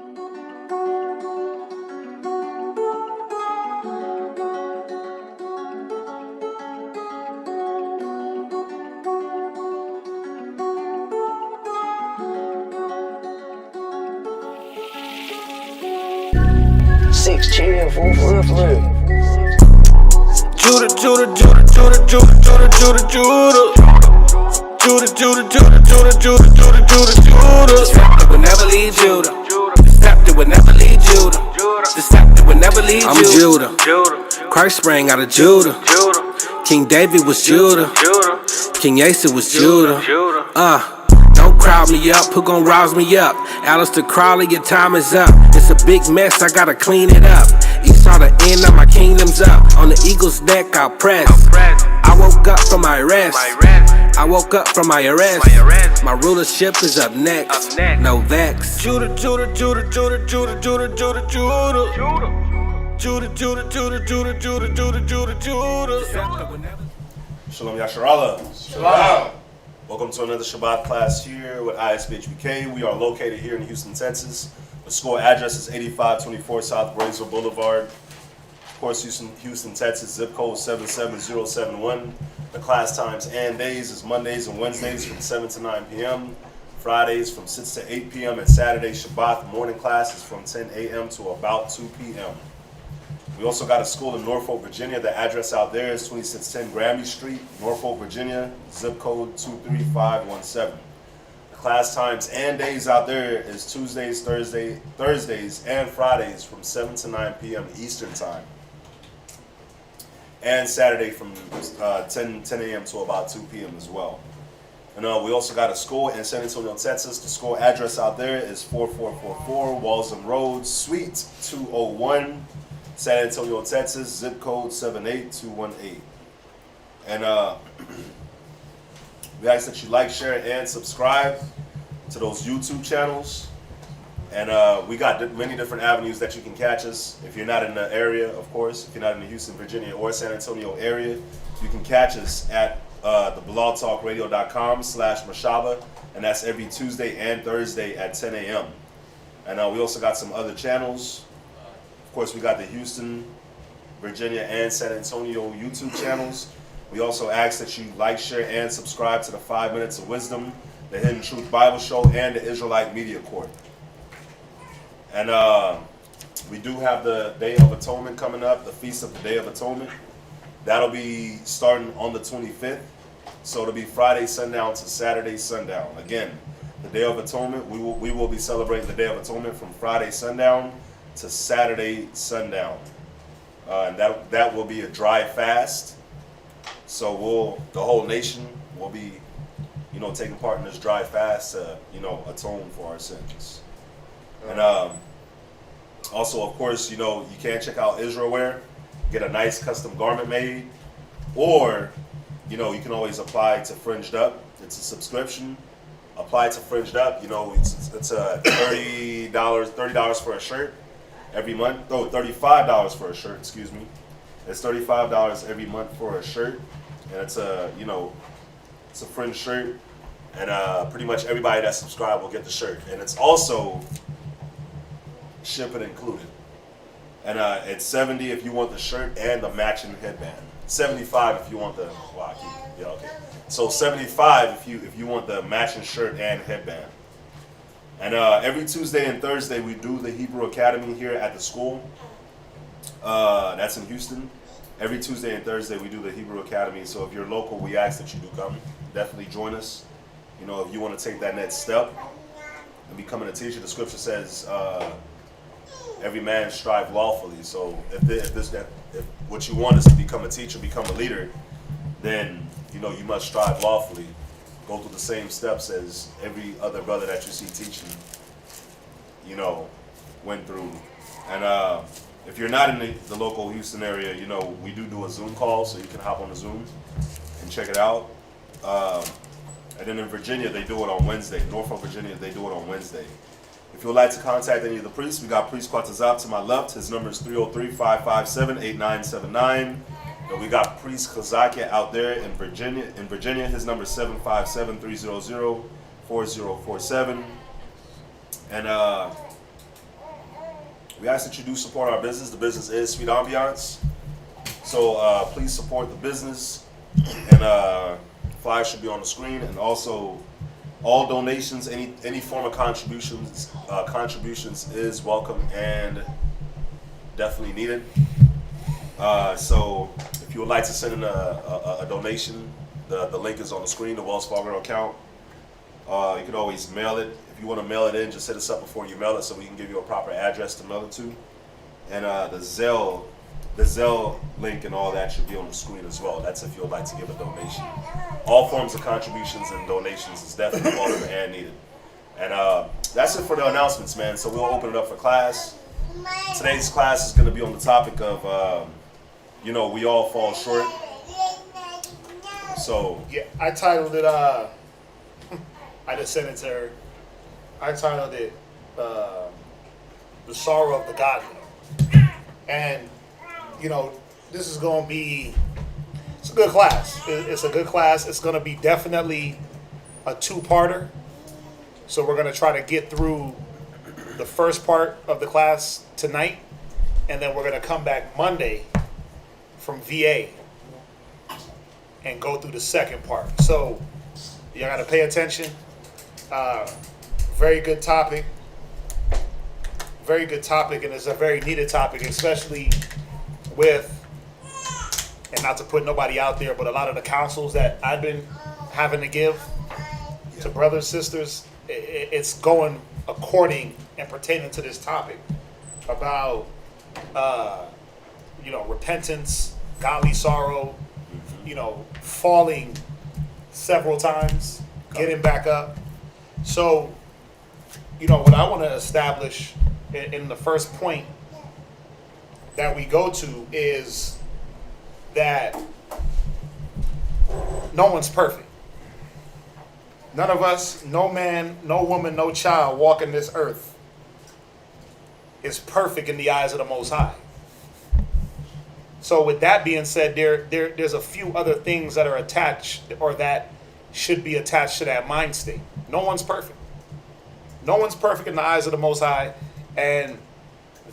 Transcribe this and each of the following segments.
Six chill, for real. Judah. It would never leave Judah. The scepter would never leave Judah. The scepter would never leave Judah. I'm Judah. Christ sprang out of Judah. King David was Judah. King Asa was Judah. Don't crowd me up, who gon' rouse me up? Alistair Crowley, your time is up. It's a big mess, I gotta clean it up. Esau, the end of my kingdom's up. On the eagle's neck, I'll press. I woke up from my rest. My rulership is up next. No vex. Judah. Shalom Yasharallah. Shalom. Welcome to another Shabbat class here with ISBHBK. We are located here in Houston, Texas. The school address is 8524 South Braysville Boulevard. Of course, Houston, Texas, zip code 77071. The class times and days is Mondays and Wednesdays from 7 to 9 p.m. Fridays from 6 to 8 p.m. and Saturday Shabbat morning class is from 10 a.m. to about 2 p.m. We also got a school in Norfolk, Virginia. The address out there is 2610 Grammy Street, Norfolk, Virginia, zip code 23517. The class times and days out there is Tuesdays, Thursdays, and Fridays from 7 to 9 p.m. Eastern Time. And Saturday from 10 a.m. to about 2 p.m. as well. And we also got a school in San Antonio, Texas. The school address out there is 4444 Walsham Road, Suite 201. San Antonio, Texas, zip code 78218. And we ask that you like, share, and subscribe to those YouTube channels. And we got many different avenues that you can catch us. If you're not in the area, of course, if you're not in the Houston, Virginia, or San Antonio area, you can catch us at the blogtalkradio.com/Mashaba, and that's every Tuesday and Thursday at 10 a.m. And we also got some other channels. Of course, we got the Houston, Virginia, and San Antonio YouTube channels. We also ask that you like, share, and subscribe to the 5 Minutes of Wisdom, the Hidden Truth Bible Show, and the Israelite Media Court. And we do have the Day of Atonement coming up, the Feast of the Day of Atonement. That'll be starting on the 25th. So it'll be Friday sundown to Saturday sundown. Again, the Day of Atonement, we will be celebrating the Day of Atonement from Friday sundown to Saturday sundown, and that will be a dry fast. So the whole nation will be, taking part in this dry fast to, atone for our sins. And also, of course, you can check out Israel Wear, get a nice custom garment made, or you can always apply to Fringed Up. It's a subscription. Apply to Fringed Up. It's $30 for a shirt. Every month, $35 for a shirt, excuse me. It's $35 every month for a shirt, and it's a fringe shirt, and pretty much everybody that's subscribed will get the shirt, and it's also shipping included. And it's $70 if you want the shirt and the matching headband. $75 if you want the So $75 if you want the matching shirt and headband. And every Tuesday and Thursday, we do the Hebrew Academy here at the school. That's in Houston. Every Tuesday and Thursday, we do the Hebrew Academy. So if you're local, we ask that you do come. Definitely join us. If you want to take that next step and becoming a teacher, the scripture says, every man strive lawfully. So if what you want is to become a teacher, become a leader, then, you must strive lawfully. Go through the same steps as every other brother that you see teaching, went through. And if you're not in the local Houston area, we do a Zoom call, so you can hop on the Zoom and check it out. And then in Virginia, they do it on Wednesday. Norfolk, Virginia, they do it on Wednesday. If you would like to contact any of the priests, we got Priest Quatazab to my left. His number is 303-557-8979. And we got Priest Kazakia out there in Virginia. His number is 757-300-4047. And We ask that you do support our business. The business is Sweet Ambiance. So please support the business. And flyers should be on the screen. And also, all donations, any form of contributions is welcome and definitely needed. So if you would like to send in a donation, the link is on the screen, the Wells Fargo account. You can always mail it. If you want to mail it in, just hit us up before you mail it so we can give you a proper address to mail it to. And the Zelle link and all that should be on the screen as well. That's if you would like to give a donation. All forms of contributions and donations is definitely welcome and needed. And that's it for the announcements, man. So we'll open it up for class. Today's class is going to be on the topic of, we all fall short. So yeah, I titled it. I just sent it to her. I titled it "The Sorrow of the Godly," and this is going to be. It's a good class. It's a good class. It's going to be definitely a two-parter. So we're going to try to get through the first part of the class tonight, and then we're going to come back Monday from VA and go through the second part. So you got to pay attention. Very good topic. Very good topic, and it's a very needed topic, especially with, and not to put nobody out there, but a lot of the counsels that I've been having to give to brothers, sisters, it's going according and pertaining to this topic about, repentance, godly sorrow, falling several times, getting back up. So, what I want to establish in the first point that we go to is that no one's perfect. None of us, no man, no woman, no child walking this earth is perfect in the eyes of the Most High. So with that being said, there's a few other things that are attached or that should be attached to that mind state. No one's perfect. No one's perfect in the eyes of the Most High, and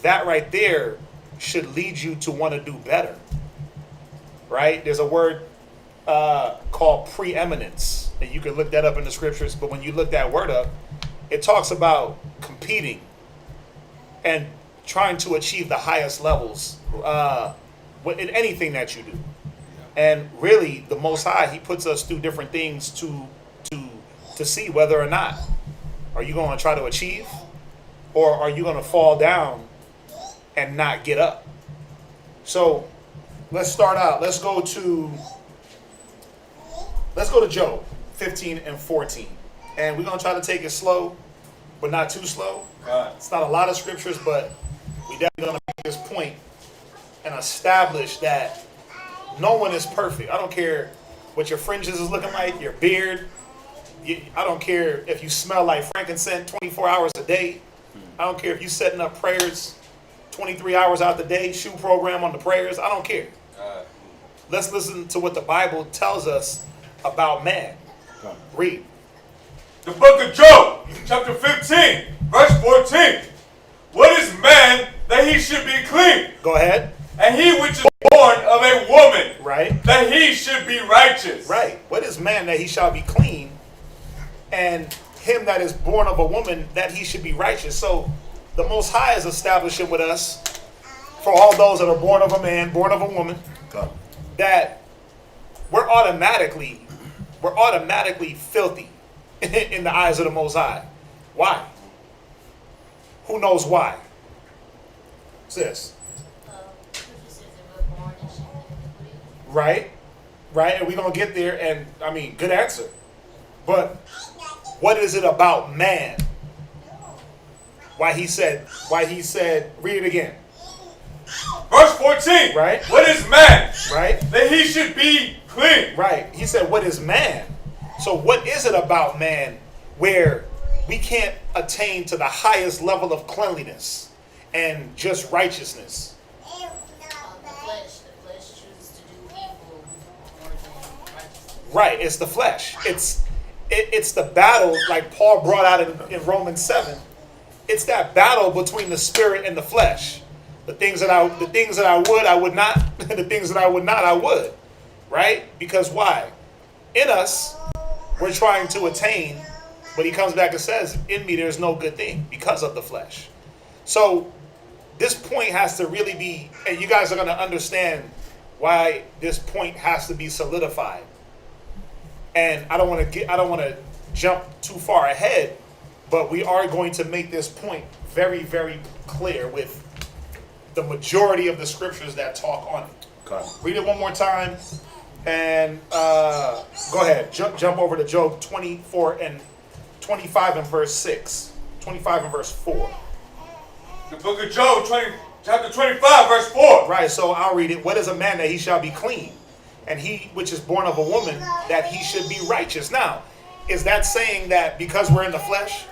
that right there should lead you to want to do better. Right? There's a word called preeminence, and you can look that up in the scriptures, but when you look that word up, it talks about competing and trying to achieve the highest levels in anything that you do. And really, the Most High, He puts us through different things to see whether or not are you going to try to achieve, or are you going to fall down and not get up. So let's start out. Let's go to Job 15 and 14. And we're going to try to take it slow, but not too slow. It's not a lot of scriptures, but we definitely going to make this point and establish that no one is perfect. I don't care what your fringes is looking like, your beard. I don't care if you smell like frankincense 24 hours a day. I don't care if you're setting up prayers 23 hours out the day, shoe program on the prayers. I don't care. Let's listen to what the Bible tells us about man. Read. The book of Job, chapter 15, verse 14. What is man that he should be clean? Go ahead. And he which is born of a woman, right, that he should be righteous. Right. What is man that he shall be clean? And him that is born of a woman, that he should be righteous. So the Most High is establishing with us, for all those that are born of a man, born of a woman, that we're automatically filthy in the eyes of the Most High. Why? Who knows why? Sis. Right? And we're going to get there, and I mean, good answer. But what is it about man? Why he said, read it again. Verse 14. Right? What is man? Right? That he should be clean. Right. He said, what is man? So what is it about man where we can't attain to the highest level of cleanliness and just righteousness? The flesh chooses to do evil more than righteousness. Right. It's the flesh. It's the battle, like Paul brought out in Romans 7, it's that battle between the spirit and the flesh. The things that I would not. The things that I would not, I would. Right? Because why? In us, we're trying to attain, but he comes back and says, in me there's no good thing because of the flesh. So this point has to really be, and you guys are going to understand why this point has to be solidified. And I don't want to jump too far ahead, but we are going to make this point very, very clear with the majority of the scriptures that talk on it. Okay. Read it one more time, and go ahead. Jump over to Job 24 and 25 and verse 6. 25 and verse 4. The book of Job, chapter 25, verse 4. Right, so I'll read it. What is a man that he shall be clean? And he which is born of a woman, that he should be righteous. Now, is that saying that because we're in the flesh,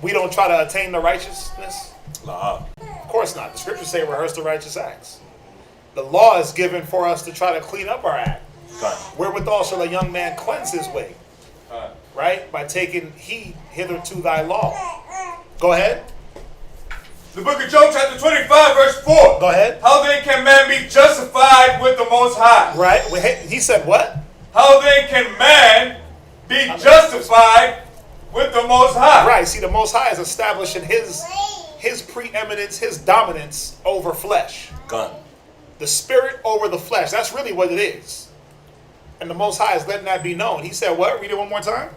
we don't try to attain the righteousness? Nah. Of course not. The scriptures say rehearse the righteous acts. The law is given for us to try to clean up our act. Okay. Wherewithal shall a young man cleanse his way? Right? By taking heed hitherto thy law. Go ahead. The book of Job, chapter 25, verse 4. Go ahead. How then can man be justified with the Most High? Right? He said what? How then can man be justified with the Most High? Right. See, the Most High is establishing his preeminence, his dominance over flesh. Gun. The spirit over the flesh. That's really what it is. And the Most High is letting that be known. He said what? Read it one more time.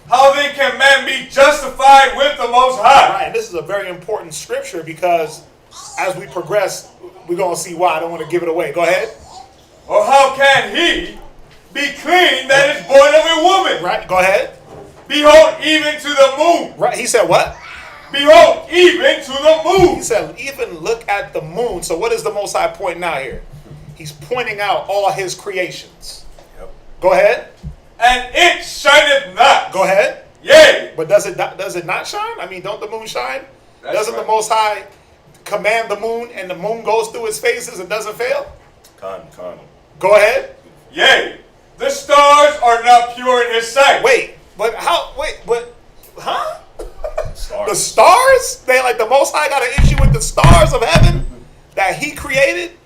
How then can man be justified with the Most High? Right. And this is a very important scripture because as we progress, we're going to see why. I don't want to give it away. Go ahead. Or how can he be clean that is born of a woman? Right. Go ahead. Behold, even to the moon. Right. He said what? Behold, even to the moon. He said, even look at the moon. So what is the Most High pointing out here? He's pointing out all his creations. Yep. Go ahead. And it shineth not. Go ahead. Yea. But does it not shine? I mean, don't the moon shine? That's Doesn't right. the Most High command the moon and the moon goes through its phases and doesn't fail? Con. Go ahead. Yea. The stars are not pure in his sight. Huh? Stars. The stars? They like the Most High got an issue with the stars of heaven that he created?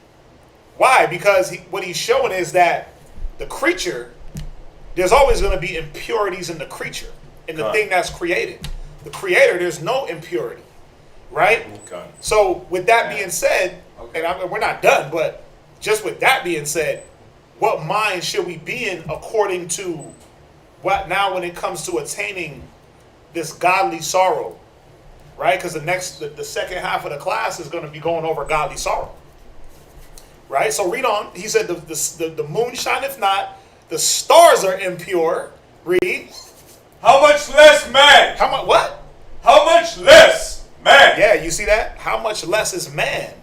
Why? Because what he's showing is that the creature, there's always going to be impurities in the creature, in the thing that's created. The creator, there's no impurity, right? Okay. So with that being said, and we're not done, but just with that being said, what mind should we be in according to what now when it comes to attaining this godly sorrow, right? Because the second half of the class is going to be going over godly sorrow, right? So read on. He said the moon shineth not, the stars are impure. Read. How much less man? How much? What? How much less man? Yeah, you see that? How much less is man?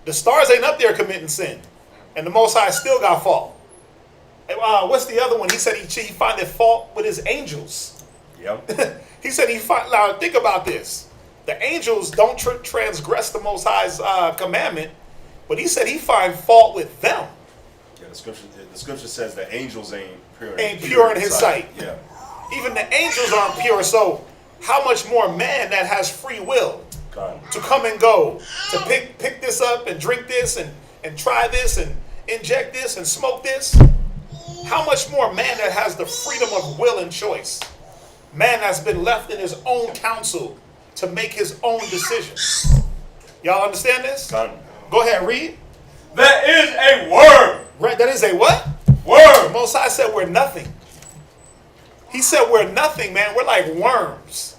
The stars ain't up there committing sin, and the Most High still got fault. What's the other one? He said he findeth fault with his angels. Yep. He said now think about this. The angels don't transgress the Most High's commandment, but he said he find fault with them. Yeah, the scripture says that angels ain't pure in his sight. Yeah. Even the angels aren't pure, so how much more man that has free will Con. to come and go, to pick this up and drink this and try this and inject this and smoke this? How much more man that has the freedom of will and choice? Man that's been left in his own counsel to make his own decisions. Y'all understand this? Con. Go ahead, read. That is a worm. Right, that is a what? Worm. Most High said we're nothing. He said we're nothing, man. We're like worms.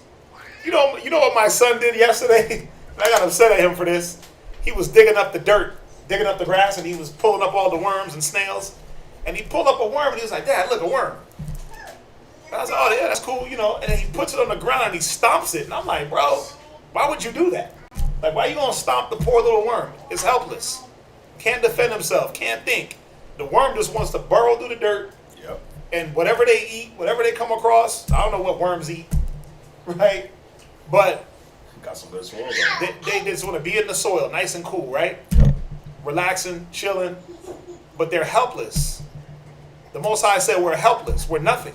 You know what my son did yesterday? I got upset at him for this. He was digging up the dirt, digging up the grass, and he was pulling up all the worms and snails. And he pulled up a worm, and he was like, "Dad, look, a worm." And I was like, "Oh, yeah, that's cool, you know." And then he puts it on the ground, and he stomps it. And I'm like, bro, why would you do that? Like, why are you going to stomp the poor little worm? It's helpless. Can't defend himself, can't think. The worm just wants to burrow through the dirt. Yep. And whatever they eat, whatever they come across, I don't know what worms eat, right? But Got some good soil though. they just want to be in the soil, nice and cool, right? Relaxing, chilling, but they're helpless. The Most High said we're helpless. We're nothing.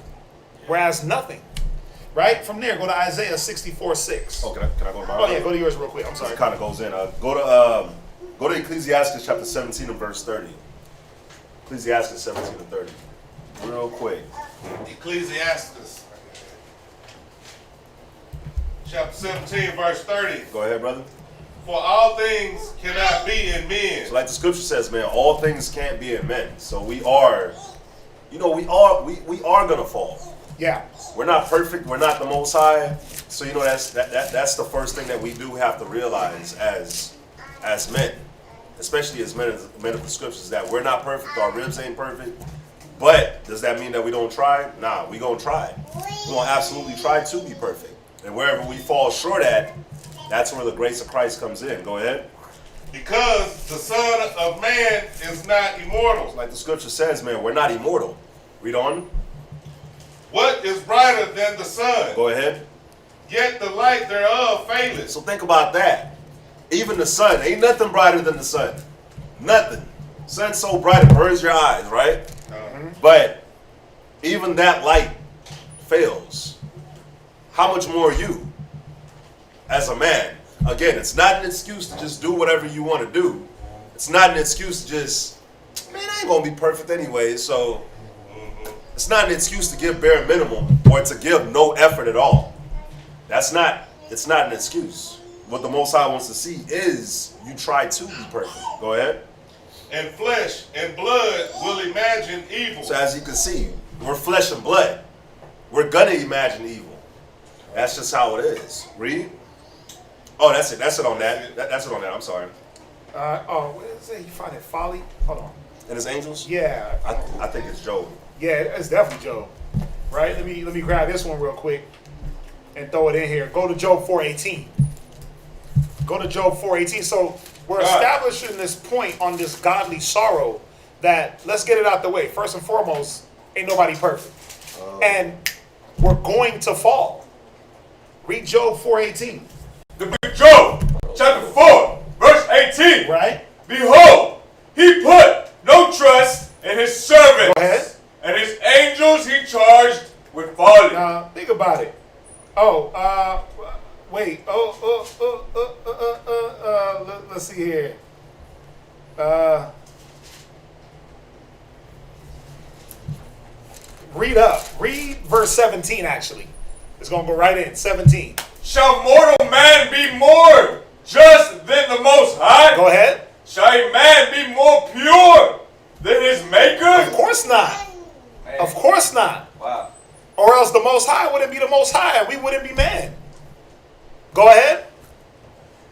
We're as nothing. Right? From there, go to Isaiah 64:6. Oh, can I go to mine? Oh, yeah, go to yours real quick. I'm sorry. It kind of goes in. Go to Ecclesiastes chapter 17 and verse 30. Ecclesiastes 17 and 30. Real quick. Ecclesiastes, chapter 17, verse 30. Go ahead, brother. For all things cannot be in men. So like the scripture says, man, all things can't be in men. So we are gonna fall. Yeah. We're not perfect. We're not the Most High. So that's the first thing that we do have to realize as men, especially as men of the scriptures, that we're not perfect. Our ribs ain't perfect. But does that mean that we don't try? Nah, we gonna try. We gonna absolutely try to be perfect. And wherever we fall short at, that's where the grace of Christ comes in. Go ahead. Because the Son of Man is not immortal. Like the scripture says, man, we're not immortal. Read on. What is brighter than the sun? Go ahead. Yet the light thereof faileth. So think about that. Even the sun, ain't nothing brighter than the sun. Nothing. Sun's so bright it burns your eyes, right? But even that light fails. How much more you, as a man? Again, it's not an excuse to just do whatever you want to do. It's not an excuse to just, man, I ain't gonna be perfect anyway, so it's not an excuse to give bare minimum or to give no effort at all. It's not an excuse. What the Most High wants to see is you try to be perfect. Go ahead. And flesh and blood will imagine evil. So as you can see, we're flesh and blood. We're gonna imagine evil. That's just how it is. Read. Oh, that's it. That's it on that. That's it on that. I'm sorry. What is it? You find it folly? Hold on. And his angels? Yeah. I think it's Job. Yeah, it's definitely Job. Right? Let me grab this one real quick and throw it in here. Go to Job 4:18. Go to Job 4:18. So we're establishing this point on this godly sorrow that, let's get it out the way. First and foremost, ain't nobody perfect. And we're going to fall. Read Job 4:18. The book of Job, chapter 4, verse 18. Right? Behold, he put no trust in his servants. Go ahead. And his angels he charged with folly. Now, think about it. Wait. Let's see here. Read up. Read verse 17, actually. It's going to go right in. 17. Shall mortal man be more just than the Most High? Go ahead. Shall a man be more pure than his maker? Of course not. Of course not. Wow. Or else the Most High wouldn't be the Most High and we wouldn't be man. Go ahead.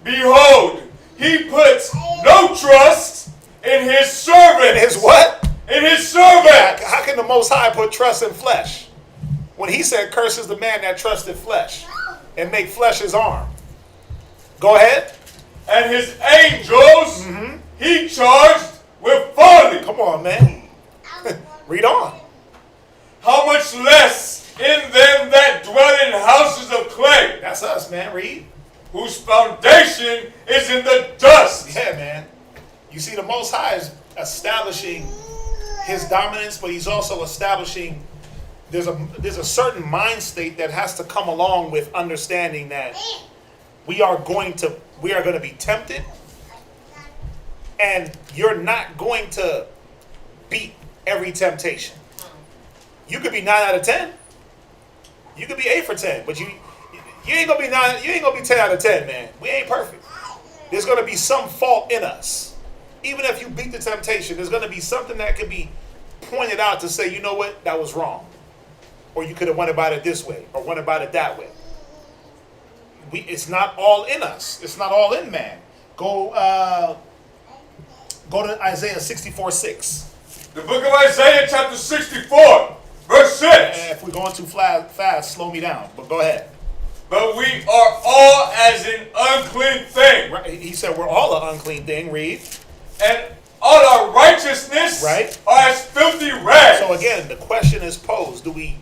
Behold, he puts no trust in his servants. In his what? In his servants. How can the Most High put trust in flesh? When he said, curses the man that trusted flesh and make flesh his arm. Go ahead. And his angels he charged with folly. Come on, man. Read on. How much less in them that dwell in houses of clay, That's us, man. Read. whose foundation is in the dust. Yeah, man. You see, the Most High is establishing his dominance, but he's also establishing there's a certain mind state that has to come along with understanding that we are going to be tempted, and you're not going to beat every temptation. You could be 9 out of 10. You could be 8 for 10, but you ain't gonna be 9. You ain't gonna be 10 out of 10, man. We ain't perfect. There's gonna be some fault in us. Even if you beat the temptation, there's gonna be something that could be pointed out to say, you know what, that was wrong, or you could have went about it this way, or went about it that way. It's not all in us. It's not all in man. Go to Isaiah 64:6. The book of Isaiah, chapter 64, verse 6. And if we're going too fast, slow me down. But go ahead. But we are all as an unclean thing, Right? He said we're all an unclean thing. Read. and all our righteousness Right. are as filthy rags. So again, the question is posed: do we?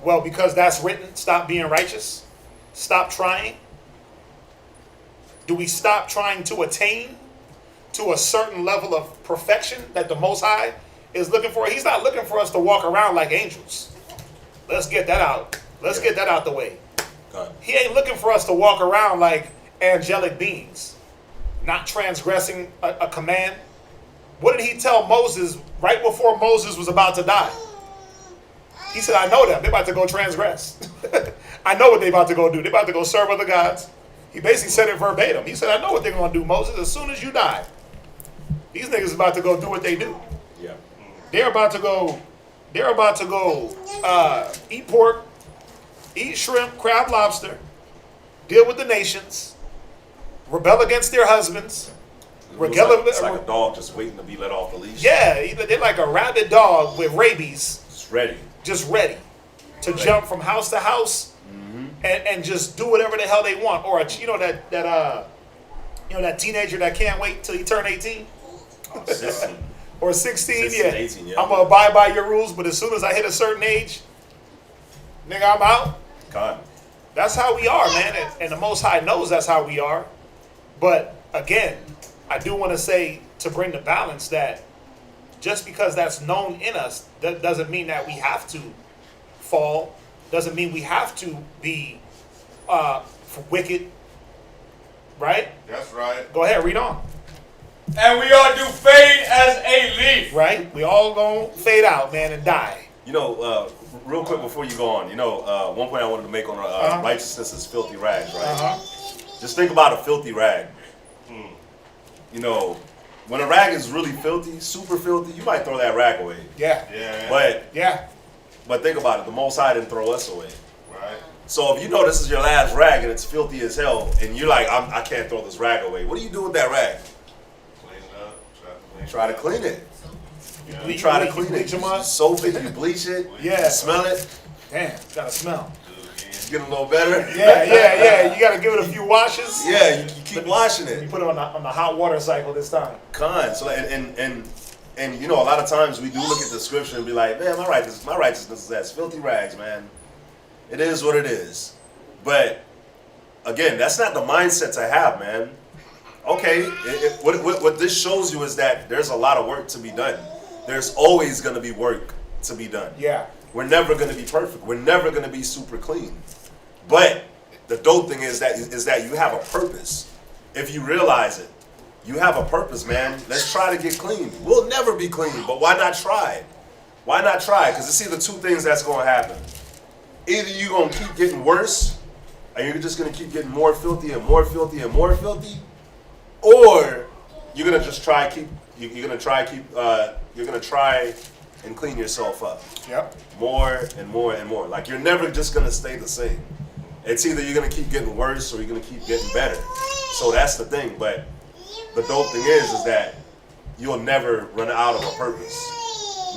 Well, because that's written, stop being righteous. Stop trying. Do we stop trying to attain to a certain level of perfection that the Most High is looking for? He's not looking for us to walk around like angels. Let's get that out Let's get that out the way. God. He ain't looking for us to walk around like angelic beings, not transgressing a command. What did he tell Moses right before Moses was about to die? He said, I know them. They're about to go transgress. I know what they're about to go do. They're about to go serve other gods. He basically said it verbatim. He said, I know what they're going to do, Moses. As soon as you die, these niggas is about to go do what they do. Yeah. They're about to go eat pork, eat shrimp, crab, lobster, deal with the nations, rebel against their husbands. It's like a dog just waiting to be let off the leash. Yeah, they're like a rabid dog with rabies. It's ready. Just ready to jump from house to house and just do whatever the hell they want. Or that teenager that can't wait till he turn 18 16. or 16. 16, 18, yeah. I'm gonna abide by your rules, but as soon as I hit a certain age, nigga, I'm out. God. That's how we are, man, and the Most High knows that's how we are. But again, I do want to say, to bring the balance, that just because that's known in us, that doesn't mean that we have to fall. Doesn't mean we have to be wicked. Right? That's right. Go ahead, read on. And we all do fade as a leaf. Right? We all gonna fade out, man, and die. You know, real quick before you go on, one point I wanted to make on righteousness is filthy rags, right? Just think about a filthy rag. You know, when a rag is really filthy, super filthy, you might throw that rag away. Yeah. But think about it. The Most High didn't throw us away. Right. So if you know this is your last rag and it's filthy as hell, and you're like, I can't throw this rag away, what do you do with that rag? Clean it up. Try to clean it. You Try to clean it. bleach them You up. soap it, you bleach it, Yeah. you smell it, Damn, gotta smell. you get a little better. Yeah. You gotta give it a few washes. Yeah, you keep washing You it. put it on the hot water cycle this time. So and you know, a lot of times we do look at the scripture and be like, man, my righteousness is as filthy rags, man. It is what it is. But again, that's not the mindset to have, man. Okay, what this shows you is that there's a lot of work to be done. There's always going to be work to be done. Yeah. We're never going to be perfect. We're never going to be super clean. But the dope thing is that you have a purpose. If you realize it, you have a purpose, man. Let's try to get clean. We'll never be clean, but why not try? Why not try? Because it's either two things that's going to happen. Either you're going to keep getting worse, and you're just going to keep getting more filthy and more filthy and more filthy, or you're going to just try and clean yourself up. Yep. More and more and more. Like, you're never just going to stay the same. It's either you're going to keep getting worse or you're going to keep getting better. So that's the thing. But the dope thing is that you'll never run out of a purpose.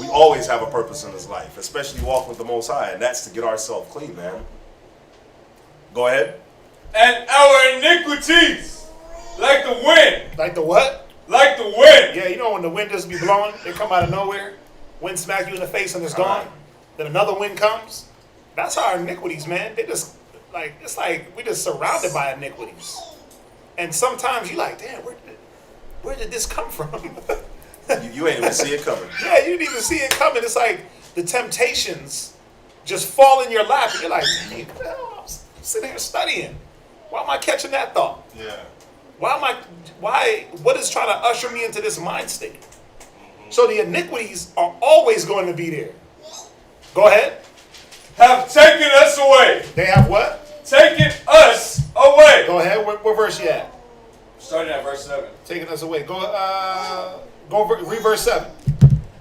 We always have a purpose in this life, especially walking with the Most High, and that's to get ourselves clean, man. Go ahead. And our iniquities, like the wind. Like the what? Like the wind. Yeah, you know when the wind just be blowing, they come out of nowhere. Wind smack you in the face and it's gone. Then another wind comes. That's our iniquities, man. They just it's like we just surrounded by iniquities. And sometimes you like, damn, where did this come from? You ain't even see it coming. Yeah, you didn't even see it coming. It's like the temptations just fall in your lap, and you're like, dang, what the hell? I'm sitting here studying. Why am I catching that thought? Yeah. What is trying to usher me into this mind state? So the iniquities are always going to be there. Go ahead. Have taken us away. They have what? Taken us away. Go ahead. What verse you at? Starting at verse 7. Taking us away. Read verse 7.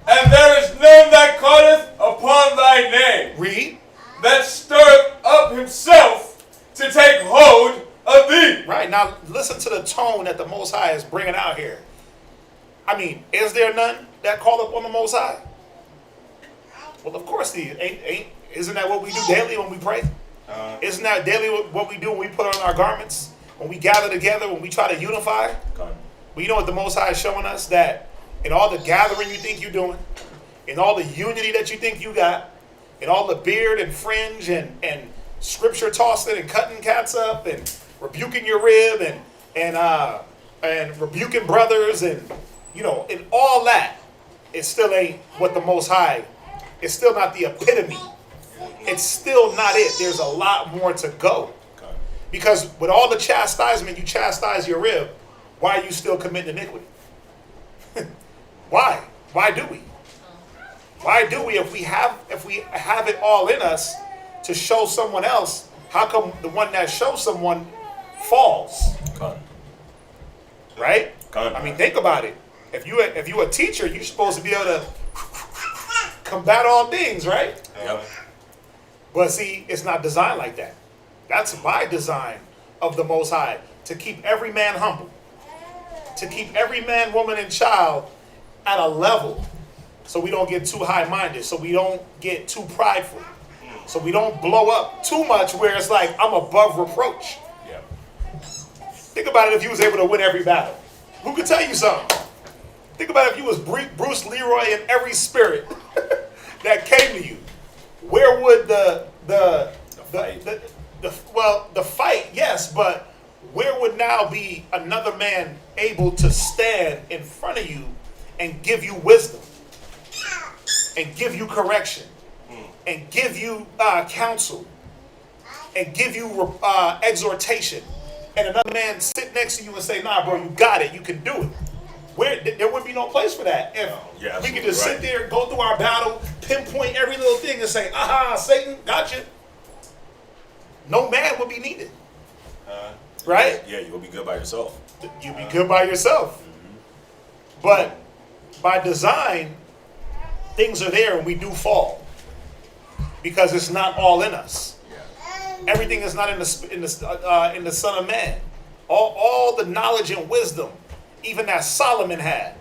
And there is none that calleth upon thy name, Read. that stirreth up himself to take hold of thee. Right. Now listen to the tone that the Most High is bringing out here. I mean, is there none that call upon the Most High? Well, of course he ain't. Isn't that what we do daily when we pray? Isn't that daily what we do when we put on our garments? When we gather together, when we try to unify? God. Well, you know what the Most High is showing us? That in all the gathering you think you're doing, in all the unity that you think you got, in all the beard and fringe and scripture tossing and cutting cats up and rebuking your rib and rebuking brothers and, you know, in all that, it still ain't what the Most High, it's still not the epitome it's still not it. There's a lot more to go. Okay. Because with all the chastisement, you chastise your rib, why are you still committing iniquity? Why? Why do we? Why do we? If we have it all in us to show someone else, how come the one that shows someone falls? Okay. Right? Okay. I mean, think about it. If you a teacher, you're supposed to be able to combat all things, right? Yep. But see, it's not designed like that. That's by design of the Most High, to keep every man humble, to keep every man, woman, and child at a level, so we don't get too high-minded, so we don't get too prideful, so we don't blow up too much where it's like I'm above reproach. Yeah. Think about it if you was able to win every battle. Who could tell you something? Think about it if you was Bruce Leroy in every spirit that came to you. Where would the fight, yes, but where would now be another man able to stand in front of you and give you wisdom, and give you correction, and give you counsel, and give you exhortation, and another man sit next to you and say, nah, bro, you got it, you can do it. There would be no place for that. If we could just sit there, go through our battle, pinpoint every little thing and say, aha, Satan, gotcha. No man would be needed. Right? Yeah, you'll be good by yourself. You'd be good by yourself. But by design, things are there and we do fall. Because it's not all in us. Everything is not in the Son of Man. All the knowledge and wisdom, even that Solomon had.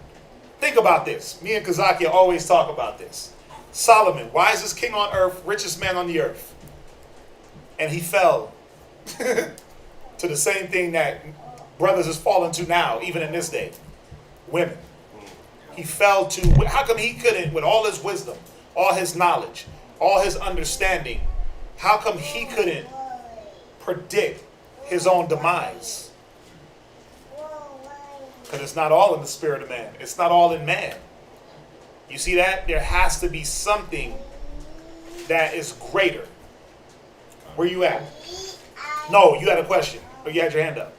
Think about this. Me and Kazaki always talk about this. Solomon, wisest king on earth, richest man on the earth. And he fell to the same thing that brothers is falling to now, even in this day. Women. He fell to, how come he couldn't, with all his wisdom, all his knowledge, all his understanding, how come he couldn't predict his own demise? Because it's not all in the spirit of man. It's not all in man. You see that? There has to be something that is greater. Where you at? No, you had a question. Or you had your hand up.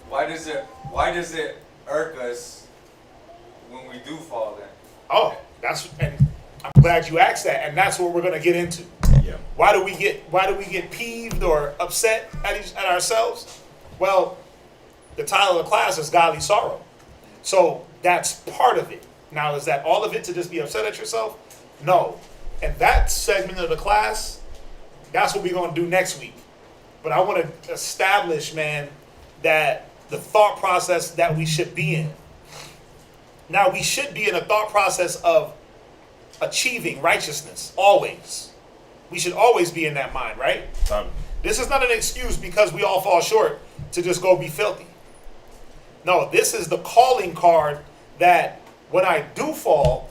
Why does it irk us when we do fall then? Oh, and I'm glad you asked that, and that's what we're gonna get into. Yeah. Why do we get peeved or upset at ourselves? Well, the title of the class is Godly Sorrow. So that's part of it. Now, is that all of it to just be upset at yourself? No. And that segment of the class, that's what we're going to do next week. But I want to establish, man, that the thought process that we should be in. Now, we should be in a thought process of achieving righteousness, always. We should always be in that mind, right? This is not an excuse because we all fall short to just go be filthy. No, this is the calling card that when I do fall,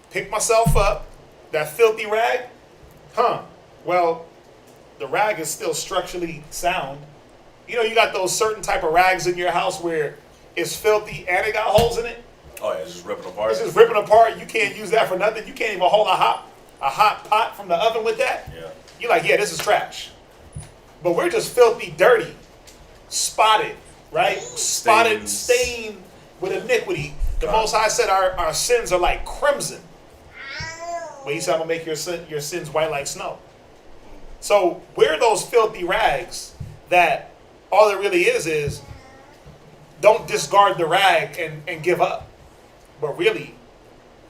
pick myself up, that filthy rag, well, the rag is still structurally sound. You know, you got those certain type of rags in your house where it's filthy and it got holes in it. Oh, yeah, it's just ripping apart. It's just ripping apart. You can't use that for nothing. You can't even hold a hot pot from the oven with that. Yeah. You're like, yeah, this is trash. But we're just filthy, dirty, spotted, right? Spotted, stained with iniquity. The Most High said our sins are like crimson. But he said, I'm going to make your sins white like snow. So we're those filthy rags that all it really is don't discard the rag and give up. But really,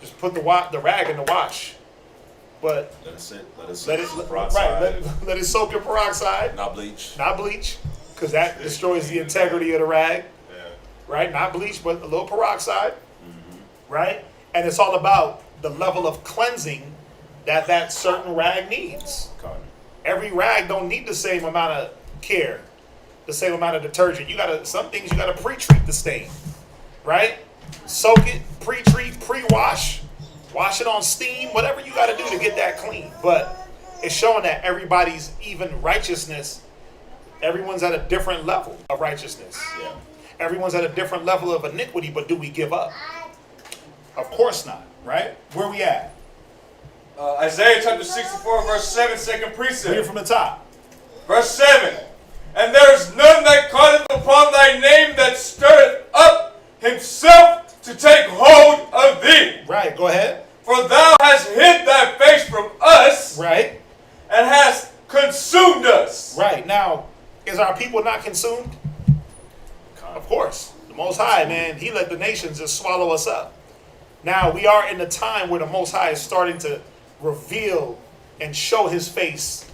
just put the rag in the wash. But Let it sit. Let it let sit. it Peroxide. let it soak in peroxide. Not bleach. Not bleach, because that destroys the integrity of the rag. Yeah. Right? Not bleach, but a little peroxide. Right? And it's all about the level of cleansing that certain rag needs. Cotton. Every rag don't need the same amount of care, the same amount of detergent. Some things you gotta pre-treat the stain. Right? Soak it, pre-treat, pre-wash, wash it on steam, whatever you gotta do to get that clean. But it's showing that everybody's even righteousness, everyone's at a different level of righteousness. Yeah. Everyone's at a different level of iniquity, but do we give up? Of course not, right? Where we at? Isaiah chapter 64, verse 7, second Read precept. it from the top. Verse 7. And there is none that calleth upon thy name that stirreth up himself to take hold of thee. Right, go ahead. For thou hast hid thy face from us Right, and hast consumed us. right. Now, is our people not consumed? Of course. The Most High, man, he let the nations just swallow us up. Now, we are in the time where the Most High is starting to reveal and show his face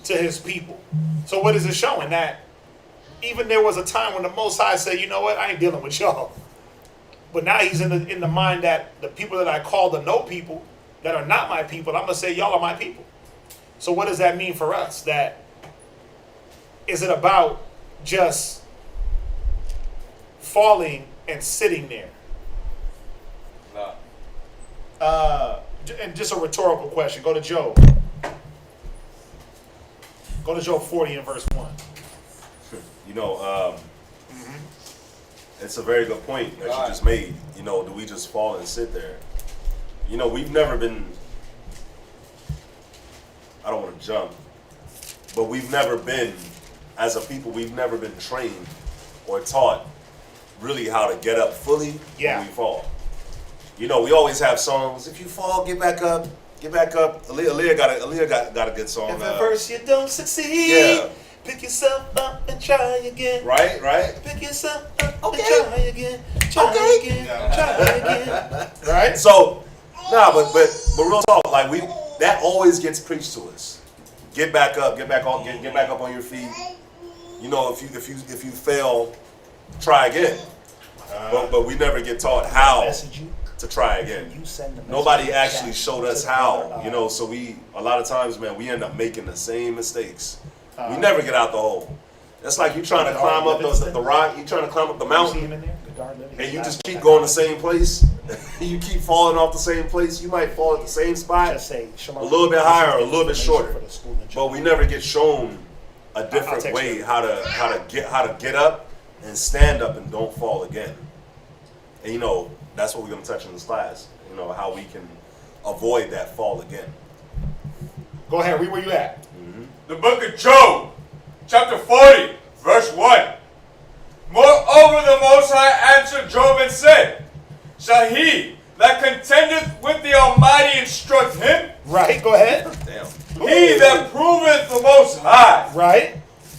to his people. So what is it showing? That even there was a time when the Most High said, you know what, I ain't dealing with y'all. But now he's in the mind that the people that I call the no people, that are not my people, I'm going to say y'all are my people. So what does that mean for us? That is it about just falling and sitting there? Nah. And just a rhetorical question. Go to Job. Go to Job 40 and verse 1. You know, it's a very good point that you just made. You know, do we just fall and sit there? You know, we've never been, I don't want to jump, but we've never been, as a people, we've never been trained or taught really how to get up fully when we fall. You know, we always have songs, if you fall, get back up, get back up. Aaliyah got a good song. If at first you don't succeed, Yeah. pick yourself up and try again. Right? Pick yourself up and try again. Try again. Try again. Right? So, nah, but real talk, like that always gets preached to us. Get back up, get back up on your feet. You know, if you fail, try again. But we never get taught how to try again. Nobody actually showed us how. You know, so a lot of times, man, we end up making the same mistakes. We never get out the hole. It's like you trying to climb up the rock, you trying to climb up the mountain, and you just keep going the same place. You keep falling off the same place. You might fall at the same spot, a little bit higher or a little bit shorter. But we never get shown a different way how to get up and stand up and don't fall again. And you know, that's what we're going to touch in this class. You know, how we can avoid that fall again. Go ahead, read where you at. The book of Job, chapter 40, verse 1. Moreover, the Most High answered Job and said, shall he that contendeth with the Almighty instruct him? Right, go ahead. Damn. He that proveth the Most High, Right,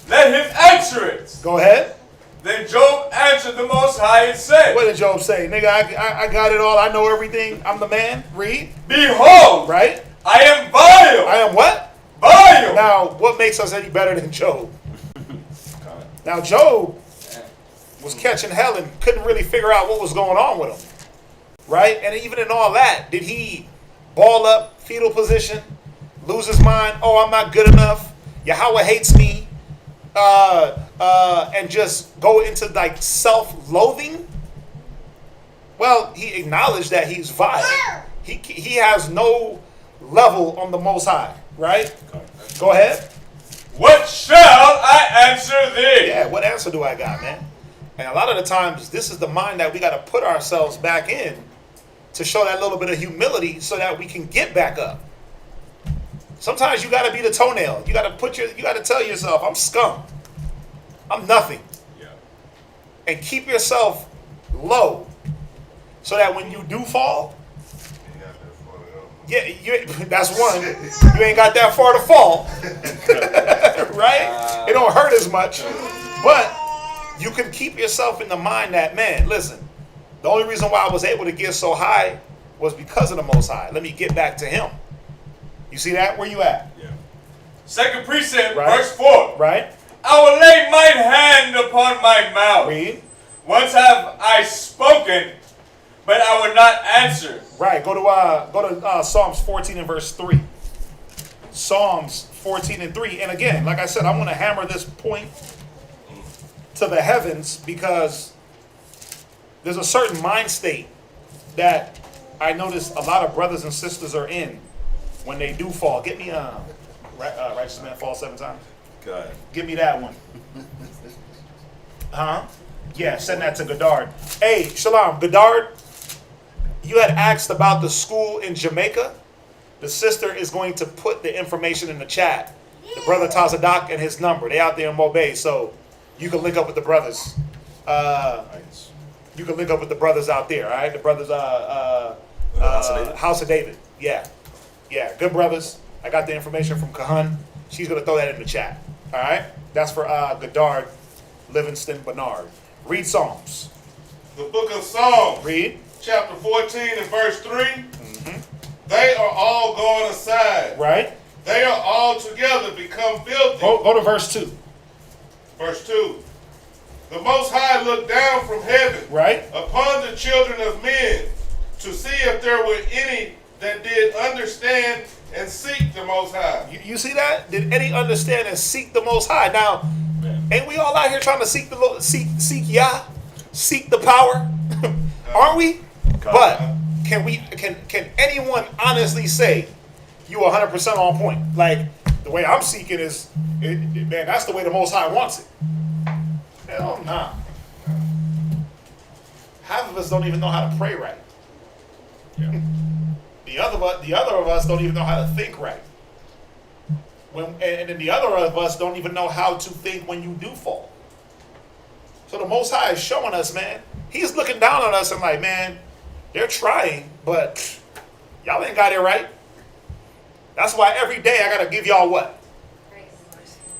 let him answer it. go ahead. Then Job answered the Most High and said, What did Job say? Nigga, I got it all. I know everything. I'm the man. Read. behold, Right? I am vile. I am what? Vile. Now, what makes us any better than Job? Now, Job was catching hell and couldn't really figure out what was going on with him. Right? And even in all that, did he ball up, fetal position, lose his mind? Oh, I'm not good enough. Yahweh hates me. And just go into like self-loathing? Well, he acknowledged that he's vile. He has no level on the Most High, right? Go ahead. What shall I answer thee? Yeah, what answer do I got, man? And a lot of the times, this is the mind that we got to put ourselves back in to show that little bit of humility so that we can get back up. Sometimes you got to be the toenail. You got to tell yourself, I'm scum. I'm nothing. Yeah. And keep yourself low so that when you do fall, that's one. You ain't got that far to fall. Right? It don't hurt as much. But you can keep yourself in the mind that, man, listen, the only reason why I was able to get so high was because of the Most High. Let me get back to him. You see that? Where you at? Yeah. Second precept, Right. verse 4. Right? I will lay mine hand upon my mouth. Read. Once have I spoken, but I will not answer. Right. Go to Psalms 14 and verse 3. Psalms 14 and 3. And again, like I said, I want to hammer this point to the heavens because there's a certain mind state that I notice a lot of brothers and sisters are in when they do fall. Get me Righteous Man Fall 7 times. God. Give me that one. Huh? Yeah, send that to Goddard. Hey, Shalom, Goddard, you had asked about the school in Jamaica. The sister is going to put the information in the chat. The brother Tazadak and his number. They out there in Mobay, so you can link up with the brothers. Nice. You can link up with the brothers out there, all right? The brothers, House of David. Yeah. Yeah, good brothers. I got the information from Kahan. She's going to throw that in the chat, all right? That's for Godard Livingston Bernard. Read Psalms. The book of Psalms, Read. chapter 14 and verse 3. They are all gone aside. Right. They are all together become filthy. Go to verse 2. Verse 2. The Most High looked down from heaven Right. upon the children of men to see if there were any that did understand and seek the Most High. You see that? Did any understand and seek the Most High? Now, ain't we all out here trying to seek the Lord, seek Yah, seek the power? Aren't we? But can anyone honestly say you 100% on point? Like the way I'm seeking is, man, that's the way the Most High wants it. Hell nah. Half of us don't even know how to pray right. Yeah. The other of us don't even know how to think right. And then the other of us don't even know how to think when you do fall. So the Most High is showing us, man. He's looking down on us and like, man, they're trying, but y'all ain't got it right. That's why every day I gotta give y'all what?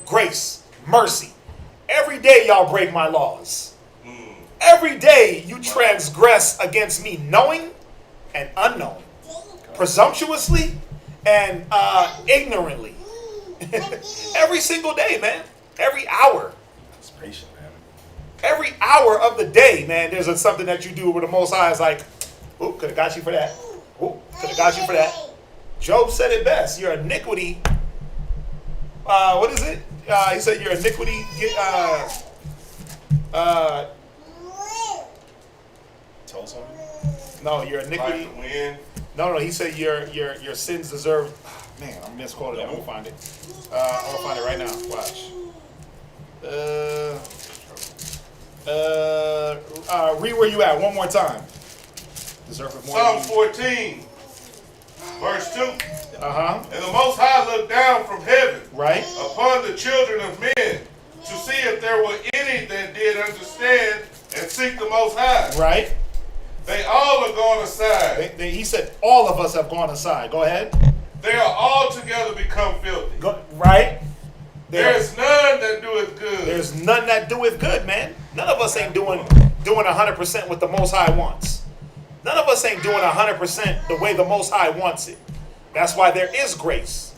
Grace, mercy. Every day y'all break my laws. Every day you transgress against me, knowing and unknowing, presumptuously and ignorantly. Every single day, man. Every hour. It's patient, man. Every hour of the day, man, there's something that you do where the Most High is like, oop, could have got you for that. Oop, could have got you for that. Job said it best. Your iniquity, what is it? He said your iniquity, Tell something. no, your iniquity. Like the wind. No, he said your sins deserve. Man, I'm misquoting it. I'm gonna find it. I'm gonna find it right now. Watch. Read where you at one more time. Deserve it more. Psalm 14, verse 2. And the Most High looked down from heaven right. upon the children of men to see if there were any that did understand and seek the Most High. Right. They all are gone aside. He said all of us have gone aside. Go ahead. They are all together become filthy. Right. There is none that doeth good. There's none that doeth good, man. None of us ain't doing 100% what the Most High wants. None of us ain't doing 100% the way the Most High wants it. That's why there is grace.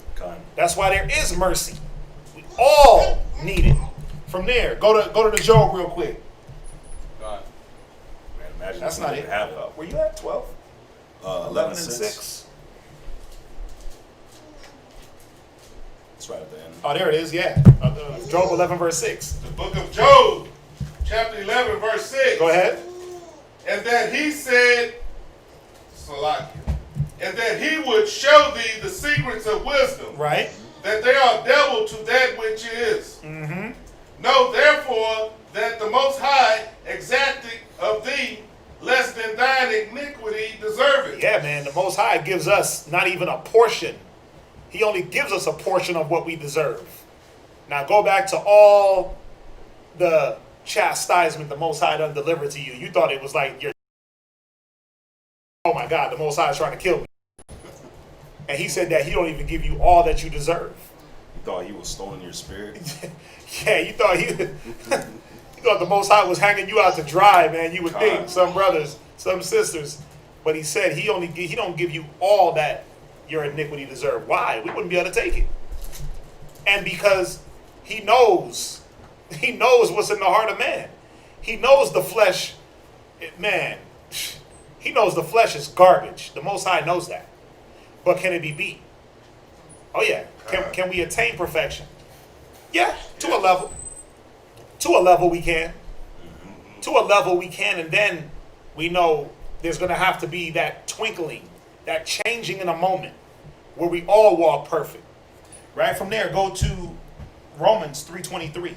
That's why there is mercy. We all need it. From there, go to the Job real quick. Man, imagine That's not it. Were you at 12? 11 and 6. It's right at the end. Oh, there it is. Yeah. Job 11 verse 6. The book of Job, chapter 11, verse 6. Go ahead. And that he said, Salakia, and that he would show thee the secrets of wisdom, Right. that they are double to that which is. Know therefore that the Most High exacted of thee less than thine iniquity deserveth. Yeah, man. The Most High gives us not even a portion. He only gives us a portion of what we deserve. Now go back to all the chastisement the Most High done delivered to you. You thought it was like oh my God, the Most High is trying to kill me. And he said that he don't even give you all that you deserve. You thought he was stoning your spirit? Yeah, you thought you thought the Most High was hanging you out to dry, man. You would think, some brothers, some sisters. But he said he don't give you all that your iniquity deserve. Why? We wouldn't be able to take it. And because he knows what's in the heart of man. He knows the flesh, man, he knows the flesh is garbage. The Most High knows that. But can it be beat? Oh yeah. Can we attain perfection? Yeah, to a level. To a level we can. To a level we can, and then we know there's going to have to be that twinkling, that changing in a moment where we all walk perfect. Right from there, go to Romans 3:23.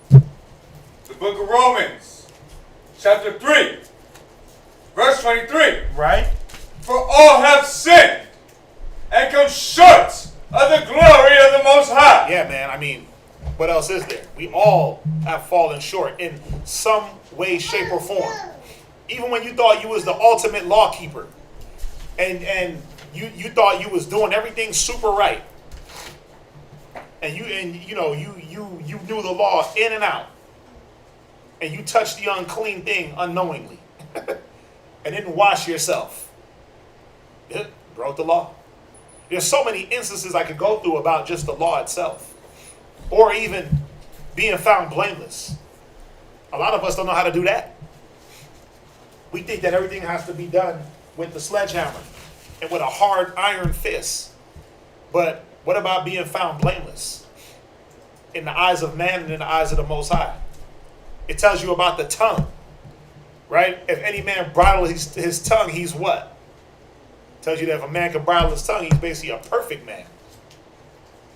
The book of Romans, chapter 3, verse 23. Right? For all have sinned and come short of the glory of the Most High. Yeah, man. I mean, what else is there? We all have fallen short in some way, shape, or form. Even when you thought you was the ultimate law keeper, and you thought you was doing everything super right, and you knew the law in and out, and you touched the unclean thing unknowingly, and didn't wash yourself. You broke the law. There's so many instances I could go through about just the law itself, or even being found blameless. A lot of us don't know how to do that. We think that everything has to be done with the sledgehammer and with a hard iron fist. But what about being found blameless in the eyes of man and in the eyes of the Most High? It tells you about the tongue, right? If any man bridle his tongue, he's what? It tells you that if a man can bridle his tongue, he's basically a perfect man,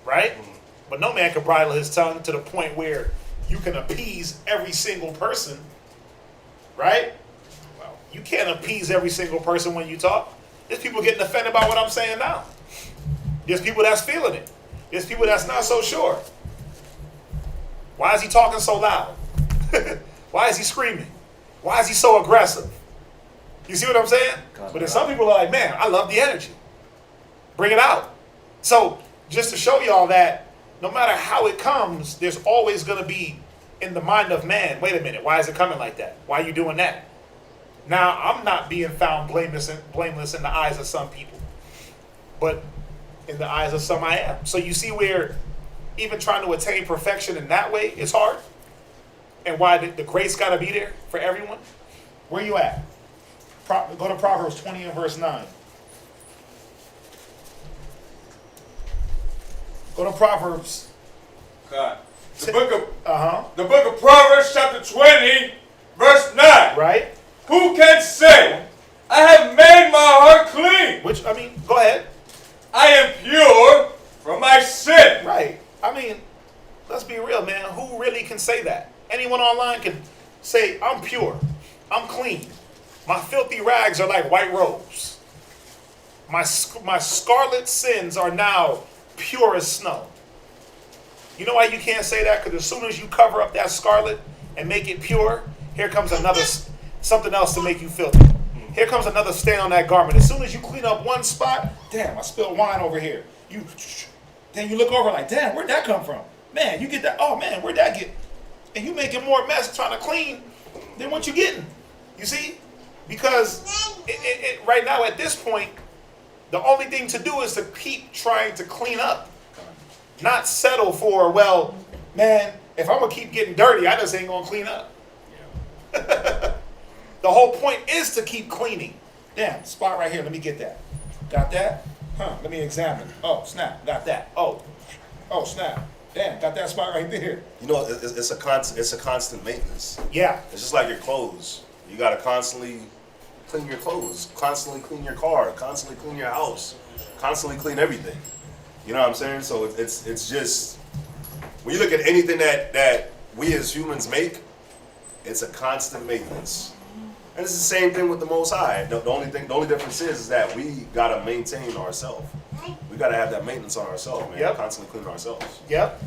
right? But no man can bridle his tongue to the point where you can appease every single person, right? Well, you can't appease every single person when you talk. There's people getting offended by what I'm saying now. There's people that's feeling it. There's people that's not so sure. Why is he talking so loud? Why is he screaming? Why is he so aggressive? You see what I'm saying? But then some people are like, man, I love the energy. Bring it out. So just to show you all that, no matter how it comes, there's always going to be in the mind of man, wait a minute, why is it coming like that? Why are you doing that? Now, I'm not being found blameless in the eyes of some people, but in the eyes of some I am. So you see where even trying to attain perfection in that way is hard, and why the grace got to be there for everyone. Where you at? Go to Proverbs 20 and verse 9. Go to Proverbs. God. The book of Proverbs, chapter 20, verse 9. Right? Who can say, I have made my heart clean? Go ahead. I am pure from my sin. Right. I mean, let's be real, man. Who really can say that? Anyone online can say, I'm pure. I'm clean. My filthy rags are like white robes. My scarlet sins are now pure as snow. You know why you can't say that? Because as soon as you cover up that scarlet and make it pure, here comes something else to make you filthy. Here comes another stain on that garment. As soon as you clean up one spot, damn, I spilled wine over here. Then you look over like, damn, where'd that come from? Man, you get that, oh man, where'd that get? And you making more mess trying to clean than what you getting. You see? Because right now at this point, the only thing to do is to keep trying to clean up. Not settle for, well, man, if I'm going to keep getting dirty, I just ain't going to clean up. Yeah. The whole point is to keep cleaning. Damn, spot right here. Let me get that. Got that? Let me examine. Oh, snap. Got that. Oh, snap. Damn, got that spot right there. You know, it's a constant maintenance. Yeah. It's just like your clothes. You got to constantly clean your clothes, constantly clean your car, constantly clean your house, constantly clean everything. You know what I'm saying? So it's just, when you look at anything that we as humans make, it's a constant maintenance. And it's the same thing with the Most High. The only difference is that we gotta maintain ourselves. We gotta have that maintenance on ourselves, man. Yep. Constantly clean ourselves. Yep.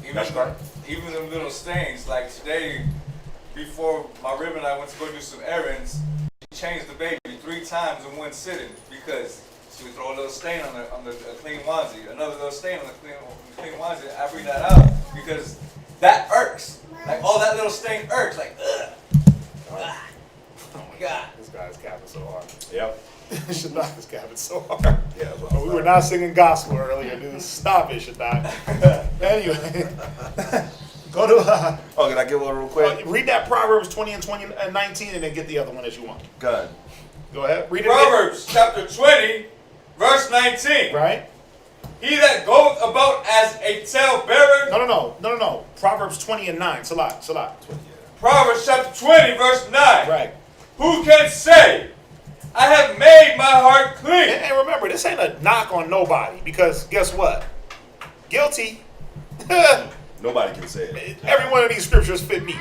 Even them little stains. Like today, before my rib and I went to go do some errands, she changed the baby 3 times in one sitting because she would throw a little stain on the clean onesie, another little stain on the clean onesie. I bring that out because that irks. Like, all that little stain irks. Like, ugh. Oh my God. This guy's capping so hard. Yep. Shaddai is capping so hard. Yeah. We were not singing gospel earlier, dude. Stop it, Shaddai. Anyway, go to. Can I get one real quick? Read that Proverbs 20 and 19 and then get the other one as you want. Good. Go ahead. Read it. Proverbs chapter 20, verse 19. Right? He that goeth about as a talebearer. No. Proverbs 20 and 9. Salat. Proverbs chapter 20, verse 9. Right. Who can say, I have made my heart clean? And remember, this ain't a knock on nobody because guess what? Guilty. Nobody can say it. Every one of these scriptures fit me.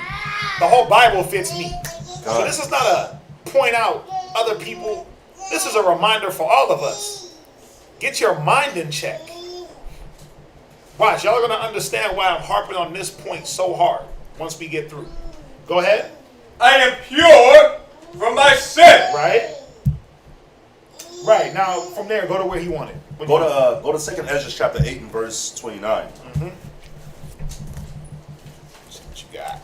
The whole Bible fits me. So this is not a point out other people. This is a reminder for all of us. Get your mind in check. Watch, y'all are going to understand why I'm harping on this point so hard once we get through. Go ahead. I am pure from my sin. Right? Right. Now, from there, go to where he wanted. Go to 2nd Ezra chapter 8 and verse 29. Mm-hmm. See what you got.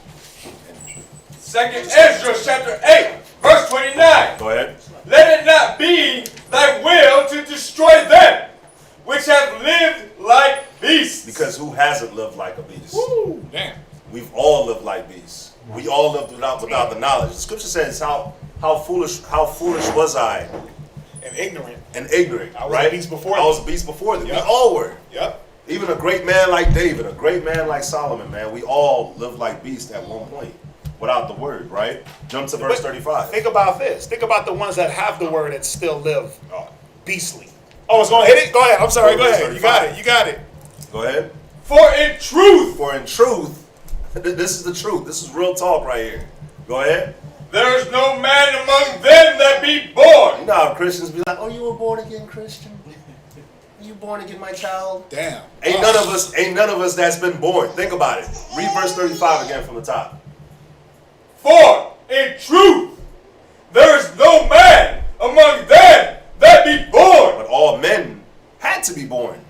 2nd Ezra chapter 8, verse 29. Go ahead. Let it not be thy will to destroy them which have lived like beasts. Because who hasn't lived like a beast? Woo, damn. We've all lived like beasts. We all lived without the knowledge. The scripture says, how foolish was I And ignorant. and ignorant. I was right? a beast before I them. was a beast before them. Yep. We all were. Yep. Even a great man like David, a great man like Solomon, man, we all lived like beasts at one point without the word, right? Jump to verse 35. Think about this. Think about the ones that have the word and still live beastly. Oh, it's going to hit it? Go ahead. I'm sorry. Go ahead. You got it. You got it. Go ahead. For in truth, This is the truth. This is real talk right here. Go ahead. there is no man among them that be born. You know how Christians be like, oh, you were born again, Christian? You born again, my child? Damn. Ain't none of us that's been born. Think about it. Read verse 35 again from the top. For in truth, there is no man among them that be born. But all men had to be born.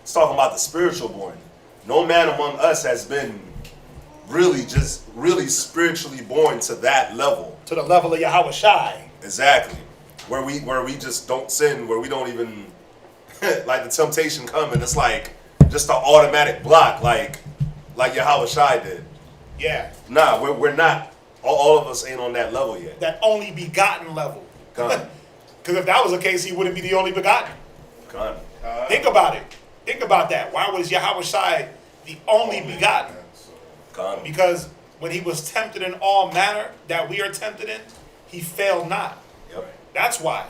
It's talking about the spiritual born. No man among us has been really spiritually born to that level. To the level of Yahweh Shai. Exactly. Where we just don't sin, where we don't even like the temptation come and it's like just an automatic block like Yahweh Shai did. Yeah. Nah, we're not. All of us ain't on that level yet. That only begotten level. Come. Because if that was the case, he wouldn't be the only begotten. Come. Think about it. Think about that. Why was Yahweh Shai the only begotten? Come. Because when he was tempted in all manner that we are tempted in, he failed not. Yep. That's why.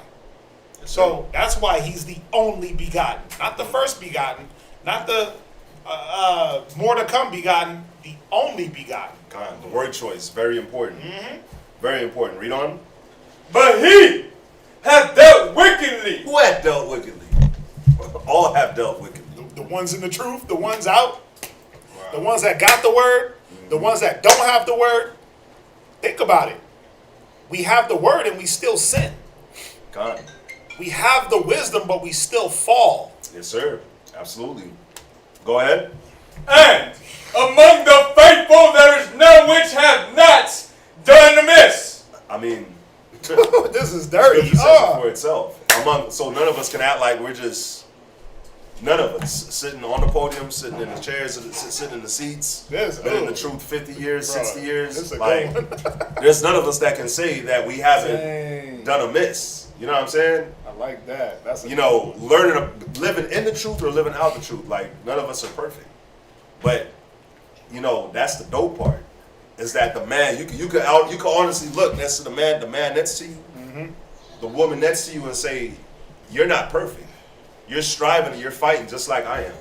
So that's why he's the only begotten. Not the first begotten. Not the more to come begotten. The only begotten. Come. The word choice, very important. Mm-hmm. Very important. Read on. But he hath dealt wickedly. Who had dealt wickedly? All have dealt wickedly. The ones in the truth, the ones out, the ones that got the word, the ones that don't have the word. Think about it. We have the word and we still sin. Come. We have the wisdom, but we still fall. Yes, sir. Absolutely. Go ahead. And among the faithful there is none which have not done amiss. I mean, This is dirty. Scripture says it for itself. So none of us can act like we're just, none of us sitting on the podium, sitting in the chairs, sitting in the seats, been in the truth 50 years, 60 years. Like, there's none of us that can say that we haven't done amiss. You know what I'm saying? I like that. That's Living in the truth or living out the truth. Like, none of us are perfect. But, that's the dope part. Is that the man, you can honestly look next to the man next to you, the woman next to you and say, you're not perfect. You're striving and you're fighting just like I am.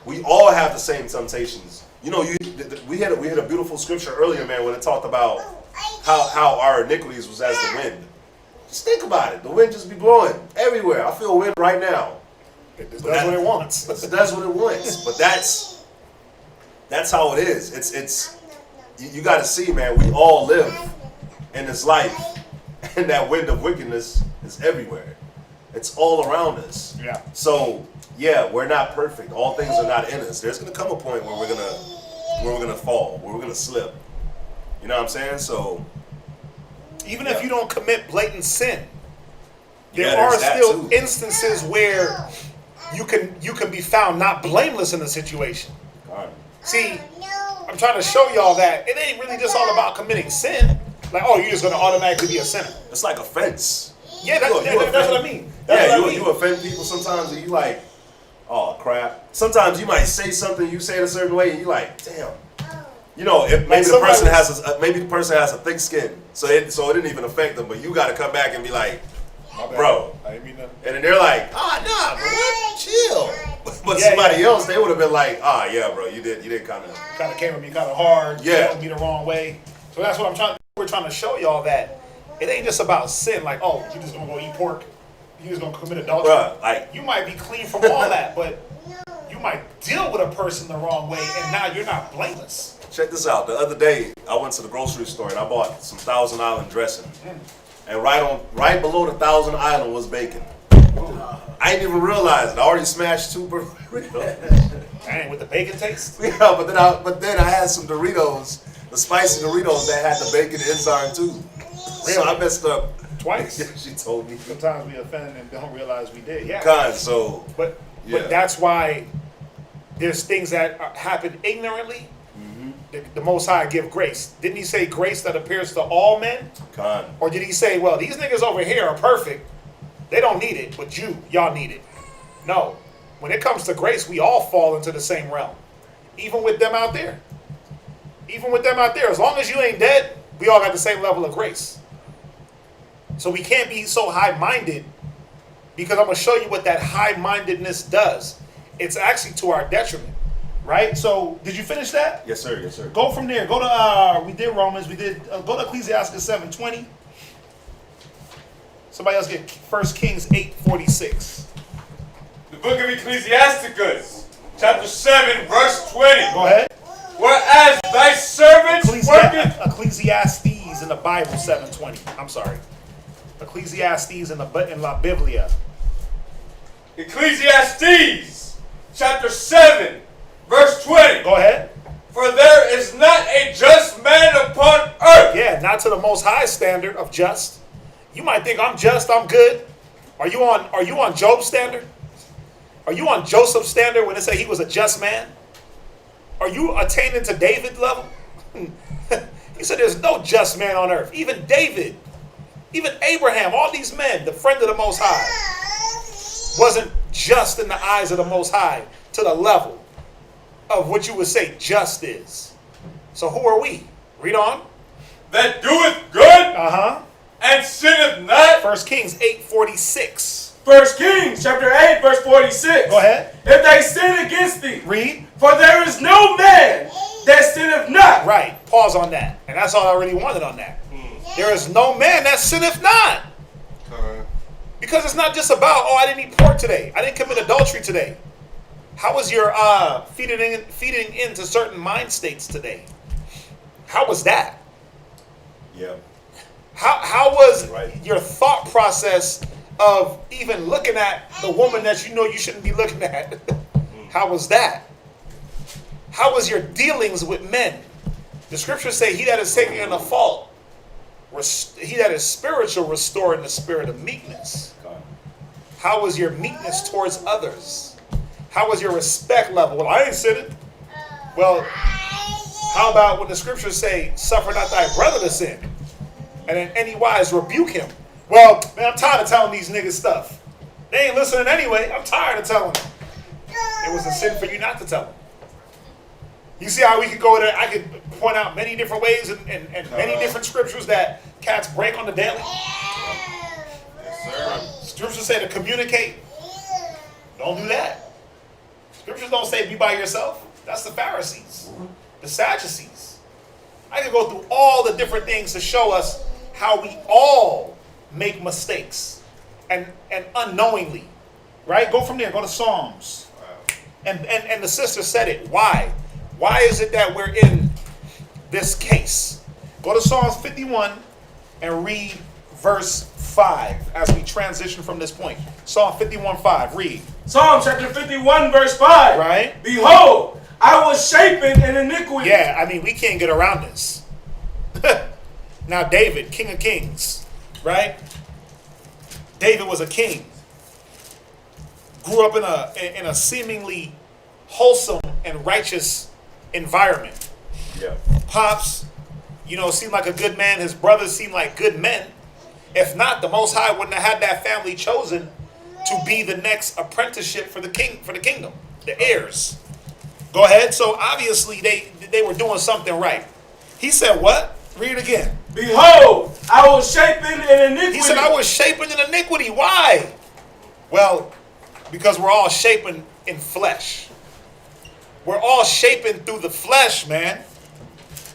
We all have the same temptations. We had a beautiful scripture earlier, man, when it talked about how our iniquities was as the wind. Just think about it. The wind just be blowing everywhere. I feel wind right now. It does what it wants. It does what it wants. But that's how it is. It's you got to see, man. We all live in this life, and that wind of wickedness is everywhere. It's all around us. Yeah. So yeah, we're not perfect. All things are not in us. There's gonna come a point where we're gonna fall, where we're gonna slip. You know what I'm saying? So Even if you don't commit blatant sin, there Yeah, are there's that still too. instances where you can be found not blameless in a situation. God. See, I'm trying to show y'all that it ain't really just all about committing sin. Like, oh, you're just gonna automatically be a sinner. It's like offense. Yeah, that's what I mean. You offend people sometimes, and you like, oh crap. Sometimes you might say something, you say it a certain way, and you like, damn. If maybe the person has a thick skin, so it didn't even affect them, but you got to come back and be like, bro. I didn't mean that. And then they're like, nah, bro, what? Chill. But somebody else, they would have been like, yeah, bro, you did kind of Came at me kind of hard. Yeah. Rubbed me the wrong way. So that's what we're trying to show y'all that it ain't just about sin. Like, oh, you just gonna go eat pork. you was gonna commit adultery. Bruh, like, You might be clean from all that, but you might deal with a person the wrong way, and now you're not blameless. check this out. The other day, I went to the grocery store and I bought some Thousand Island dressing. And right below the Thousand Island was bacon. I didn't even realize it. I already smashed 2 burritos. Dang, with the bacon taste. Yeah, but then I had some Doritos, the spicy Doritos that had the bacon inside too. So I messed up Twice. Yeah, she told me. Sometimes we offend and don't realize we did. Yeah. But But that's why there's things that happen ignorantly. The Most High give grace. Didn't he say grace that appears to all men? Or did he say, well, these niggas over here are perfect. They don't need it, but y'all need it. No. When it comes to grace, we all fall into the same realm. Even with them out there. Even with them out there. As long as you ain't dead, we all got the same level of grace. So we can't be so high-minded, because I'm going to show you what that high-mindedness does. It's actually to our detriment. Right? So, did you finish that? Yes, sir. Yes, sir. Go from there. Go to, we did Romans. We did, go to Ecclesiasticus 7:20. Somebody else get 1 Kings 8:46. The book of Ecclesiasticus, chapter 7, verse 20. Go ahead. Whereas thy servants worketh... Ecclesiastes in the Bible 7:20. I'm sorry. Ecclesiastes in La Biblia. Ecclesiastes, chapter 7, verse 20. Go ahead. For there is not a just man upon earth. Yeah, not to the Most High standard of just. You might think I'm just, I'm good. Are you on Job's standard? Are you on Joseph's standard when it say he was a just man? Are you attaining to David's level? He said there's no just man on earth. Even David, even Abraham, all these men, the friend of the Most High, wasn't just in the eyes of the Most High to the level of what you would say just is. So who are we? Read on. That doeth good Uh-huh. and sinneth not. 1 Kings 8:46. 1 Kings chapter 8, verse 46. Go ahead. If they sin against thee, Read. for there is no man that sinneth not. Right. Pause on that. And that's all I really wanted on that. There is no man that sinneth not. Because it's not just about, oh, I didn't eat pork today. I didn't commit adultery today. How was your feeding into certain mind states today? How was that? Yeah. How was Right. your thought process of even looking at the woman that you know you shouldn't be looking at? How was that? How was your dealings with men? The scriptures say, he that is taken in a fault, he that is spiritual, restore in the spirit of meekness. How was your meekness towards others? How was your respect level? Well, I ain't sinning. Well, how about when the scriptures say, suffer not thy brother to sin, and in any wise rebuke him? Well, man, I'm tired of telling these niggas stuff. They ain't listening anyway. I'm tired of telling them. It was a sin for you not to tell them. You see how we could go there? I could point out many different ways and many different scriptures that cats break on the daily. Yes, sir. Scriptures say to communicate. Don't do that. Scriptures don't say be by yourself. That's the Pharisees, the Sadducees. I could go through all the different things to show us how we all make mistakes and unknowingly. Right? Go from there. Go to Psalms. And the sister said it. Why? Why is it that we're in this case? Go to Psalms 51 and read verse 5 as we transition from this point. Psalm 51:5. Read. Psalm chapter 51, verse 5. Right? Behold, I was shapen in iniquity. Yeah, I mean, we can't get around this. Now, David, King of Kings, right? David was a king. Grew up in a seemingly wholesome and righteous environment. Yeah. Pops, seemed like a good man. His brothers seemed like good men. If not, the Most High wouldn't have had that family chosen to be the next apprenticeship for the kingdom, the heirs. Go ahead. So obviously they were doing something right. He said what? Read it again. Behold, I was shapen in iniquity. He said, I was shapen in iniquity. Why? Well, because we're all shapen in flesh. We're all shapen through the flesh, man.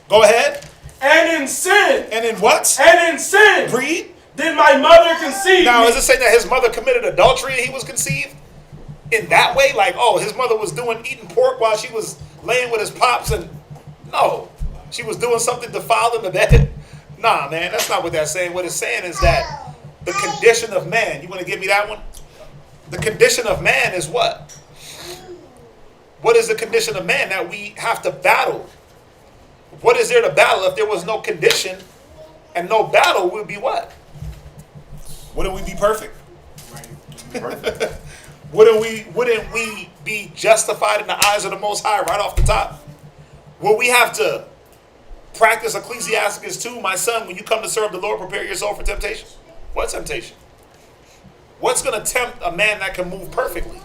Go ahead. And in sin. And in what? And in sin. Read. Did my mother conceive Now, me? is it saying that his mother committed adultery and he was conceived? In that way? Like, oh, his mother was eating pork while she was laying with his pops and... No. She was doing something defiled in the bed? Nah, man, that's not what that's saying. What it's saying is that the condition of man... You want to give me that one? The condition of man is what? What is the condition of man that we have to battle? What is there to battle? If there was no condition and no battle, we'd be what? Wouldn't we be perfect? Perfect. Wouldn't we be justified in the eyes of the Most High right off the top? Will we have to practice Ecclesiasticus 2, my son, when you come to serve the Lord, prepare your soul for temptation? What temptation? What's going to tempt a man that can move perfectly?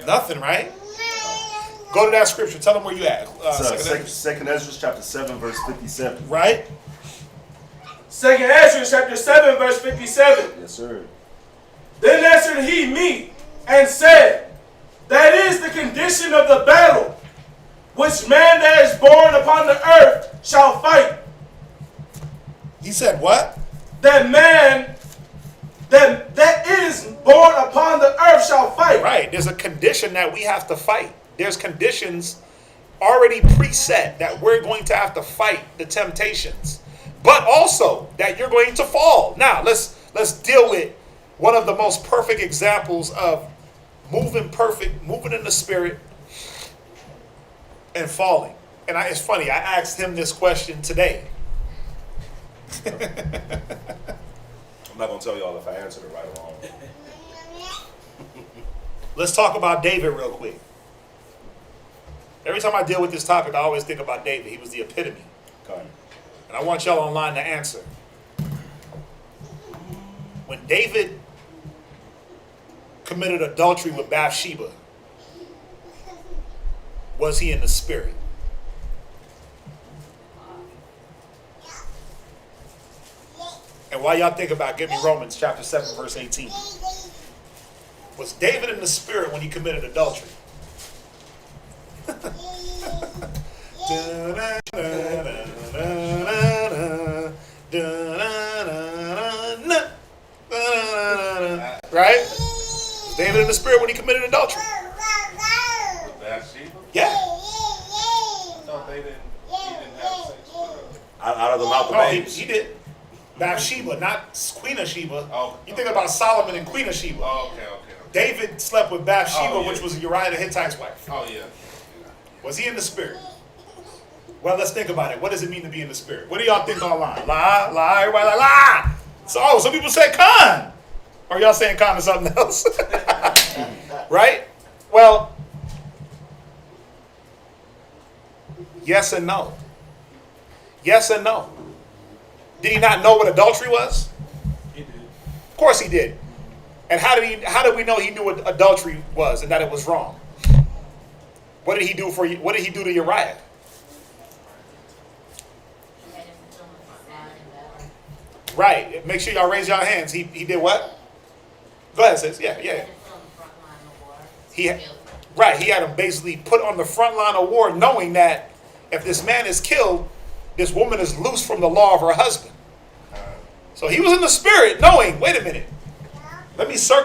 Nothing, right? Go to that scripture. Tell them where you at. Second Ezra chapter 7, verse 57. Right? 2nd Ezra chapter 7 verse 57. Yes, sir. Then answered he me and said, that is the condition of the battle, which man that is born upon the earth shall fight. He said what? That man that is born upon the earth shall fight. Right. There's a condition that we have to fight. There's conditions already preset that we're going to have to fight the temptations, but also that you're going to fall. Now, let's deal with one of the most perfect examples of moving in the spirit and falling. And it's funny, I asked him this question today. I'm not going to tell y'all if I answered it right or wrong. Let's talk about David real quick. Every time I deal with this topic, I always think about David. He was the epitome. Okay. And I want y'all online to answer. When David committed adultery with Bathsheba, was he in the spirit? And while y'all think about it, give me Romans chapter 7, verse 18. Was David in the spirit when he committed adultery? Right? Was David in the spirit when he committed adultery? With Bathsheba? Yeah. I thought he didn't have sex with her. Out of the mouth of Oh, babes. he did. Bathsheba, not Queen of Sheba. Oh, You think about Solomon and Queen of Sheba. Oh, okay. David slept with Bathsheba, Oh, yeah. which was Uriah the Hittite's wife. Oh, yeah. Was he in the spirit? Well, let's think about it. What does it mean to be in the spirit? What do y'all think online? Lie, everybody like, lie. So, some people say con. Or y'all saying con to something else? Right? Well, yes and no. Yes and no. Did he not know what adultery was? He did. Of course he did. And how did we know he knew what adultery was and that it was wrong? What did he do to Uriah? Right. Make sure y'all raise your hands. He did what? Go ahead, sis. Yeah. He had him basically put on the front line of war, knowing that if this man is killed, this woman is loose from the law of her husband. So he was in the spirit, knowing, wait a minute, let me try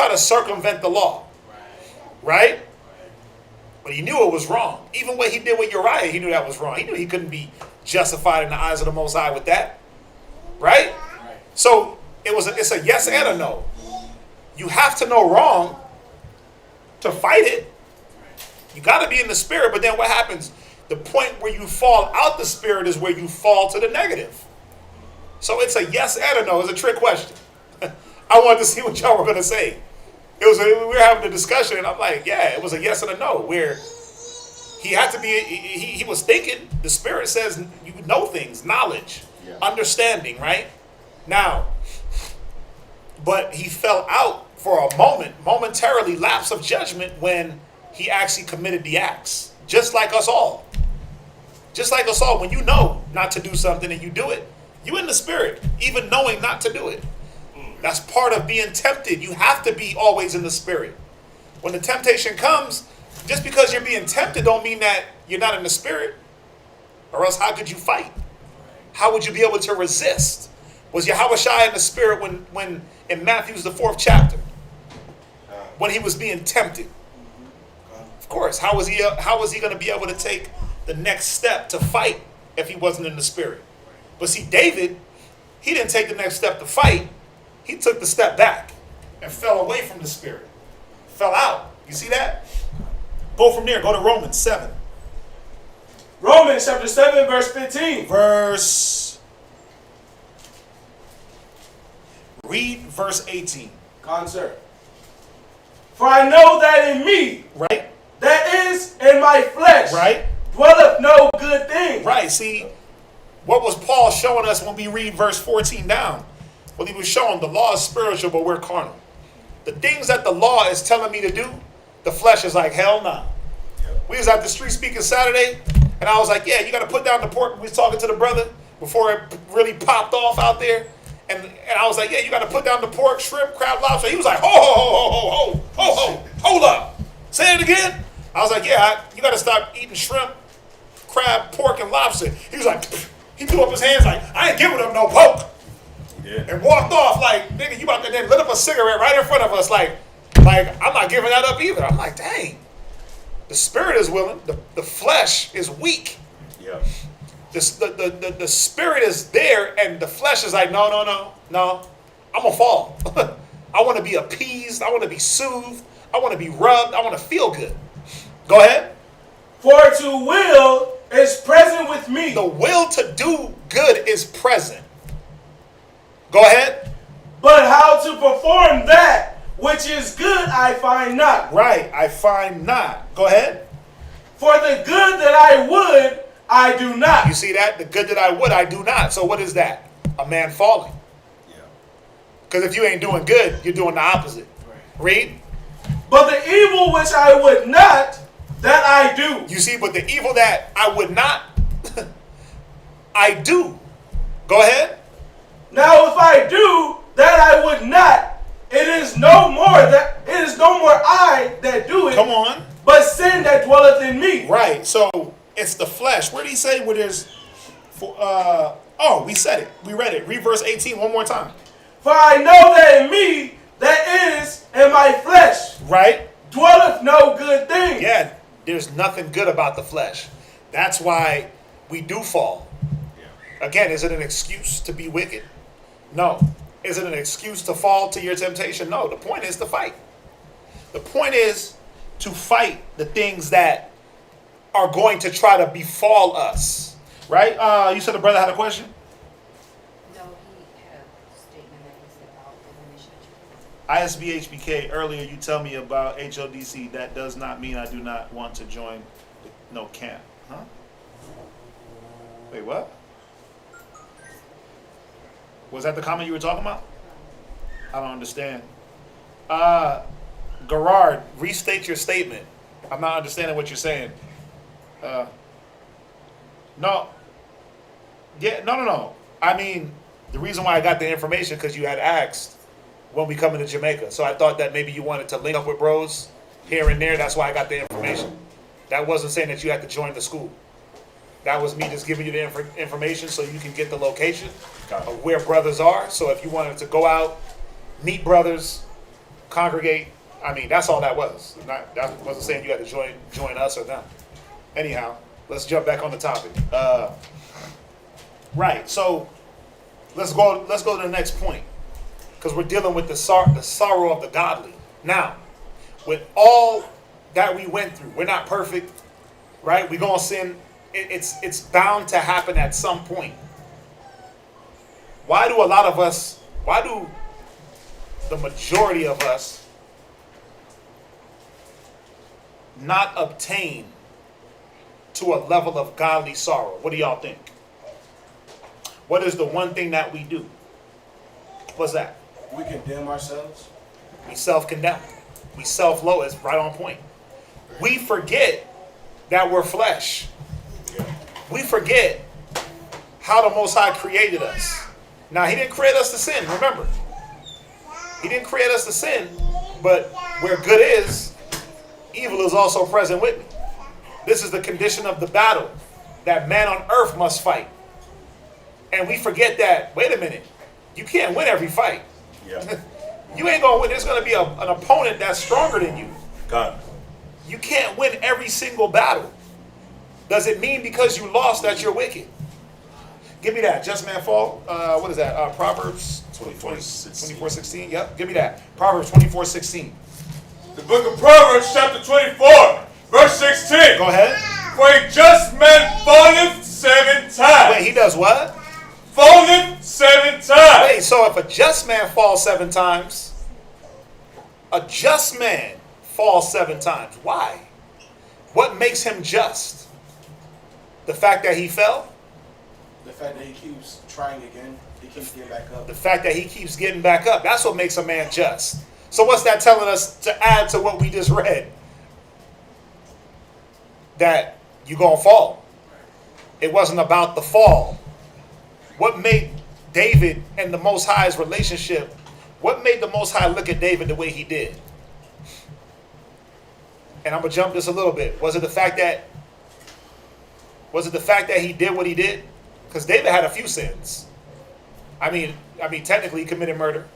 to circumvent the law. Right? But he knew it was wrong. Even what he did with Uriah, he knew that was wrong. He knew he couldn't be justified in the eyes of the Most High with that. Right? So it's a yes and a no. You have to know wrong to fight it. You got to be in the spirit, but then what happens? The point where you fall out the spirit is where you fall to the negative. So it's a yes and a no. It's a trick question. I wanted to see what y'all were going to say. We were having a discussion, and I'm like, yeah, it was a yes and a no, where he had to be, he was thinking, the spirit says you know things, knowledge, understanding, right? Now, but he fell out for a momentarily lapse of judgment when he actually committed the acts. Just like us all. Just like us all, when you know not to do something and you do it, you in the spirit, even knowing not to do it. That's part of being tempted. You have to be always in the spirit. When the temptation comes, just because you're being tempted don't mean that you're not in the spirit. Or else how could you fight? How would you be able to resist? Was Yahushua in the spirit when in Matthew's the 4th chapter, when he was being tempted? Of course, how was he going to be able to take the next step to fight if he wasn't in the spirit? But see, David, he didn't take the next step to fight. He took the step back and fell away from the spirit. Fell out. You see that? Go from there. Go to Romans 7. Romans chapter 7, verse 15. Read verse 18. Concert. For I know that in me, Right? that is in my flesh, Right? dwelleth no good thing. Right. See, what was Paul showing us when we read verse 14 down? Well, he was showing the law is spiritual, but we're carnal. The things that the law is telling me to do, the flesh is like, hell no. We was at the street speaking Saturday, and I was like, yeah, you got to put down the pork. We was talking to the brother before it really popped off out there. And I was like, yeah, you got to put down the pork, shrimp, crab, lobster. He was like, hold up. Say it again. I was like, yeah, you got to stop eating shrimp, crab, pork, and lobster. He was like, he threw up his hands like, I ain't giving them no pork. Yeah. And walked off like, nigga, you about to then lit up a cigarette right in front of us like I'm not giving that up either. I'm like, dang. The spirit is willing. The flesh is weak. Yeah. The spirit is there, and the flesh is like, no. I'm going to fall. I want to be appeased. I want to be soothed. I want to be rubbed. I want to feel good. Go ahead. For to will is present with me. The will to do good is present. Go ahead. But how to perform that which is good I find not. Right. I find not. Go ahead. For the good that I would, I do not. You see that? The good that I would, I do not. So what is that? A man falling. Yeah. Because if you ain't doing good, you're doing the opposite. Read. But the evil which I would not, that I do. You see, but the evil that I would not, I do. Go ahead. Now if I do that I would not, it is no more I that do it. Come on. But sin that dwelleth in me. Right. So it's the flesh. Where did he say where there's we said it. We read it. Read verse 18 one more time. For I know that in me, that is in my flesh, Right? dwelleth no good thing. Yeah, there's nothing good about the flesh. That's why we do fall. Again, is it an excuse to be wicked? No. Is it an excuse to fall to your temptation? No. The point is to fight. The point is to fight the things that are going to try to befall us. Right? You said the brother had a question? No, he had a statement that he said about the mission. ISBHBK, earlier you tell me about HODC. That does not mean I do not want to join no camp. Huh? Wait, what? Was that the comment you were talking about? I don't understand. Gerard, restate your statement. I'm not understanding what you're saying. No. Yeah, no. I mean, the reason why I got the information because you had asked when we come into Jamaica. So I thought that maybe you wanted to link up with bros here and there. That's why I got the information. That wasn't saying that you had to join the school. That was me just giving you the information so you can get the location of where brothers are. So if you wanted to go out, meet brothers, congregate, I mean, that's all that was. That wasn't saying you had to join us or them. Anyhow, let's jump back on the topic. Right, so let's go to the next point. Because we're dealing with the sorrow of the godly. Now, with all that we went through, we're not perfect, right? We're going to sin. It's bound to happen at some point. Why do the majority of us not obtain to a level of godly sorrow? What do y'all think? What is the one thing that we do? What's that? We condemn ourselves. We self-condemn. We self-loathe. It's right on point. We forget that we're flesh. We forget how the Most High created us. Now, He didn't create us to sin, remember. He didn't create us to sin, but where good is, evil is also present with me. This is the condition of the battle that man on earth must fight. And we forget that, wait a minute, you can't win every fight. Yeah. You ain't going to win. There's going to be an opponent that's stronger than you. God. You can't win every single battle. Does it mean because you lost that you're wicked? Give me that. Just man fall. What is that? Proverbs 24:16. Yep. Give me that. Proverbs 24:16. The book of Proverbs, chapter 24, verse 16. Go ahead. For a just man falleth 7 times. Wait, he does what? Falleth 7 times. Wait, so if a just man falls 7 times, a just man falls 7 times. Why? What makes him just? The fact that he fell? The fact that he keeps trying again, he keeps getting back up. The fact that he keeps getting back up. That's what makes a man just. So what's that telling us to add to what we just read? That you're going to fall. It wasn't about the fall. What made David and the Most High's relationship, what made the Most High look at David the way he did? And I'm going to jump this a little bit. Was it the fact that he did what he did? Because David had a few sins. I mean, technically he committed murder.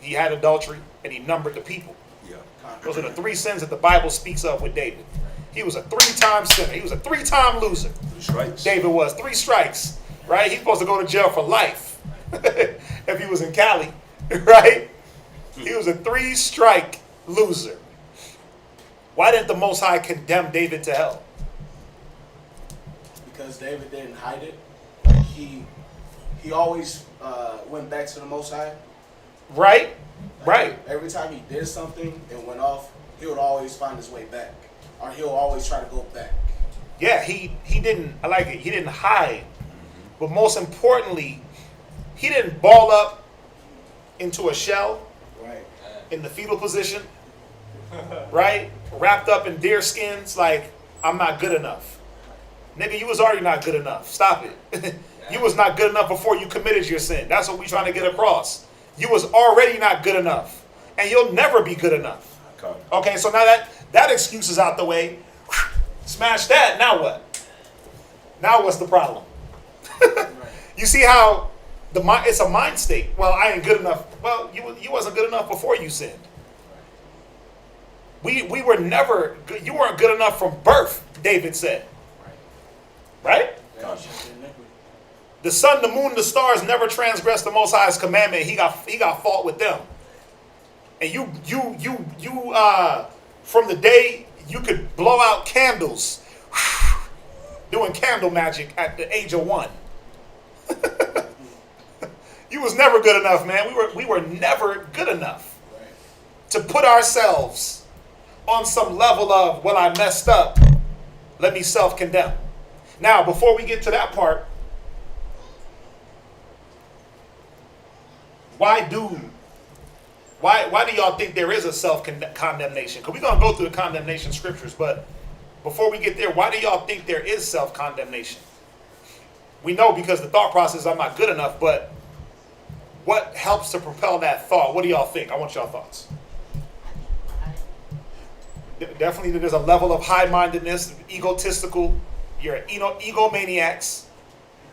He had adultery, and he numbered the people. Yeah. Those are the 3 sins that the Bible speaks of with David. He was a 3-time sinner. He was a 3-time loser. 3 strikes. David was 3 strikes, right? He's supposed to go to jail for life if he was in Cali, right? He was a 3-strike loser. Why didn't the Most High condemn David to hell? Because David didn't hide it. He always went back to the Most High. Right? Right. Every time he did something and went off, he would always find his way back. Or he'll always try to go back. Yeah, he didn't, I like it, he didn't hide. But most importantly, he didn't ball up into a shell Right. in the fetal position, right? Wrapped up in deer skins like, I'm not good enough. Nigga, you was already not good enough. Stop it. You was not good enough before you committed your sin. That's what we trying to get across. You was already not good enough. And you'll never be good enough. Okay, so now that excuse is out the way. Smash that. Now what? Now what's the problem? You see how it's a mind state. Well, I ain't good enough. Well, you wasn't good enough before you sinned. We were never good. You weren't good enough from birth, David said. Right? The sun, the moon, the stars never transgressed the Most High's commandment. He got fault with them. And you from the day you could blow out candles, doing candle magic at the age of 1. You was never good enough, man. We were never good enough to put ourselves on some level of, well, I messed up. Let me self-condemn. Now, before we get to that part, why do y'all think there is a self-condemnation? Because we're going to go through the condemnation scriptures, but before we get there, why do y'all think there is self-condemnation? We know because the thought process is I'm not good enough, but what helps to propel that thought? What do y'all think? I want y'all thoughts. Definitely there's a level of high-mindedness, egotistical. You're egomaniacs,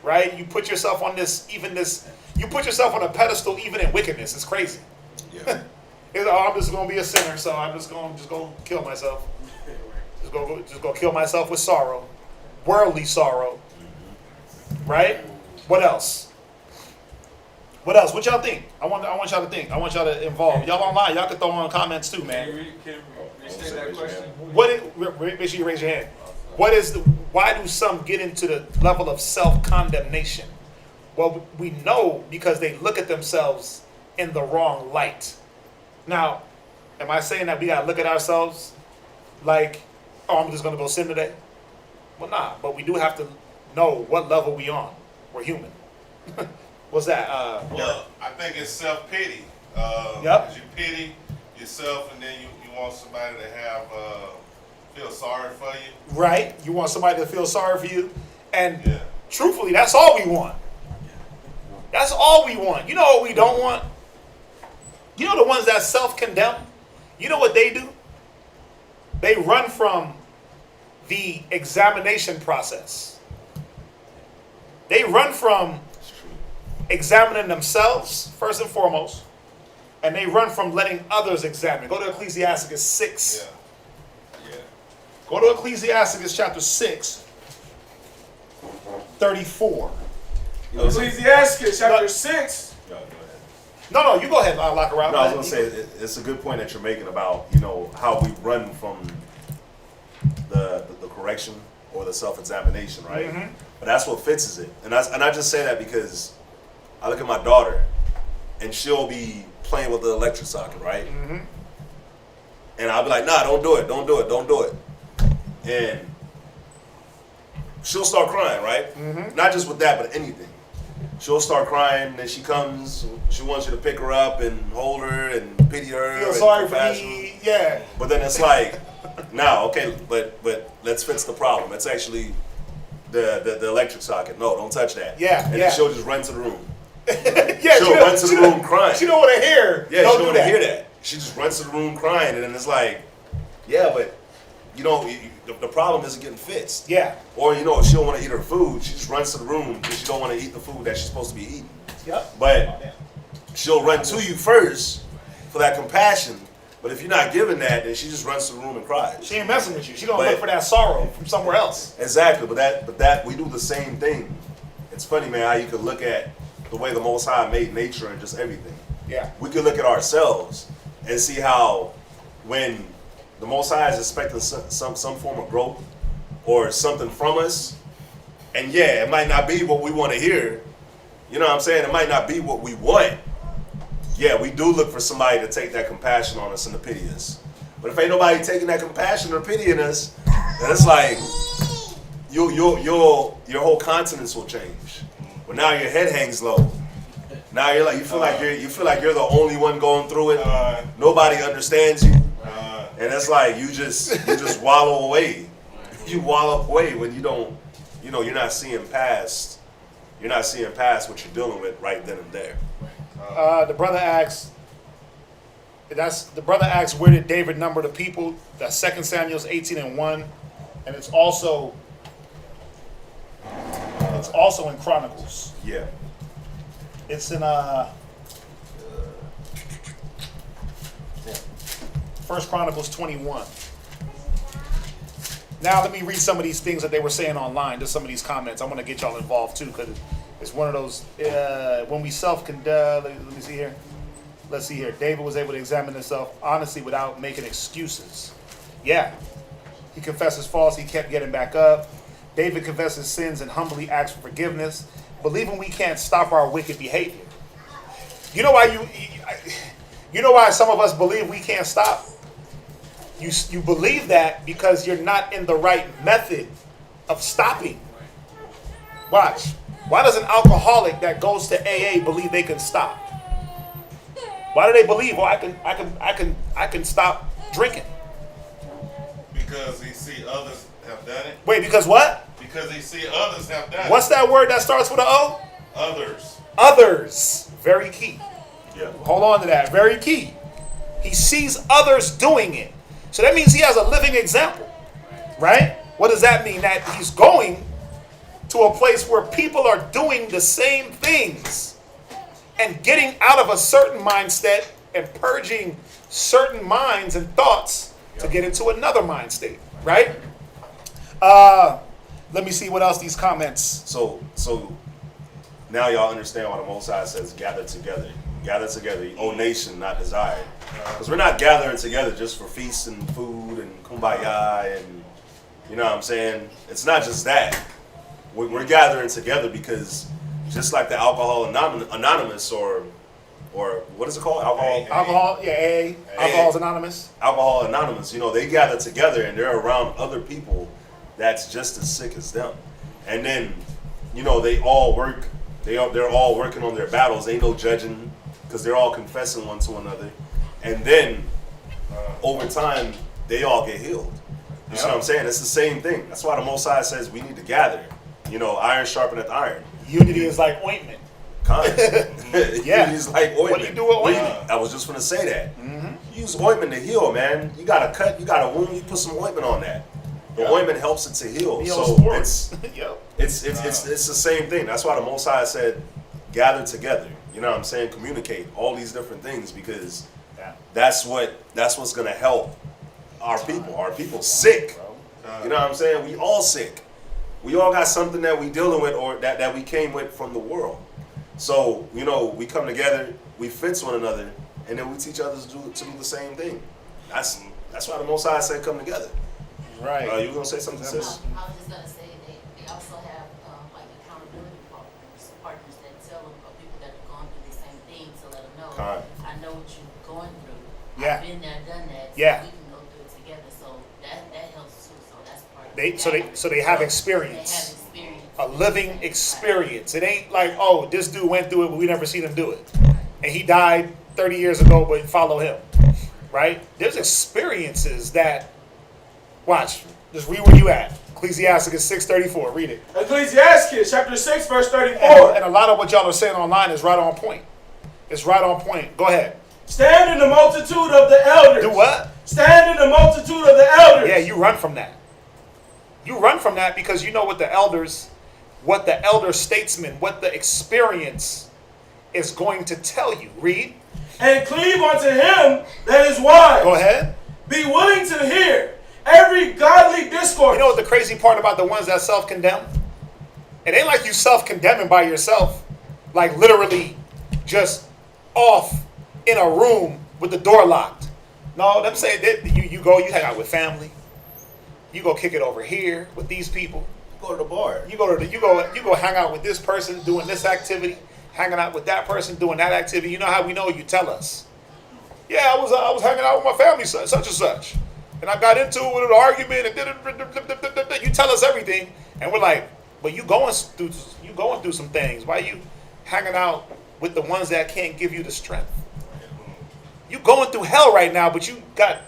right? You put yourself on you put yourself on a pedestal even in wickedness. It's crazy. Yeah. I'm just going to be a sinner, so I'm just going to kill myself. Just go kill myself with sorrow. Worldly sorrow. Right? What else? What y'all think? I want y'all to think. I want y'all to involve. Y'all online, y'all can throw on comments too, man. Can you restate that question? Make sure you raise your hand. Why do some get into the level of self-condemnation? Well, we know because they look at themselves in the wrong light. Now, am I saying that we got to look at ourselves like, oh, I'm just going to go sin today? Well, nah, but we do have to know what level we on. We're human. What's that? Well, I think it's self-pity. Yep. 'Cause you pity yourself, and then you want somebody to have feel sorry for you. Right. You want somebody to feel sorry for you. And Yeah. truthfully, that's all we want. That's all we want. You know what we don't want? You know the ones that self-condemn? You know what they do? They run from the examination process. They run from examining themselves, first and foremost, and they run from letting others examine. Go to Ecclesiasticus 6. Yeah. Go to Ecclesiasticus chapter 6, 34. Ecclesiasticus chapter 6. Go ahead. No, you go ahead, lock around. No, I was gonna say it's a good point that you're making about how we run from the correction or the self-examination, right? Mm-hmm. But that's what fixes it, and I just say that because I look at my daughter, and she'll be playing with the electric socket, right? Mm-hmm. And I'll be like, nah, don't do it, don't do it, don't do it, and she'll start crying, right? Mm-hmm. Not just with that, but anything. She'll start crying, then she comes, she wants you to pick her up and hold her and pity her. Feel and sorry for compassion. me. Yeah. But then it's like, now, okay, but let's fix the problem. It's actually the electric socket. No, don't touch that. Yeah, and yeah. then she'll just run to the room. Yeah, She'll run to the room crying. She don't want to hear. Yeah, don't she do don't that. hear that. She just runs to the room crying, and then it's like, yeah, but the problem isn't getting fixed. Yeah. Or if she don't want to eat her food, she just runs to the room because she don't want to eat the food that she's supposed to be eating. Yep. But she'll run to you first for that compassion. But if you're not giving that, then she just runs to the room and cries. She ain't messing with you. She gonna But- look for that sorrow from somewhere else. Exactly, but that we do the same thing. It's funny, man, how you could look at the way the Most High made nature and just everything. Yeah. We could look at ourselves and see how when the Most High is expecting some form of growth or something from us, and yeah, it might not be what we want to hear. You know what I'm saying? It might not be what we want. Yeah, we do look for somebody to take that compassion on us and to pity us. But if ain't nobody taking that compassion or pitying us, then it's like your whole countenance will change. But now your head hangs low. Now you feel like you're the only one going through it. Nobody understands you, and it's like you just wallow away. You wallow away when you don't. You're not seeing past. You're not seeing past what you're dealing with right then and there. The brother asks. Where did David number the people? That's 2 Samuel 18:1, and it's also in Chronicles. Yeah. It's in First Chronicles 21. Now let me read some of these things that they were saying online. Just some of these comments. I want to get y'all involved too, because it's one of those when we self-condemn. Let me see here. Let's see here. David was able to examine himself honestly without making excuses. Yeah. He confessed his faults. He kept getting back up. David confessed his sins and humbly asked for forgiveness, believing we can't stop our wicked behavior. You know why you know why some of us believe we can't stop? You believe that because you're not in the right method of stopping. Watch. Why does an alcoholic that goes to AA believe they can stop? Why do they believe, I can stop drinking? Because he see others have done it. Wait, because what? Because he see others have done What's that word that starts with an O? it. Others. Others. Very key. Yeah. Hold on to that. Very key. He sees others doing it. So that means he has a living example. Right? What does that mean? That he's going to a place where people are doing the same things and getting out of a certain mindset and purging certain minds and thoughts to get into another mind state. Right? Let me see what else these comments. So now y'all understand why the Most High says gather together. Gather together, O nation not desired. Because we're not gathering together just for feasts and food and kumbaya and, you know what I'm saying? It's not just that. We're gathering together because just like the Alcohol Anonymous or what is it called? Alcohol, yeah, Alcohol's Anonymous. Alcohol Anonymous, they gather together and they're around other people that's just as sick as them. And then, they all work, they're all working on their battles. Ain't no judging because they're all confessing one to another. And then, over time, they all get healed. You see what I'm saying? It's the same thing. That's why the Most High says we need to gather. Iron sharpeneth iron. Unity is like ointment. Yeah. Unity is like ointment. What do you do with ointment? I was just going to say that. Use ointment to heal, man. You got a cut, you got a wound, you put some ointment on that. The ointment helps it to heal. So it's the same thing. That's why the Most High said, gather together. You know what I'm saying? Communicate all these different things, because that's what's gonna help our people. Our people sick. You know what I'm saying? We all sick. We all got something that we dealing with, or that we came with from the world. So, you know, we come together, we fix one another, and then we teach others to do the same thing. That's why the Most High said come together. Right. You were gonna say something, sis? I was just gonna say they also have like accountability partners that tell people that have gone through the same thing to let them know. I know what you're going through. Yeah. I've been there, done that. So Yeah. we can go through it together. So that helps too. So that's part of They have experience. They have experience. A living experience. It ain't like, oh, this dude went through it, but we never seen him do it. And he died 30 years ago, but follow him. Right? There's experiences that, watch, just read where you at. Ecclesiasticus 6:34, read it. Ecclesiasticus chapter 6, verse 34. And a lot of what y'all are saying online is right on point. It's right on point. Go ahead. Stand in the multitude of the elders. Do what? Stand in the multitude of the elders. Yeah, you run from that. You run from that because you know what the elder statesman, what the experience is going to tell you. Read. And cleave unto him that is wise. Go ahead. Be willing to hear every godly discourse. You know what the crazy part about the ones that self-condemn? It ain't like you self-condemning by yourself, like literally just off in a room with the door locked. No, them saying that you hang out with family. You go kick it over here with these people. Go to the bar. You go hang out with this person doing this activity, hanging out with that person doing that activity. You know how we know? You tell us. Yeah, I was hanging out with my family, such and such, and I got into it with an argument, and you tell us everything, and we're like, but you going through some things. Why you hanging out with the ones that can't give you the strength? You going through hell right now, but you got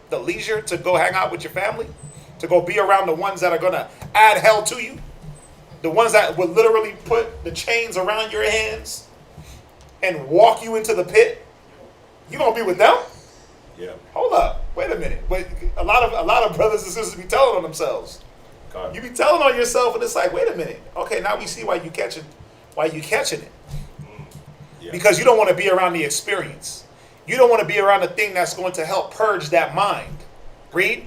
the leisure to go hang out with your family, to go be around the ones that are gonna add hell to you, the ones that will literally put the chains around your hands and walk you into the pit. You gonna be with them? Yeah. Hold up, wait a minute. But a lot of brothers and sisters be telling on themselves. You be telling on yourself, and it's like, wait a minute. Okay, now we see why you catching it. Yeah. Because you don't want to be around the experience. You don't want to be around the thing that's going to help purge that mind. Read.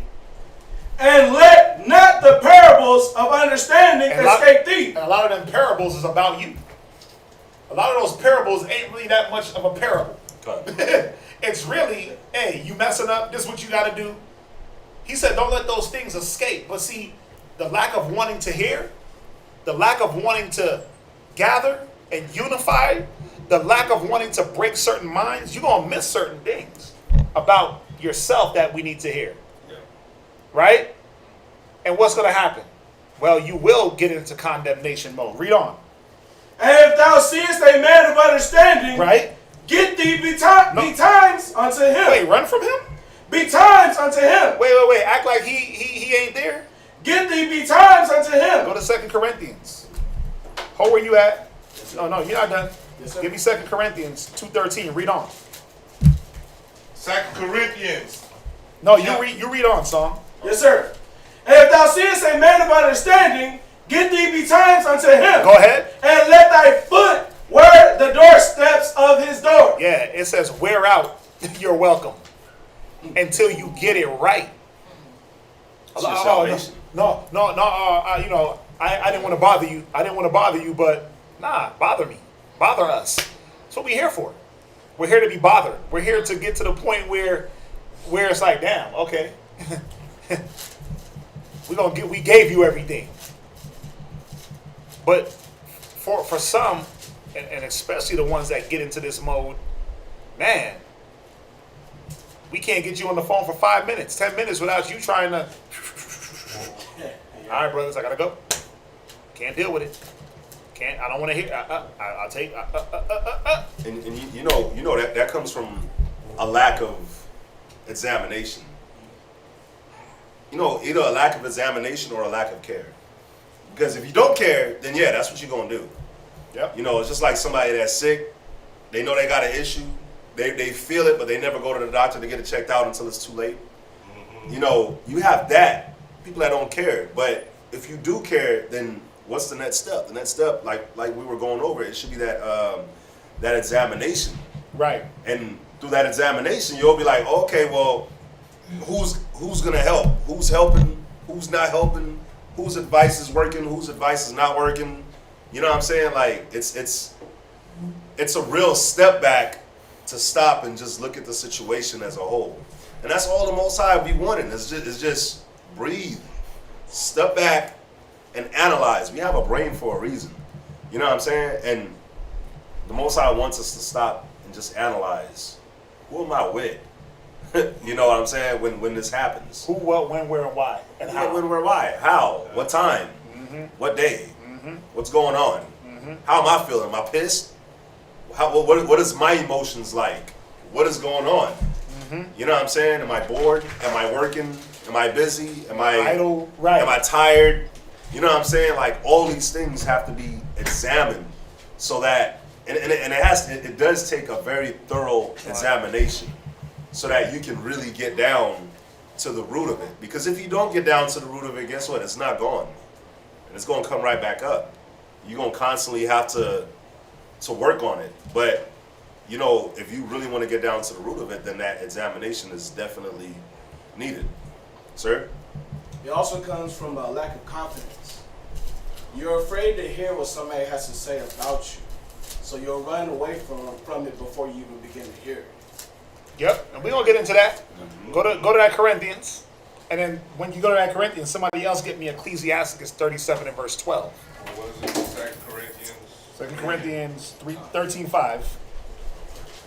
And let not the parables of understanding escape thee. And a lot of them parables is about you. A lot of those parables ain't really that much of a parable. It's really, hey, you messing up, this is what you got to do. He said, don't let those things escape. But see, the lack of wanting to hear, the lack of wanting to gather and unify, the lack of wanting to break certain minds, you're going to miss certain things about yourself that we need to hear. Yeah. Right? And what's going to happen? Well, you will get into condemnation mode. Read on. And if thou seest a man of understanding, right? Get thee betimes unto him. Wait, run from him? Betimes unto him. Wait. Act like he ain't there. Get thee betimes unto him. Go to 2 Corinthians. Hold where you at. Oh, no, you're not done. Yes, give me 2 Corinthians 2:13. Read on. 2 Corinthians. No, you read on, son. Yes, sir. And if thou seest a man of understanding, get thee betimes unto him. Go ahead. And let thy foot wear the doorsteps of his door. Yeah, it says wear out your welcome until you get it right. No. I didn't want to bother you. But bother me. Bother us. That's what we're here for. We're here to be bothered. We're here to get to the point where it's like, damn, okay. We gave you everything. But for some, and especially the ones that get into this mode, man, we can't get you on the phone for 5 minutes, 10 minutes without you trying to. All right, brothers, I gotta go. Can't deal with it. Can't. I don't want to hear. I'll take. And you know that comes from a lack of examination. You know, either a lack of examination or a lack of care. Because if you don't care, then yeah, that's what you're gonna do. Yep. You know, it's just like somebody that's sick. They know they got an issue. They feel it, but they never go to the doctor to get it checked out until it's too late. Mm-hmm. You know, you have that, people that don't care. But if you do care, then what's the next step? The next step, like we were going over, it should be that that examination. Right. And through that examination, you'll be like, okay, well, who's gonna help? Who's helping? Who's not helping? Whose advice is working? Whose advice is not working? You know what I'm saying? Like it's a real step back to stop and just look at the situation as a whole. And that's all the Most High be wanting. It's just breathe, step back, and analyze. We have a brain for a reason. You know what I'm saying? And the Most High wants us to stop and just analyze. Who am I with? You know what I'm saying? When this happens. Who, what, when, where, and why, and how. When, where, why? How? What time? What day? What's going on? How am I feeling? Am I pissed? What is my emotions like? What is going on? You know what I'm saying? Am I bored? Am I working? Am I busy? Am I idle? Right. Am I tired? You know what I'm saying? Like all these things have to be examined so that and it does take a very thorough examination so that you can really get down to the root of it. Because if you don't get down to the root of it, guess what? It's not gone. And it's gonna come right back up. You're gonna constantly have to work on it. But you know, if you really want to get down to the root of it, then that examination is definitely needed. Sir? It also comes from a lack of confidence. You're afraid to hear what somebody has to say about you. So you'll run away from it before you even begin to hear it. Yep, and we're going to get into that. Go to that Corinthians. And then when you go to that Corinthians, somebody else get me Ecclesiasticus 37 and verse 12. What is it? 2 Corinthians? 2 Corinthians 13:5.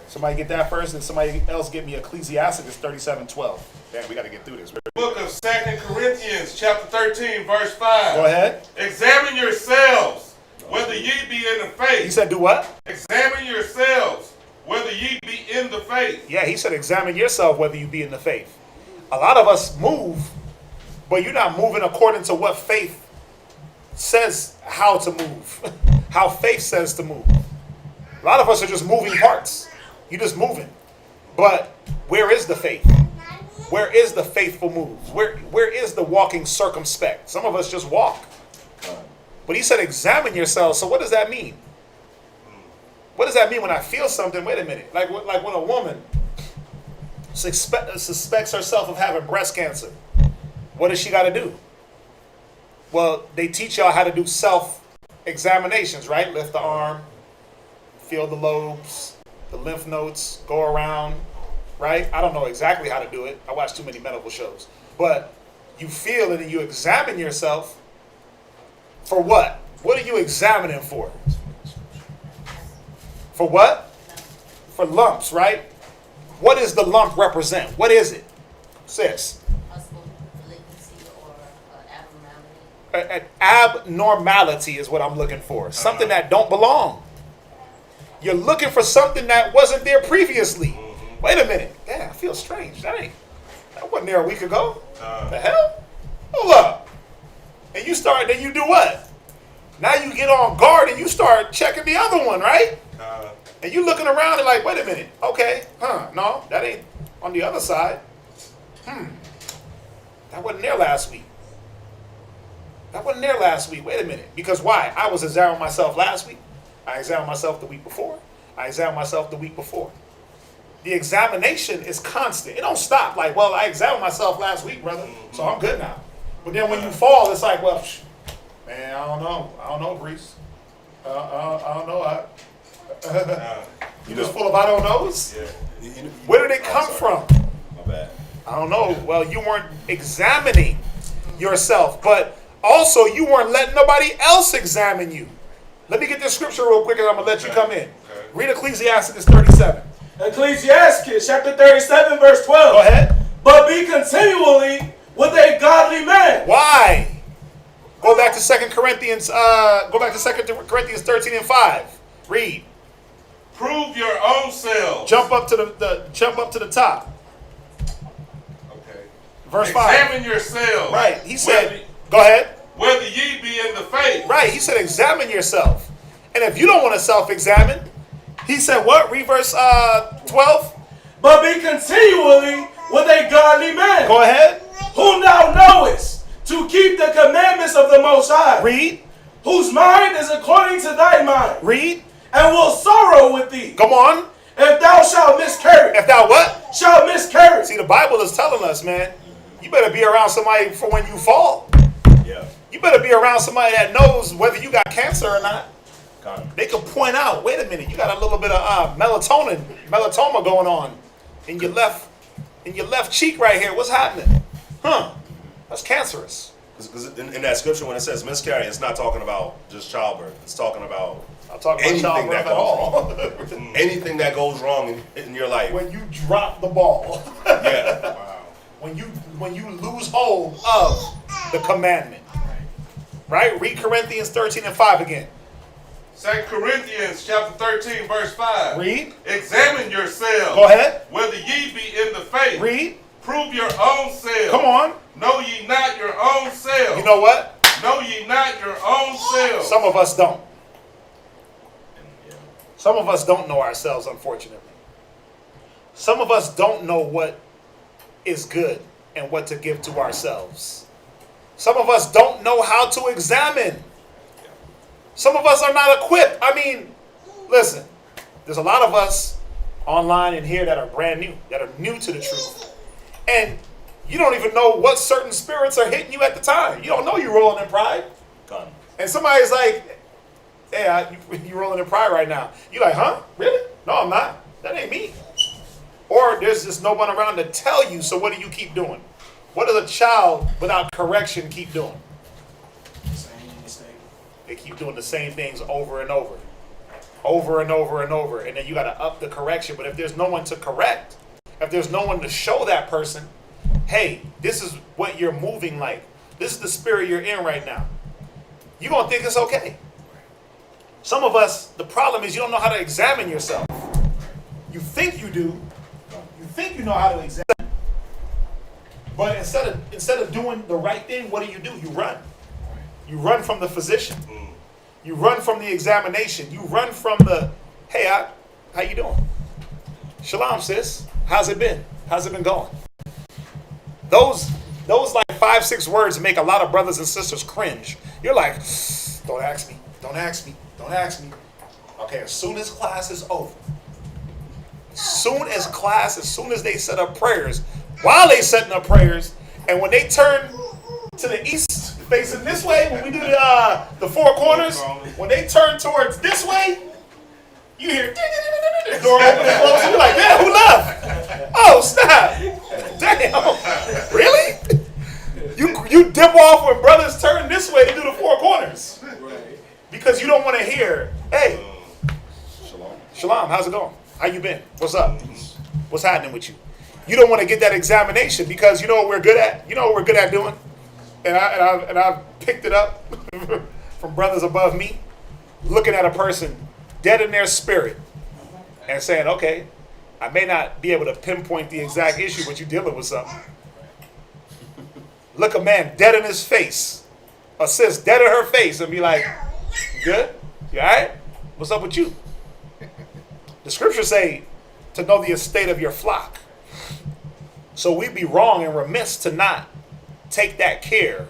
Somebody get that first, and somebody else get me Ecclesiasticus 37:12. Damn, we got to get through this. Book of 2 Corinthians, chapter 13, verse 5. Go ahead. Examine yourselves whether ye be in the faith. He said do what? Examine yourselves whether ye be in the faith. Yeah, he said examine yourself whether you be in the faith. A lot of us move, but you're not moving according to what faith says how to move. How faith says to move. A lot of us are just moving parts. You're just moving. But where is the faith? Where is the faithful moves? Where is the walking circumspect? Some of us just walk. But he said examine yourselves. So what does that mean? What does that mean when I feel something? Wait a minute. Like when a woman suspects herself of having breast cancer. What does she got to do? Well, they teach y'all how to do self-examinations, right? Lift the arm, feel the lobes, the lymph nodes, go around, right? I don't know exactly how to do it. I watch too many medical shows. But you feel it and you examine yourself for what? What are you examining for? For what? For lumps, right? What does the lump represent? What is it? Sis. Possible malignancy or abnormality. An abnormality is what I'm looking for. Something that don't belong. You're looking for something that wasn't there previously. Wait a minute. Yeah, I feel strange. That wasn't there a week ago. The hell? Hold up. And then you do what? Now you get on guard and you start checking the other one, right? And you looking around and like, wait a minute. Okay. No, that ain't on the other side. That wasn't there last week. Wait a minute. Because why? I was examining myself last week. I examined myself the week before. I examined myself the week before. The examination is constant. It don't stop. Like, well, I examined myself last week, brother, so I'm good now. But then when you fall, it's like, well, man, I don't know, Brees. I don't know. You just full of I don't knows? Yeah. Where did it come from? My bad. I don't know. Well, you weren't examining yourself, but also you weren't letting nobody else examine you. Let me get this scripture real quick and I'm going to let you come in. Read Ecclesiasticus 37. Ecclesiasticus chapter 37 verse 12. Go ahead. But be continually with a godly man. Why? Go back to 2 Corinthians 13 and 5. Read. Prove your own selves. Jump up to the top. Okay. Verse 5. Examine yourselves. Right. He said, go ahead. Whether ye be in the faith. Right. He said, examine yourself. And if you don't want to self-examine, he said what? Read verse 12. But be continually with a godly man. Go ahead. Whom thou knowest to keep the commandments of the Most High. Read. Whose mind is according to thy mind. Read. And will sorrow with thee. Come on. If thou shalt miscarry. If thou what? Shalt miscarry. See, the Bible is telling us, man, you better be around somebody for when you fall. Yeah. You better be around somebody that knows whether you got cancer or not. They could point out, wait a minute, you got a little bit of melatoma going on in your left cheek right here. What's happening? That's cancerous. Because in that scripture, when it says miscarry, it's not talking about just childbirth. It's talking about Anything that at all. goes wrong. Anything that goes wrong in your life. When you drop the ball. Yeah. Wow. When you lose hold of the commandment. Right? Read Corinthians 13:5 again. 2 Corinthians chapter 13, verse 5. Read. Examine yourselves. Go ahead. Whether ye be in the faith. Read. Prove your own selves. Come on. Know ye not your own selves. You know what? Know ye not your own selves. Some of us don't. Some of us don't know ourselves, unfortunately. Some of us don't know what is good and what to give to ourselves. Some of us don't know how to examine. Some of us are not equipped. I mean, listen, there's a lot of us online and here that are brand new, that are new to the truth. And you don't even know what certain spirits are hitting you at the time. You don't know you're rolling in pride. And somebody's like, hey, you're rolling in pride right now. You're like, huh? Really? No, I'm not. That ain't me. Or there's just no one around to tell you, so what do you keep doing? What does a child without correction keep doing? They keep doing the same things over and over. Over and over and over. And then you got to up the correction. But if there's no one to correct, if there's no one to show that person, hey, this is what you're moving like. This is the spirit you're in right now. You're going to think it's okay. Some of us, the problem is you don't know how to examine yourself. You think you do. You think you know how to examine. But instead of doing the right thing, what do? You run. You run from the physician. You run from the examination. You run from the, hey, how you doing? Shalom, sis. How's it been? How's it been going? Those like 5-6 words make a lot of brothers and sisters cringe. You're like, don't ask me. Don't ask me. Don't ask me. Okay, as soon as class is over, as soon as they set up prayers, while they setting up prayers, and when they turn to the east, facing this way, when we do the four corners, when they turn towards this way, you hear the door open and close, and you're like, man, who left? Oh, snap. Damn. Really? You dip off when brothers turn this way to do the four corners. Because you don't want to hear, hey, Shalom, how's it going? How you been? What's up? What's happening with you? You don't want to get that examination because you know what we're good at? You know what we're good at doing? And I've picked it up from brothers above me, looking at a person dead in their spirit and saying, okay, I may not be able to pinpoint the exact issue, but you're dealing with something. Look a man dead in his face, a sis dead in her face, and be like, you good? You all right? What's up with you? The scriptures say to know the estate of your flock. So we'd be wrong and remiss to not take that care,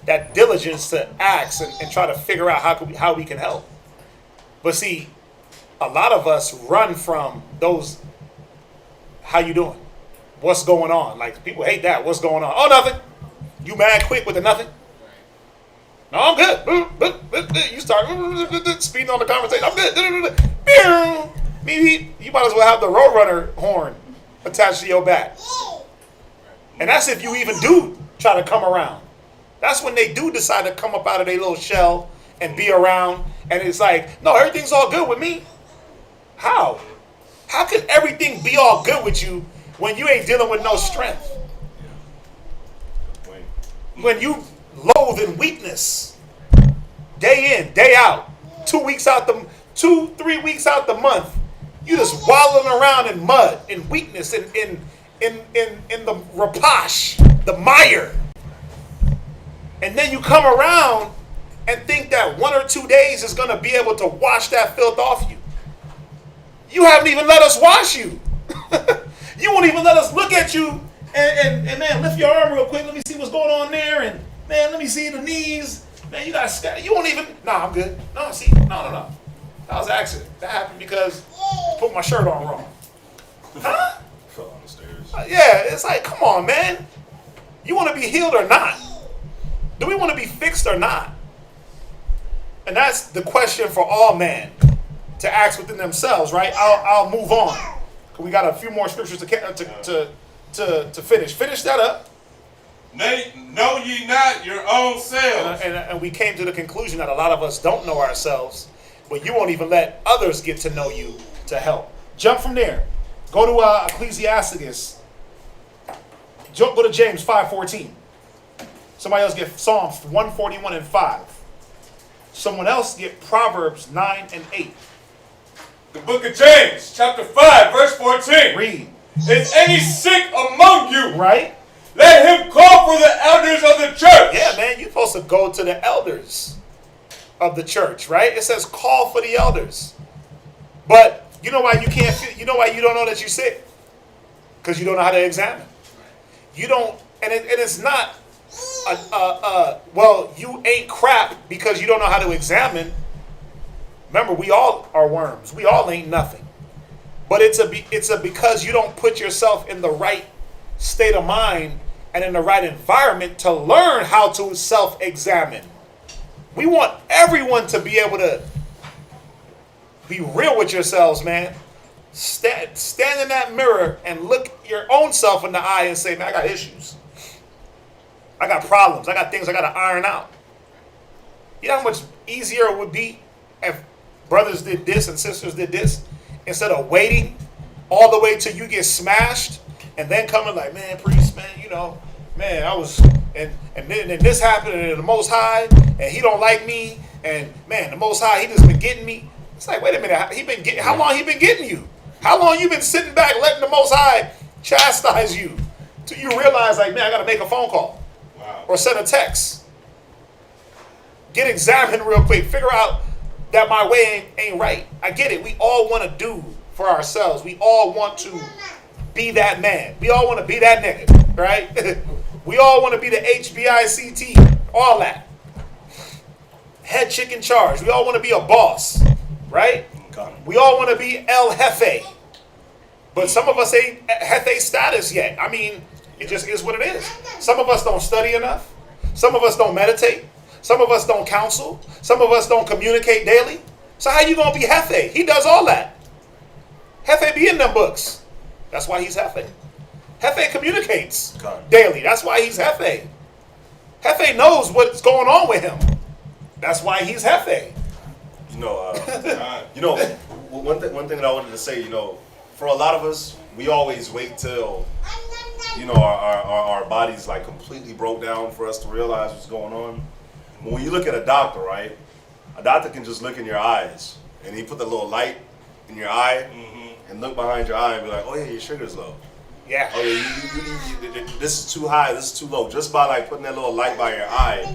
that diligence to ask and try to figure out how we can help. But see, a lot of us run from those, how you doing? What's going on? Like, people hate that. What's going on? Oh, nothing. You mad quick with the nothing? No, I'm good. You start speeding on the conversation. I'm good. Maybe you might as well have the Roadrunner horn attached to your back. And that's if you even do try to come around. That's when they do decide to come up out of their little shell and be around. And it's like, no, everything's all good with me. How? How could everything be all good with you when you ain't dealing with no strength? When you loathe in weakness, day in, day out, 3 weeks out the month, you just wallowing around in mud, in weakness, in the rapash, the mire. And then you come around and think that 1 or 2 days is going to be able to wash that filth off you. You haven't even let us wash you. You won't even let us look at you And man, lift your arm real quick. Let me see what's going on there. And man, let me see the knees. Man, you got you won't even. Nah, I'm good. No, see, no. That was an accident. That happened because I put my shirt on wrong. Huh? Fell on the stairs. Yeah, it's like, come on, man. You want to be healed or not? Do we want to be fixed or not? And that's the question for all men to ask within themselves, right? I'll move on. We got a few more scriptures to finish. Finish that up. Know ye not your own selves. And we came to the conclusion that a lot of us don't know ourselves, but you won't even let others get to know you to help. Jump from there. Go to Ecclesiasticus. Go to James 5:14. Somebody else get Psalms 141 and 5. Someone else get Proverbs 9 and 8. The book of James, chapter 5, verse 14. Read. Is any sick among you? Right? Let him call for the elders of the church. Yeah, man, you're supposed to go to the elders of the church, right? It says call for the elders. But you know why you can't feel, you know why you don't know that you're sick? Because you don't know how to examine. You don't, and it's not, well, you ain't crap because you don't know how to examine. Remember, we all are worms. We all ain't nothing. But it's a because you don't put yourself in the right state of mind and in the right environment to learn how to self-examine. We want everyone to be able to be real with yourselves, man. Stand in that mirror and look your own self in the eye and say, man, I got issues. I got problems. I got things I got to iron out. You know how much easier it would be if brothers did this and sisters did this instead of waiting all the way till you get smashed and then coming like, man, priest, man, you know, man, I was, and then this happened and the Most High, and he don't like me, and man, the Most High, he just been getting me. It's like, wait a minute, how long he been getting you? How long you been sitting back letting the Most High chastise you till you realize, like, man, I got to make a phone call or send a text. Get examined real quick. Figure out that my way ain't right. I get it. We all want to do for ourselves. We all want to be that man. We all want to be that nigga, right? We all want to be the HBICT, all that. Head chick in charge. We all want to be a boss, right? We all want to be El Jefe. But some of us ain't Jefe status yet. I mean, it just is what it is. Some of us don't study enough. Some of us don't meditate. Some of us don't counsel. Some of us don't communicate daily. So how you going to be Jefe? He does all that. Jefe be in them books. That's why he's Jefe. Jefe communicates daily. That's why he's Jefe. Jefe knows what's going on with him. That's why he's Jefe. You know, one thing that I wanted to say, you know, for a lot of us, we always wait till, you know, our bodies like completely broke down for us to realize what's going on. But when you look at a doctor, right, a doctor can just look in your eyes and he put the little light in your eye and look behind your eye and be like, oh yeah, your sugar's low. Yeah. Oh yeah, you, this is too high, this is too low. Just by like putting that little light by your eye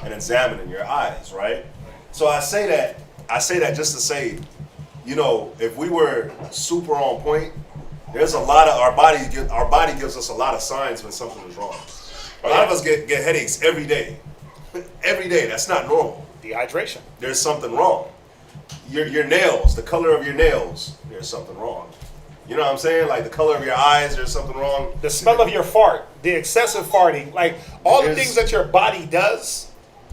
and examining your eyes, right? So I say that just to say, you know, if we were super on point, there's a lot of our body gives us a lot of signs when something is wrong. A lot of us get headaches every day. Every day. That's not normal. Dehydration. There's something wrong. Your nails, the color of your nails, there's something wrong. You know what I'm saying? Like the color of your eyes, there's something wrong. The smell of your fart, the excessive farting, like all the things that your body does,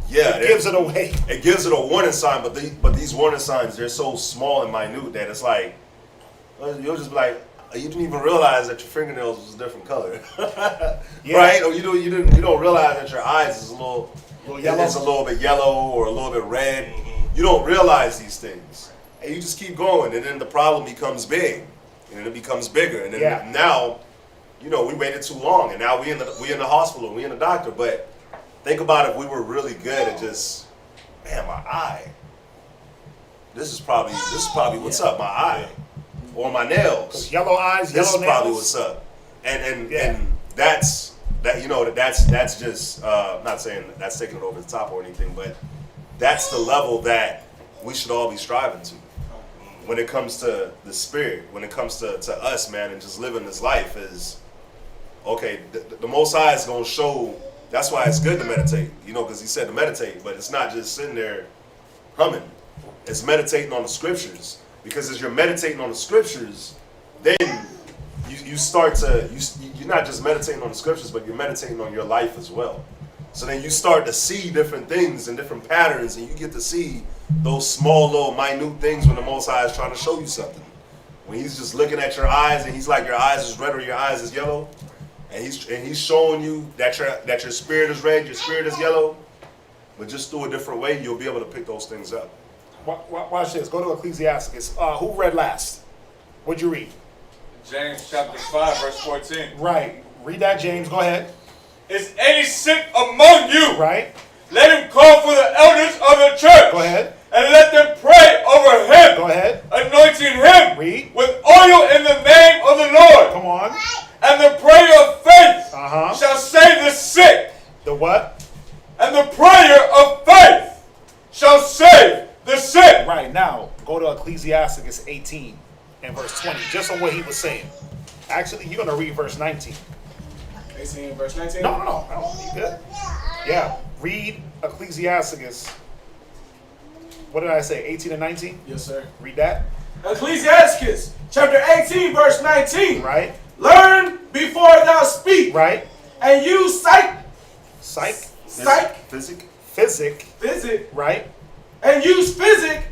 it gives it away. It gives it a warning sign, but these warning signs, they're so small and minute that it's like, you'll just be like, you didn't even realize that your fingernails was a different color, right? Or you don't realize that your eyes is a little yellow. It's a little bit yellow or a little bit red. You don't realize these things, and you just keep going, and then the problem becomes big, and then it becomes bigger, and then now, you know, we waited too long, and now we in the hospital, we in the doctor. But think about if we were really good at just, man, my eye. This is probably what's up, my eye. Or my nails. Yellow eyes, this yellow nails. This is probably what's up. And that's that, you know, that's just not saying that's taking it over the top or anything, but that's the level that we should all be striving to when it comes to the spirit, when it comes to us, man, and just living this life is okay, the Most High is going to show. That's why it's good to meditate, you know, because he said to meditate, but it's not just sitting there humming. It's meditating on the scriptures, because as you're meditating on the scriptures, then you start to, you're not just meditating on the scriptures, but you're meditating on your life as well. So then you start to see different things and different patterns, and you get to see those small little minute things when the Most High is trying to show you something. When he's just looking at your eyes and he's like, your eyes is red or your eyes is yellow, and he's showing you that your spirit is red, your spirit is yellow, but just through a different way, you'll be able to pick those things up. Watch this. Go to Ecclesiasticus. Who read last? What'd you read? James chapter 5, verse 14. Right. Read that, James. Go ahead. Is any sick among you? Right. Let him call for the elders of the church. Go ahead. And let them pray over him. Go ahead. Anointing him Read. with oil in the name of the Lord. Come on. And the prayer of faith Uh-huh. shall save the sick. The what? And the prayer of faith shall save the sick. Right. Now, go to Ecclesiasticus 18 and verse 20, just on what he was saying. Actually, you're going to read verse 19. 18 verse 19? No. You good. Yeah. Read Ecclesiasticus. What did I say? 18 and 19? Yes, sir. Read that. Ecclesiasticus chapter 18 verse 19. Right. Learn before thou speak. Right. And use Physic. physic. Right. And use physic,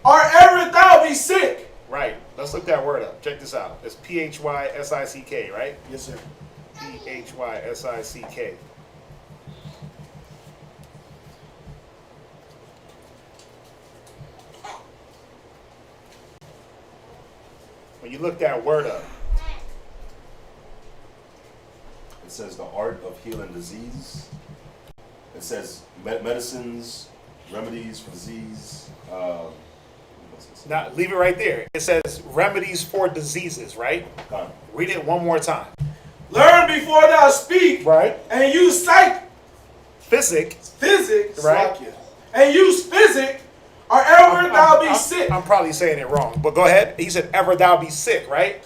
or ever thou be sick. Right. Let's look that word up. Check this out. It's P-H-Y-S-I-C-K, right? Yes, sir. P-H-Y-S-I-C-K. When you look that word up, It says the art of healing disease. It says medicines, remedies for disease. now leave it right there. It says remedies for diseases, right? Read it one more time. Learn before thou speak. Right. And use Physic. right? And use physic, or ever thou be sick. I'm probably saying it wrong, but go ahead. He said, ever thou be sick, right?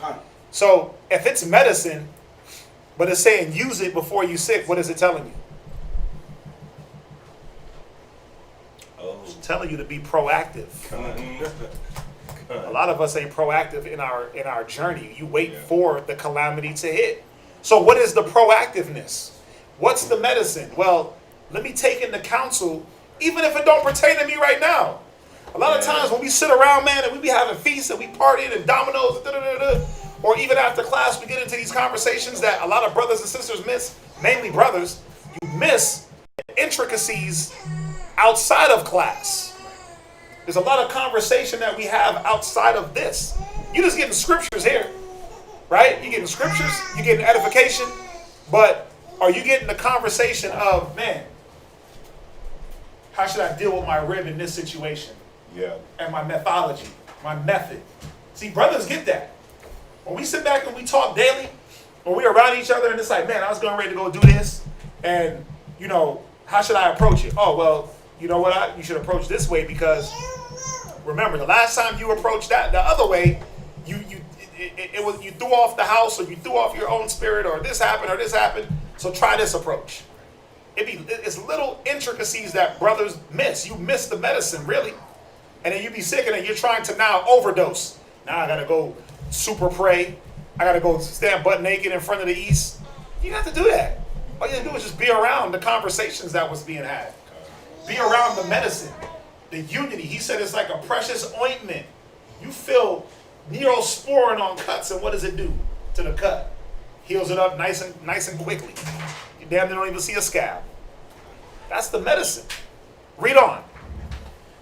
So if it's medicine, but it's saying use it before you sick, what is it telling you? It's telling you to be proactive. A lot of us ain't proactive in our journey. You wait for the calamity to hit. So what is the proactiveness? What's the medicine? Well, let me take into counsel, even if it don't pertain to me right now. A lot of times when we sit around, man, and we be having feasts and we partying and dominoes, or even after class, we get into these conversations that a lot of brothers and sisters miss, mainly brothers. You miss the intricacies outside of class. There's a lot of conversation that we have outside of this. You're just getting scriptures here, right? You're getting scriptures, you're getting edification, but are you getting the conversation of, man, how should I deal with my rib in this situation? Yeah. And my methodology, my method. See, brothers get that. When we sit back and we talk daily, when we're around each other and it's like, man, I was going ready to go do this, and, you know, how should I approach it? Oh, well, you know what? You should approach this way because, remember, the last time you approached that the other way, you threw off the house, or you threw off your own spirit, or this happened, so try this approach. It's little intricacies that brothers miss. You miss the medicine, really. And then you be sick, and then you're trying to now overdose. Now I got to go super pray. I got to go stand butt naked in front of the East. You don't have to do that. All you have to do is just be around the conversations that was being had. Be around the medicine, the unity. He said it's like a precious ointment. You feel Neosporin on cuts, and what does it do to the cut? Heals it up nice and quickly. You damn near don't even see a scab. That's the medicine. Read on.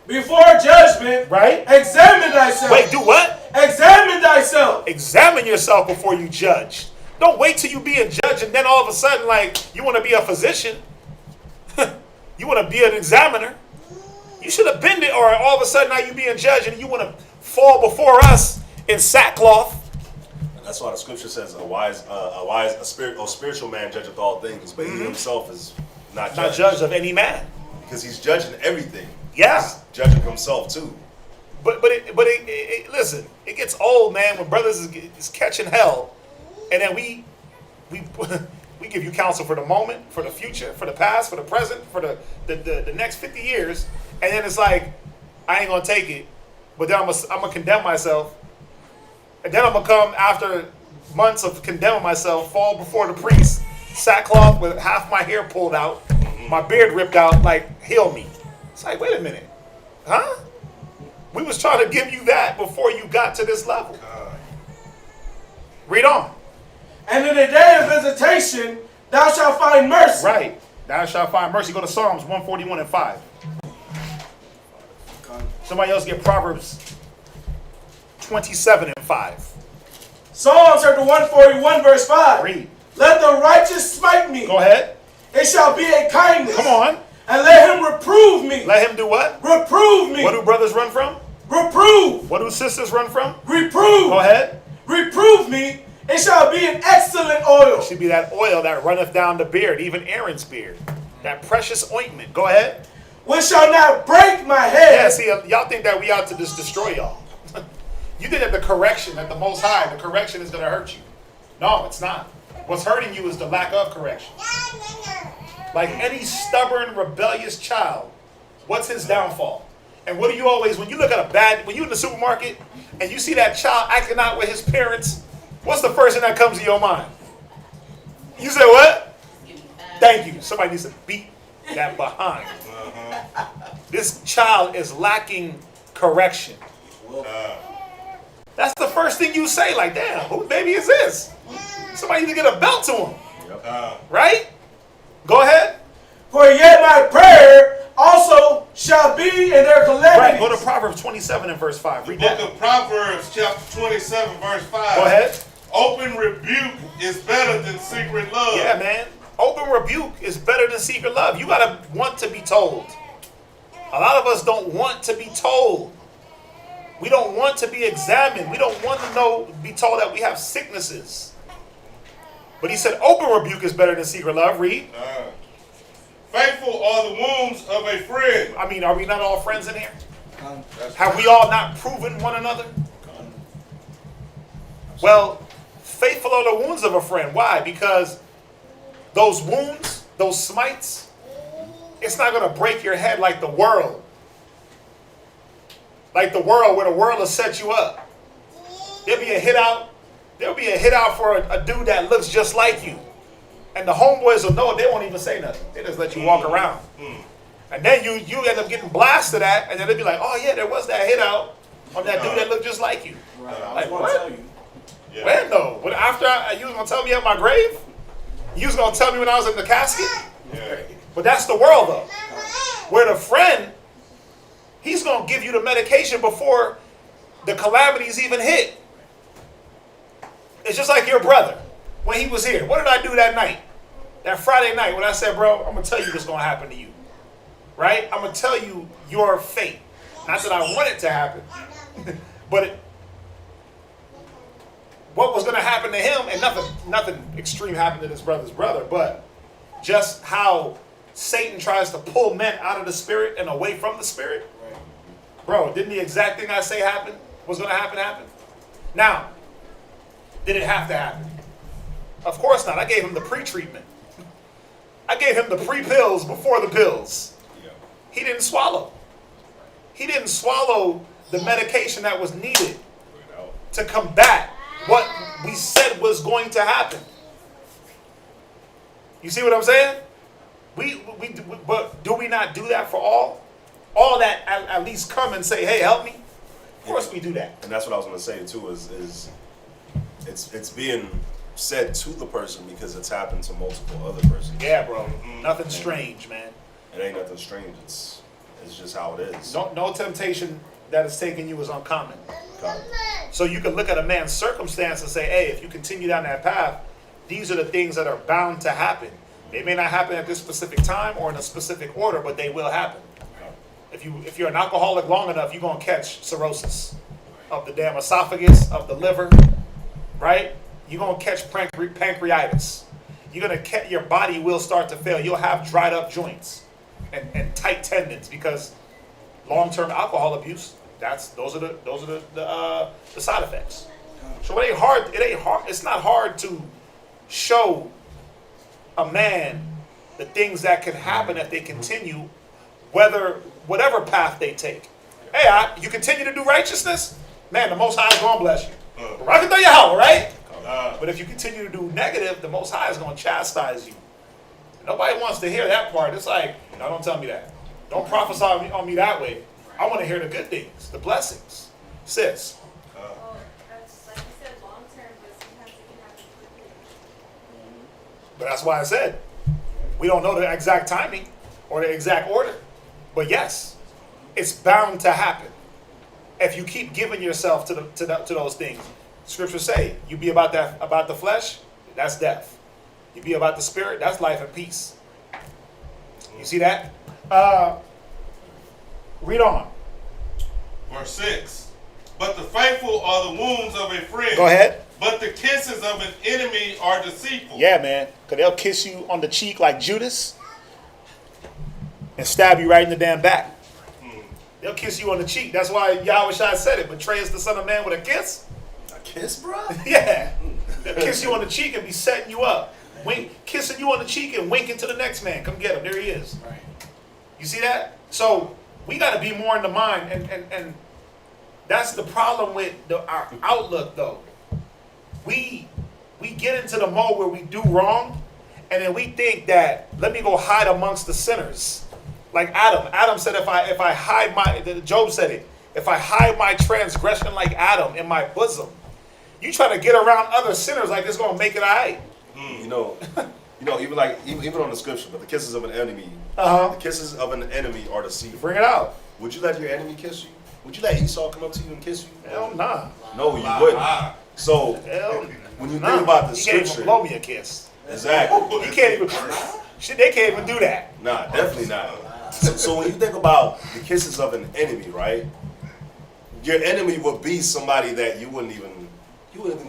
Before judgment, right? Examine thyself. Wait, do what? Examine thyself. Examine yourself before you judge. Don't wait till you be a judge and then all of a sudden, like, you want to be a physician. You want to be an examiner. You should have been there, or all of a sudden now you being judged and you want to fall before us in sackcloth. And that's why the scripture says a spiritual man judgeth all things, but he himself is not judged of any man. Because he's judging everything. Yeah. He's judging himself too. But listen, it gets old, man, when brothers is catching hell, and then we we give you counsel for the moment, for the future, for the past, for the present, for the next 50 years, and then it's like, I ain't gonna take it, but then I'm gonna condemn myself, and then I'm gonna come after months of condemning myself, fall before the priest, sackcloth with half my hair pulled out, my beard ripped out, like, heal me. It's like, wait a minute, huh? We was trying to give you that before you got to this level. Read on. And in the day of visitation, thou shalt find mercy. Right. Thou shalt find mercy. Go to Psalms 141 and 5. Somebody else get Proverbs 27 and 5. Psalms chapter 141 verse 5. Read. Let the righteous smite me. Go ahead. It shall be a kindness. Come on. And let him reprove me. Let him do what? Reprove me. What do brothers run from? Reprove. What do sisters run from? Reprove. Go ahead. Reprove me. It shall be an excellent oil. It should be that oil that runneth down the beard, even Aaron's beard. That precious ointment. Go ahead. Which shall not break my head. Yeah, see, y'all think that we out to just destroy y'all. You think that the correction, that the Most High, the correction is going to hurt you. No, it's not. What's hurting you is the lack of correction. Like any stubborn, rebellious child, what's his downfall? And what do you always, when you look at when you're in the supermarket and you see that child acting out with his parents, what's the first thing that comes to your mind? You say what? Thank you. Somebody needs to beat that behind. This child is lacking correction. That's the first thing you say, like, damn, whose baby is this? Somebody need to get a belt to him. Right? Go ahead. For yet my prayer also shall be in their calamities. Right, go to Proverbs 27 and verse 5. Read that. Book of Proverbs, chapter 27, verse 5. Go ahead. Open rebuke is better than secret love. Yeah, man. Open rebuke is better than secret love. You got to want to be told. A lot of us don't want to be told. We don't want to be examined. We don't want to be told that we have sicknesses. But he said open rebuke is better than secret love. Read. Faithful are the wounds of a friend. I mean, are we not all friends in here? Have we all not proven one another? Well, faithful are the wounds of a friend. Why? Because those wounds, those smites, it's not going to break your head like the world. Like the world, where the world will set you up. There'll be a hit out. There'll be a hit out for a dude that looks just like you. And the homeboys will know it. They won't even say nothing. They just let you walk around. And then you end up getting blasted at, and then they'll be like, oh yeah, there was that hit out on that dude that looked just like you. Right, like, what? tell you. Yeah. When though? But after you was going to tell me at my grave? You was going to tell me when I was in the casket? Yeah. But that's the world though. Where the friend, he's going to give you the medication before the calamities even hit. It's just like your brother when he was here. What did I do that night? That Friday night when I said, bro, I'm going to tell you what's going to happen to you. Right? I'm going to tell you your fate. Not that I want it to happen. But what was going to happen to him, and nothing extreme happened to this brother's brother, but just how Satan tries to pull men out of the spirit and away from the spirit. Bro, didn't the exact thing I say was going to happen? Now, did it have to happen? Of course not. I gave him the pre-treatment. I gave him the pre-pills before the pills. He didn't swallow. He didn't swallow the medication that was needed to combat what we said was going to happen. You see what I'm saying? But do we not do that for all? All that at least come and say, hey, help me? Of course we do that. And that's what I was going to say too, is it's being said to the person because it's happened to multiple other persons. Yeah, bro. Nothing strange, man. It ain't nothing strange. It's just how it is. No temptation that is taking you is uncommon. So you can look at a man's circumstance and say, hey, if you continue down that path, these are the things that are bound to happen. They may not happen at this specific time or in a specific order, but they will happen. If you're an alcoholic long enough, you're going to catch cirrhosis of the damn esophagus, of the liver, right? You're going to catch pancreatitis. Your body will start to fail. You'll have dried up joints and tight tendons because long-term alcohol abuse, those are the side effects. So it ain't hard. It's not hard to show a man the things that can happen if they continue, whatever path they take. Hey, you continue to do righteousness, man, the Most High is going to bless you. Rock it through your house, right? But if you continue to do negative, the Most High is going to chastise you. Nobody wants to hear that part. It's like, no, don't tell me that. Don't prophesy on me that way. I want to hear the good things, the blessings. Sis. Well, that's like you said, long term, but sometimes it can happen quickly. But that's why I said, we don't know the exact timing or the exact order. But yes, it's bound to happen. If you keep giving yourself to those things. Scriptures say, you be about the flesh, that's death. You be about the spirit, that's life and peace. You see that? Read on. Verse 6. But the faithful are the wounds of a friend. Go ahead. But the kisses of an enemy are deceitful. Yeah, man. Because they'll kiss you on the cheek like Judas and stab you right in the damn back. They'll kiss you on the cheek. That's why Yahweh Shai said it. Betray us the Son of Man with a kiss. A kiss, bro? Yeah. They'll kiss you on the cheek and be setting you up. Kissing you on the cheek and winking to the next man. Come get him. There he is. Right. You see that? So we got to be more in the mind. And that's the problem with our outlook, though. We get into the mode where we do wrong, and then we think that, let me go hide amongst the sinners. Like Adam. Adam said, if I hide Job said it, if I hide my transgression like Adam in my bosom, you try to get around other sinners like it's going to make it all right. You know, even on the scripture, but the kisses of an enemy, Uh-huh. the kisses of an enemy are deceitful. Bring it out. Would you let your enemy kiss you? Would you let Esau come up to you and kiss you? Hell nah. No, you wouldn't. So Hell when you nah. think about the You can't even scripture, blow me a kiss. exactly. You can't even. Shit, they can't even do that. Nah, definitely not. So when you think about the kisses of an enemy, right? Your enemy would be somebody that you wouldn't even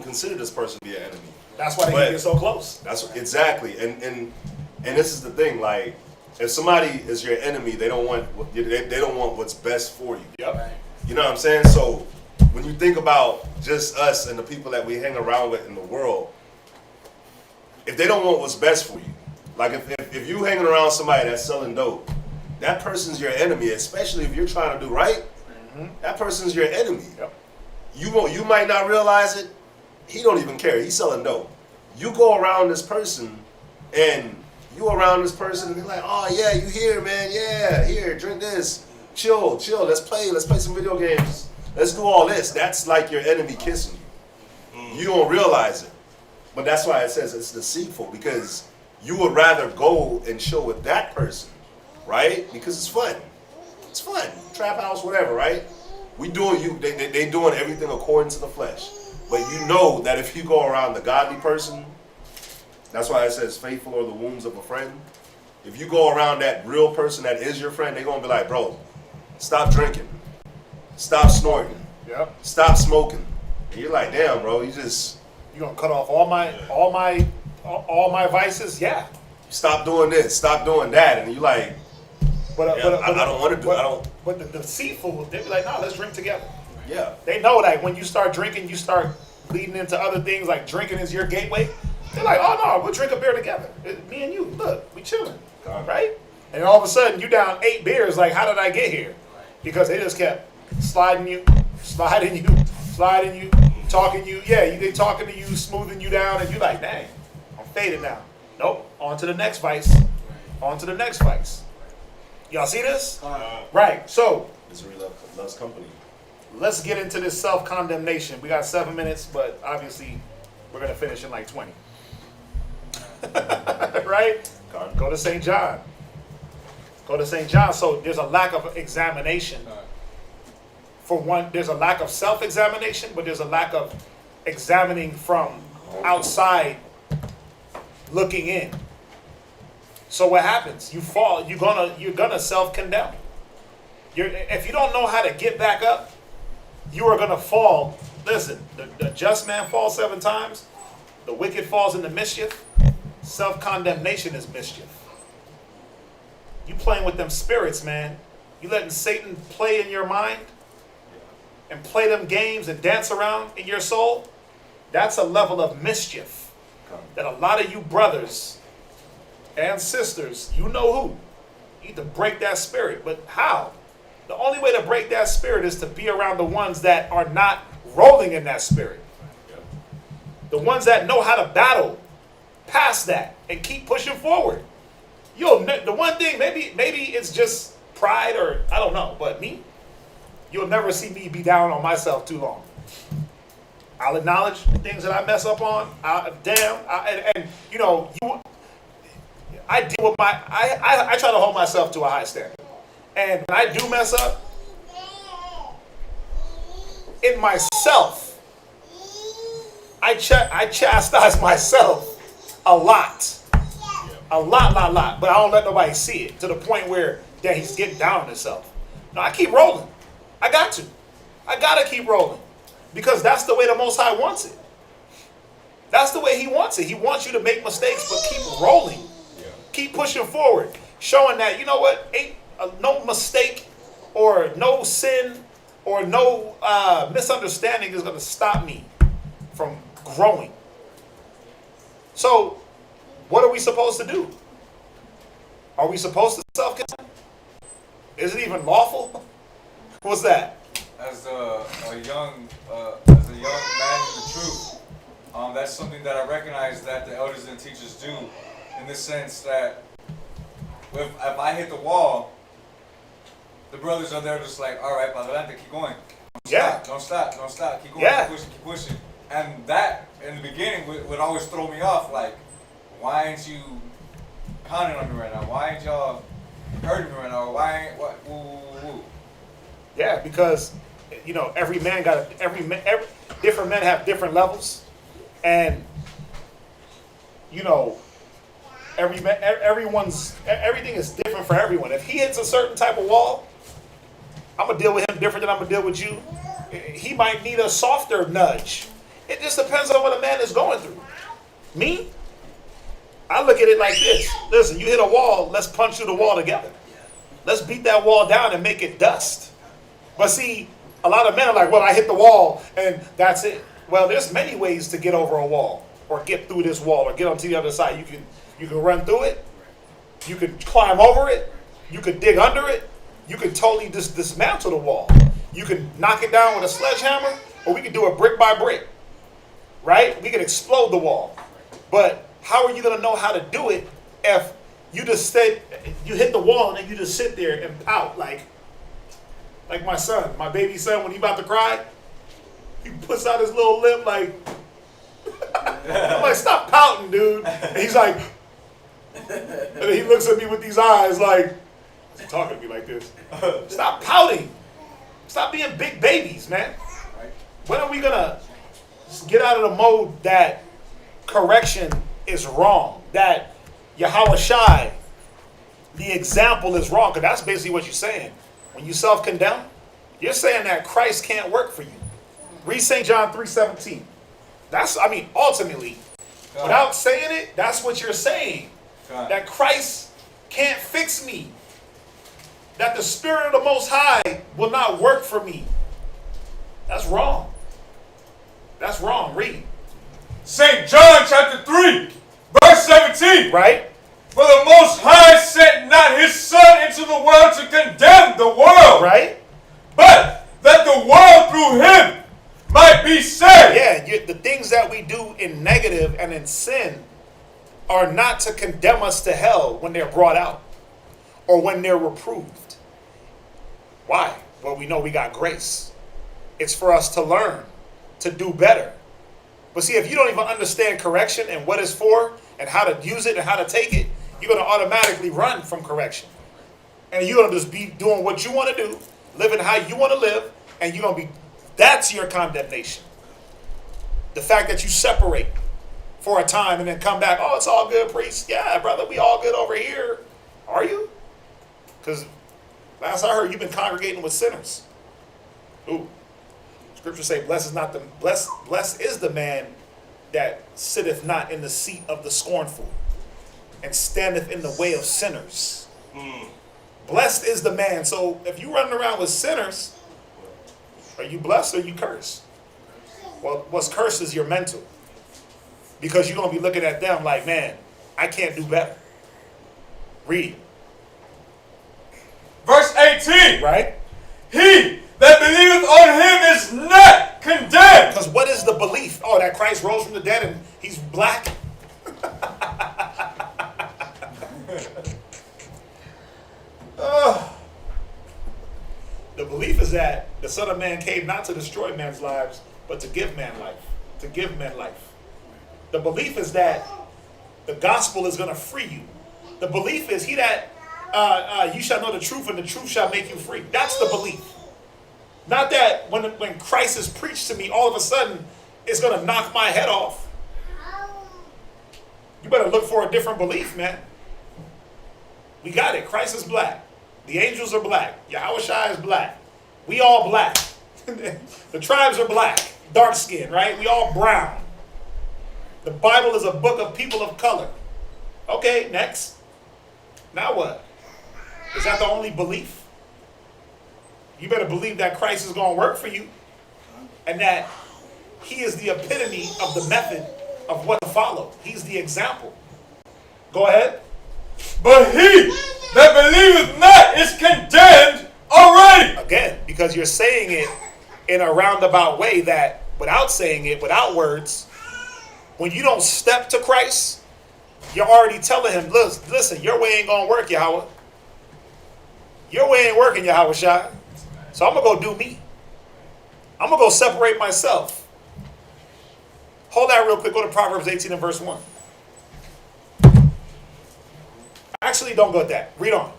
consider this person to be an enemy. That's why they But can get so close. That's exactly, and this is the thing. Like, if somebody is your enemy, they don't want what's best for you. Yep. You know what I'm saying? So when you think about just us and the people that we hang around with in the world, if they don't want what's best for you, like if you hanging around somebody that's selling dope, that person's your enemy. Especially if you're trying to do right, that person's your enemy. Yep. You might not realize it. He don't even care. He's selling dope. You go around this person, and and be like, oh yeah, you here, man? Yeah, here, drink this. Chill. Let's play some video games. Let's do all this. That's like your enemy kissing you. You don't realize it. But that's why it says it's deceitful, because you would rather go and chill with that person, right? Because it's fun. It's fun. Trap house, whatever, right? They doing everything according to the flesh. But you know that if you go around the godly person, that's why it says faithful are the wounds of a friend. If you go around that real person that is your friend, they're going to be like, bro, stop drinking. Stop snorting. Yep. Stop smoking. And you're like, damn, bro, you gonna cut off all my vices? Yeah. stop doing this, stop doing that. And you're like, I don't want to do it. But the deceitful, they be like, no, let's drink together. Yeah. They know that when you start drinking, you start leading into other things, like drinking is your gateway. They're like, oh no, we'll drink a beer together. Me and you, look, we chilling, right? And all of a sudden, you down 8 beers. Like, how did I get here? Because they just kept sliding you, talking you. Yeah, they talking to you, smoothing you down, and you like, dang, I'm faded now. Nope, on to the next vice. On to the next vice. Y'all see this? Right. So Misery loves company. let's get into this self-condemnation. We got 7 minutes, but obviously we're gonna finish in like 20. Right? Go to St. John. Go to St. John. So there's a lack of examination. For one, there's a lack of self-examination, but there's a lack of examining from outside looking in. So what happens? You fall. You're gonna self-condemn. If you don't know how to get back up, you are gonna fall. Listen, the just man falls 7 times. The wicked falls into mischief. Self-condemnation is mischief. You playing with them spirits, man. You letting Satan play in your mind and play them games and dance around in your soul. That's a level of mischief. that a lot of you brothers and sisters, you know who, need to break that spirit. But how? The only way to break that spirit is to be around the ones that are not rolling in that spirit. The ones that know how to battle past that and keep pushing forward. The one thing, maybe it's just pride or I don't know, but me, you'll never see me be down on myself too long. I'll acknowledge things that I mess up on. I deal with I try to hold myself to a high standard. And when I do mess up, in myself, I chastise myself a lot. A lot. But I don't let nobody see it to the point where that he's getting down on himself. No, I keep rolling. I got to. I got to keep rolling. Because that's the way the Most High wants it. That's the way he wants it. He wants you to make mistakes, but keep rolling. Yeah. Keep pushing forward. Showing that, you know what, ain't no mistake or no sin or no misunderstanding is going to stop me from growing. So, what are we supposed to do? Are we supposed to self-condemn? Is it even lawful? What's that? As a young man in the truth, that's something that I recognize that the elders and teachers do, in the sense that if I hit the wall, the brothers are there just like, all right, adelante, keep going. Don't stop, keep going, keep pushing. And that, in the beginning, would always throw me off, like, why ain't you counting on me right now? Why ain't y'all hurting me right now? Yeah, because every man different men have different levels, and everything is different for everyone. If he hits a certain type of wall, I'm gonna deal with him different than I'm gonna deal with you. He might need a softer nudge. It just depends on what a man is going through. Me, I look at it like this. Listen, you hit a wall, let's punch through the wall together. Let's beat that wall down and make it dust. But see, a lot of men are like, well, I hit the wall and that's it. Well, there's many ways to get over a wall or get through this wall or get onto the other side. You can run through it. You can climb over it. You can dig under it. You can totally dismantle the wall. You can knock it down with a sledgehammer, or we can do it brick by brick. Right? We can explode the wall. But how are you going to know how to do it if you just you hit the wall and then you just sit there and pout like my son, my baby son, when he about to cry, he puts out his little lip like, I'm like, stop pouting, dude. And he's like, and then he looks at me with these eyes like, he's talking to me like this. Stop pouting. Stop being big babies, man. When are we going to get out of the mode that correction is wrong? That Yahweh Shai, the example is wrong? Because that's basically what you're saying. When you self-condemn, you're saying that Christ can't work for you. Read St. John 3:17. Ultimately, without saying it, that's what you're saying. That Christ can't fix me. That the Spirit of the Most High will not work for me. That's wrong. That's wrong. Read. St. John chapter 3, verse 17. Right? For the Most High sent not his Son into the world to condemn the world. Right? But that the world through him might be saved. Yeah, the things that we do in negative and in sin are not to condemn us to hell when they're brought out or when they're reproved. Why? Well, we know we got grace. It's for us to learn, to do better. But see, if you don't even understand correction and what it's for and how to use it and how to take it, you're going to automatically run from correction. And you're going to just be doing what you want to do, living how you want to live, and you're going to be, that's your condemnation. The fact that you separate for a time and then come back, oh, it's all good, priest. Yeah, brother, we all good over here. Are you? Because last I heard, you've been congregating with sinners. Ooh. Scripture say, blessed is the man that sitteth not in the seat of the scornful and standeth in the way of sinners. Blessed is the man. So if you running around with sinners, are you blessed or you cursed? Well, what's cursed is your mental. Because you're going to be looking at them like, man, I can't do better. Read. Verse 18. Right? He that believeth on him is not condemned. Because what is the belief? Oh, that Christ rose from the dead and he's black? The belief is that the Son of Man came not to destroy men's lives, but to give man life. To give men life. The belief is that the gospel is going to free you. The belief is he that you shall know the truth and the truth shall make you free. That's the belief. Not that when Christ is preached to me, all of a sudden it's going to knock my head off. You better look for a different belief, man. We got it. Christ is black. The angels are black. Yahushua is black. We all black. The tribes are black. Dark skin, right? We all brown. The Bible is a book of people of color. Okay, next. Now what? Is that the only belief? You better believe that Christ is going to work for you and that he is the epitome of the method of what to follow. He's the example. Go ahead. But he that believeth not is condemned already. Again, because you're saying it in a roundabout way that without saying it, without words, when you don't step to Christ, you're already telling him, listen, your way ain't going to work, Yahweh. Your way ain't working, Yahushua. So I'm going to go do me. I'm going to go separate myself. Hold that real quick. Go to Proverbs 18 and verse 1. Actually, don't go with that. Read on.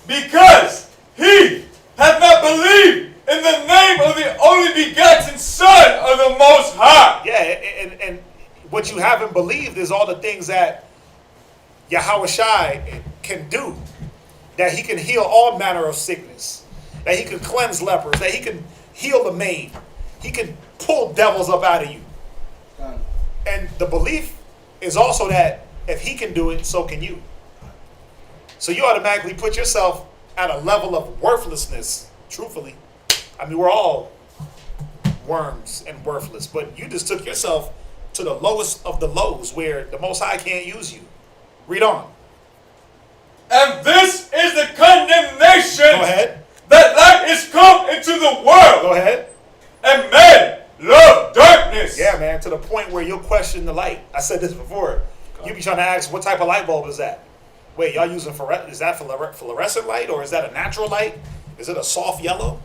Because he hath not believed in the name of the only begotten Son of the Most High. Yeah, and what you haven't believed is all the things that Yahushua can do. That he can heal all manner of sickness. That he can cleanse lepers. That he can heal the maimed. He can pull devils up out of you. And the belief is also that if he can do it, so can you. So you automatically put yourself at a level of worthlessness, truthfully. I mean, we're all worms and worthless, but you just took yourself to the lowest of the lows where the Most High can't use you. Read on. And this is the condemnation Go ahead. that light is come into the world. Go ahead. And men love darkness. Yeah, man, to the point where you'll question the light. I said this before. You be trying to ask, what type of light bulb is that? Wait, y'all using is that fluorescent light or is that a natural light? Is it a soft yellow?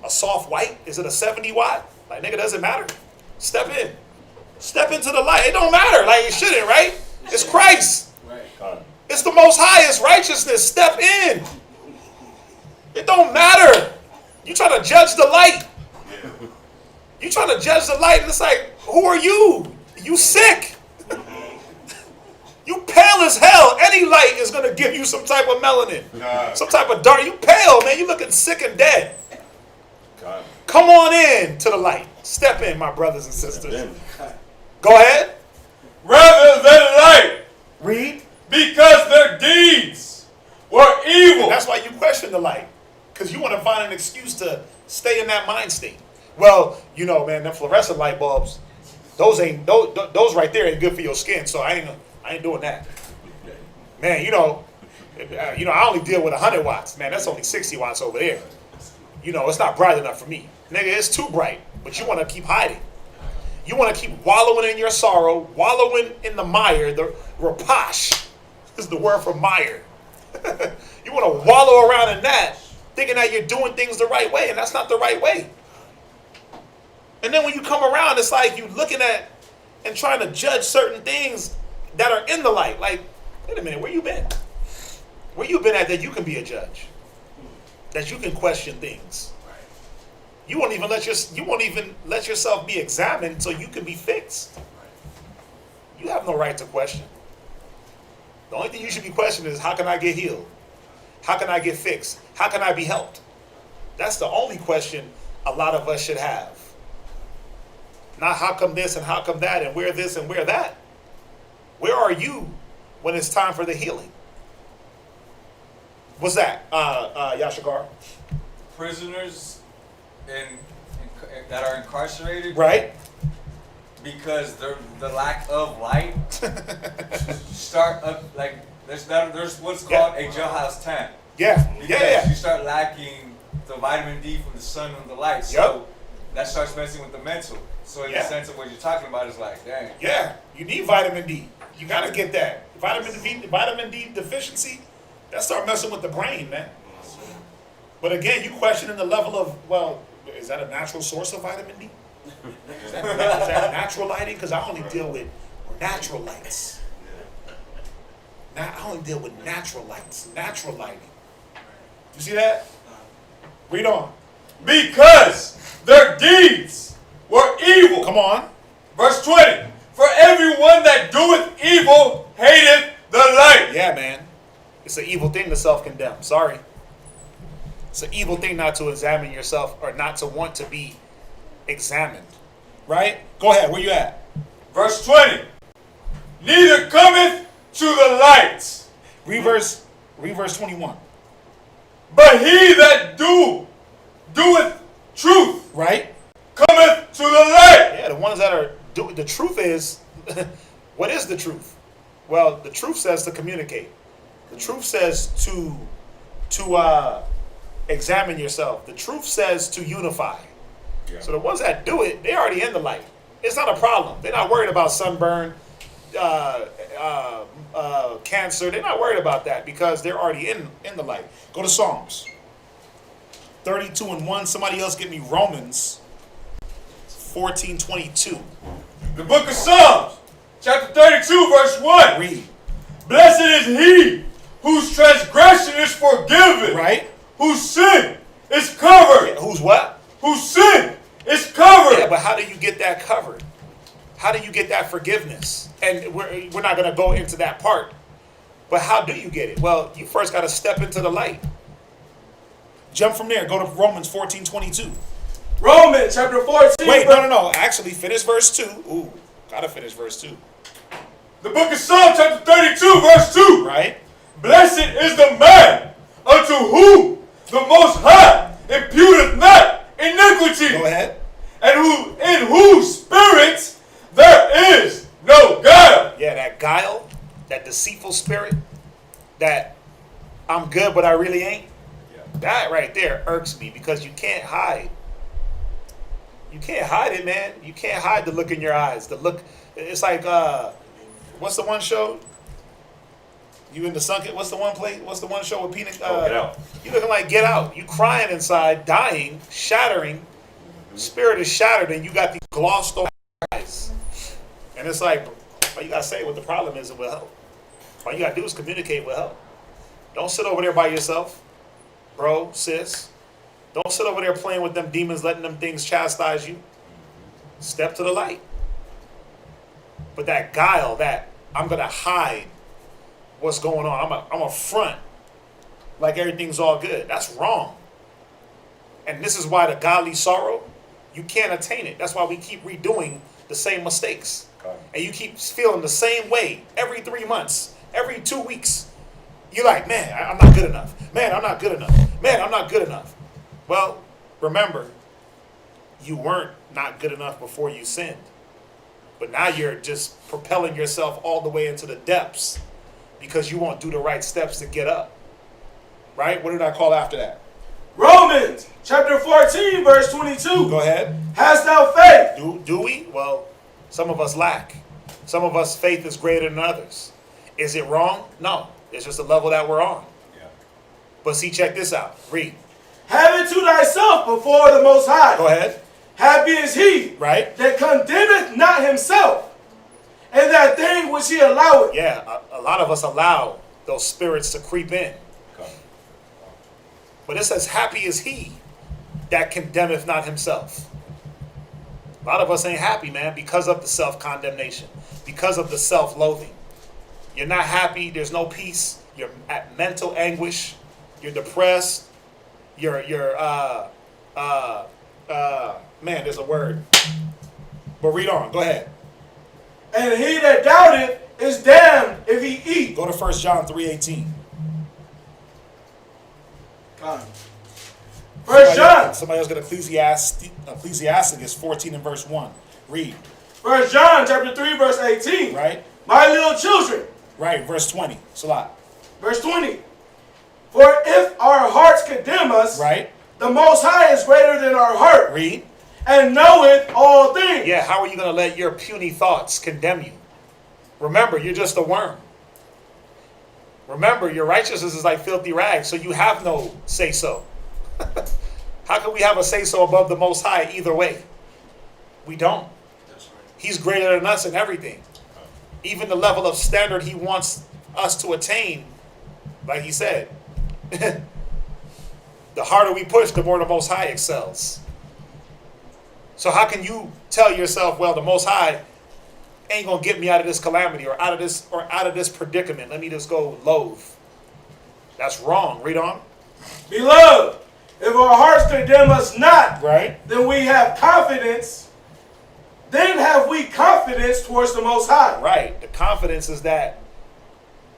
A soft white? Is it a 70 watt? Like, nigga, doesn't matter. Step in. Step into the light. It don't matter. Like, it shouldn't, right? It's Christ. Right. It's the most highest righteousness. Step in. It don't matter. You trying to judge the light. You trying to judge the light, and it's like, who are you? You sick. You pale as hell. Any light is going to give you some type of melanin. Some type of dark. You pale, man. You looking sick and dead. God. Come on in to the light. Step in, my brothers and sisters. Go ahead. Rather than light. Read. Because their deeds were evil. And that's why you question the light. Because you want to find an excuse to stay in that mind state. Well, you know, man, them fluorescent light bulbs, those right there ain't good for your skin, so I ain't doing that. Man, you know, I only deal with 100 watts. Man, that's only 60 watts over there. You know, it's not bright enough for me. Nigga, it's too bright, but you want to keep hiding. You want to keep wallowing in your sorrow, wallowing in the mire. The rapash is the word for mire. You want to wallow around in that, thinking that you're doing things the right way, and that's not the right way. And then when you come around, it's like you looking at and trying to judge certain things that are in the light. Like, wait a minute, where you been? Where you been at that you can be a judge? That you can question things. You won't even let yourself be examined so you can be fixed. You have no right to question. The only thing you should be questioning is, how can I get healed? How can I get fixed? How can I be helped? That's the only question a lot of us should have. Not how come this and how come that and where this and where that. Where are you when it's time for the healing? What's that, Yashikar? Prisoners that are incarcerated. Right. because the lack of light start up like there's what's called a jailhouse tan. Yeah. Because you start lacking the vitamin D from the sun and the light. So that starts messing with the mental. So in the sense of what you're talking about is like, dang. Yeah, you need vitamin D. You gotta get that. Vitamin D deficiency, that start messing with the brain, man. But again, you questioning the level of, well, is that a natural source of vitamin D? Is that natural lighting? Because I only deal with natural lights. Now I only deal with natural lights, natural lighting. You see that? Read on. Because their deeds were evil. Come on. Verse 20. For everyone that doeth evil hateth the light. Yeah, man. It's an evil thing to self-condemn. Sorry. It's an evil thing not to examine yourself or not to want to be examined. Right? Go ahead. Where you at? Verse 20. Neither cometh to the light. Reverse 21. But he that doeth truth. Right? Cometh to the light. Yeah, the ones that are doing the truth is, what is the truth? Well, the truth says to communicate. The truth says to examine yourself. The truth says to unify. Yeah. So the ones that do it, they're already in the light. It's not a problem. They're not worried about sunburn, cancer. They're not worried about that because they're already in the light. Go to Psalms 32:1. Somebody else give me Romans 14:22. The book of Psalms, chapter 32, verse 1. Read. Blessed is he whose transgression is forgiven. Right. Whose sin is covered. Yeah, whose what? Whose sin is covered. Yeah, but how do you get that covered? How do you get that forgiveness? And we're not going to go into that part. But how do you get it? Well, you first got to step into the light. Jump from there. Go to Romans 14:22. Romans chapter 14. Wait, no. Actually, finish verse 2. Ooh, got to finish verse 2. The book of Psalms, chapter 32, verse 2. Right? Blessed is the man unto whom the Most High imputeth not iniquity. Go ahead. And in whose spirit there is no guile. Yeah, that guile, that deceitful spirit, that I'm good but I really ain't. Yeah. That right there irks me because you can't hide. You can't hide it, man. You can't hide the look in your eyes. The look, it's like, what's the one show? You in the sunken? What's the one play? What's the one show with Peanut? Get Out. You looking like Get Out. You crying inside, dying, shattering. Spirit is shattered, and you got these glossed over eyes. And it's like, all you gotta say what the problem is, and we'll help. All you gotta do is communicate with help. Don't sit over there by yourself, bro, sis. Don't sit over there playing with them demons, letting them things chastise you. Step to the light. But that guile, that I'm gonna hide what's going on. I'm a front like everything's all good. That's wrong. And this is why the godly sorrow, you can't attain it. That's why we keep redoing the same mistakes. And you keep feeling the same way every 3 months, every 2 weeks. You're like, man, I'm not good enough. Man, I'm not good enough. Man, I'm not good enough. Well, remember, you weren't not good enough before you sinned. But now you're just propelling yourself all the way into the depths because you won't do the right steps to get up. Right? What did I call after that? Romans chapter 14, verse 22. Go ahead. Hast thou faith? Do we? Well, some of us lack. Some of us faith is greater than others. Is it wrong? No. It's just the level that we're on. Yeah. But see, check this out. Read. Have it to thyself before the Most High. Go ahead. Happy is he, right, that condemneth not himself, and that thing which he alloweth. Yeah, a lot of us allow those spirits to creep in. But it says, happy is he that condemneth not himself. A lot of us ain't happy, man, because of the self-condemnation, because of the self-loathing. You're not happy. There's no peace. You're at mental anguish. You're depressed. Man, there's a word. But read on. Go ahead. And he that doubteth is damned if he eat. Go to 1 John 3:18. First John. Somebody else got Ecclesiasticus 14 and verse 1. Read. 1 John chapter 3, verse 18. Right? My little children. Right, verse 20. Salat. Verse 20. For if our hearts condemn us, Right? the Most High is greater than our heart, Read. and knoweth all things. Yeah, how are you going to let your puny thoughts condemn you? Remember, you're just a worm. Remember, your righteousness is like filthy rags, so you have no say-so. How can we have a say-so above the Most High either way? We don't. He's greater than us in everything. Even the level of standard he wants us to attain, like he said. The harder we push, the more the Most High excels. So how can you tell yourself, well, the Most High ain't gonna get me out of this calamity or out of this predicament? Let me just go loathe. That's wrong. Read on. Beloved, if our hearts condemn us not, Right. then we have confidence. Then have we confidence towards the Most High. Right. The confidence is that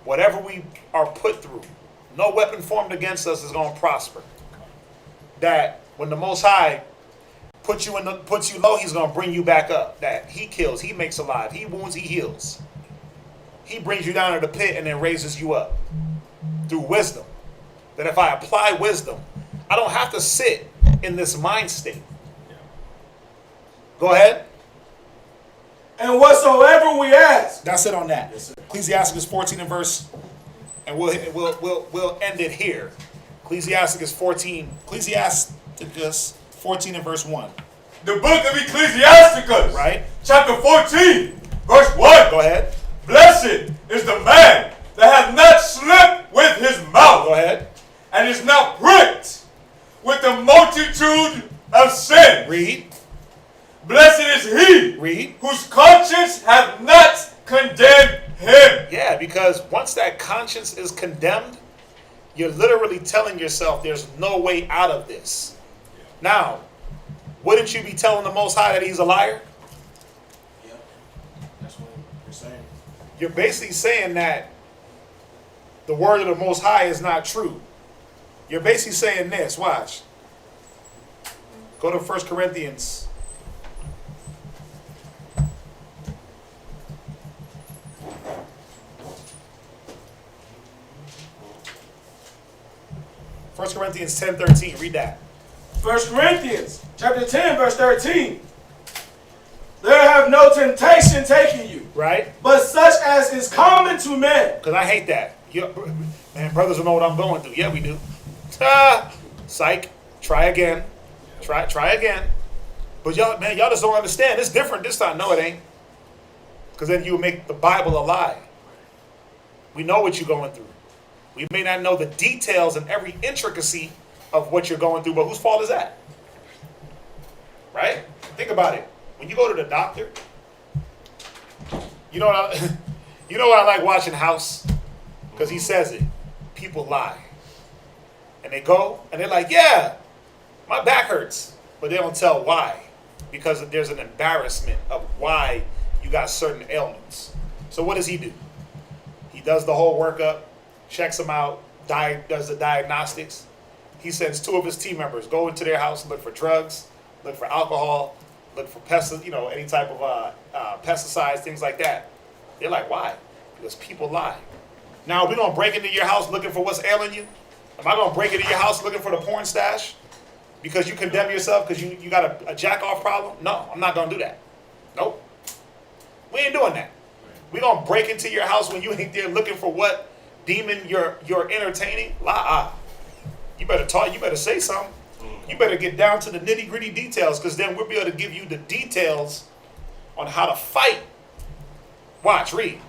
whatever we are put through, no weapon formed against us is gonna prosper. That when the Most High puts you low, he's gonna bring you back up. That he kills, he makes alive, he wounds, he heals. He brings you down to the pit and then raises you up through wisdom. That if I apply wisdom, I don't have to sit in this mind state. Go ahead. And whatsoever we ask. That's it on that. Ecclesiasticus 14 and verse, and we'll end it here. Ecclesiasticus 14 and verse 1. The book of Ecclesiasticus, Right? chapter 14, verse 1. Go ahead. Blessed is the man that hath not slipped with his mouth, Go ahead. and is not pricked with the multitude of sin. Read. Blessed is he Read. whose conscience hath not condemned him. Yeah, because once that conscience is condemned, you're literally telling yourself there's no way out of this. Now, wouldn't you be telling the Most High that he's a liar? Yeah, that's what you're saying. You're basically saying that the word of the Most High is not true. You're basically saying this. Watch. Go to 1 Corinthians. First Corinthians 10:13. Read that. 1 Corinthians chapter 10, verse 13. There have no temptation taken you, Right? but such as is common to men. Because I hate that. Man, brothers will know what I'm going through. Yeah, we do. Psych. Try again. Try again. But y'all just don't understand. It's different this time. No, it ain't. Because then you make the Bible a lie. We know what you're going through. We may not know the details and every intricacy of what you're going through, but whose fault is that? Right? Think about it. When you go to the doctor, you know what I like watching House? Because he says it. People lie. And they go, and they're like, yeah, my back hurts. But they don't tell why. Because there's an embarrassment of why you got certain ailments. So what does he do? He does the whole workup, checks them out, does the diagnostics. He sends 2 of his team members, go into their house, look for drugs, look for alcohol, look for any type of pesticides, things like that. They're like, why? Because people lie. Now, we're going to break into your house looking for what's ailing you? Am I going to break into your house looking for the porn stash? Because you condemn yourself because you got a jack-off problem? No, I'm not going to do that. Nope. We ain't doing that. We're going to break into your house when you ain't there looking for what demon you're entertaining? You better talk. You better say something. You better get down to the nitty-gritty details, because then we'll be able to give you the details on how to fight. Watch, read.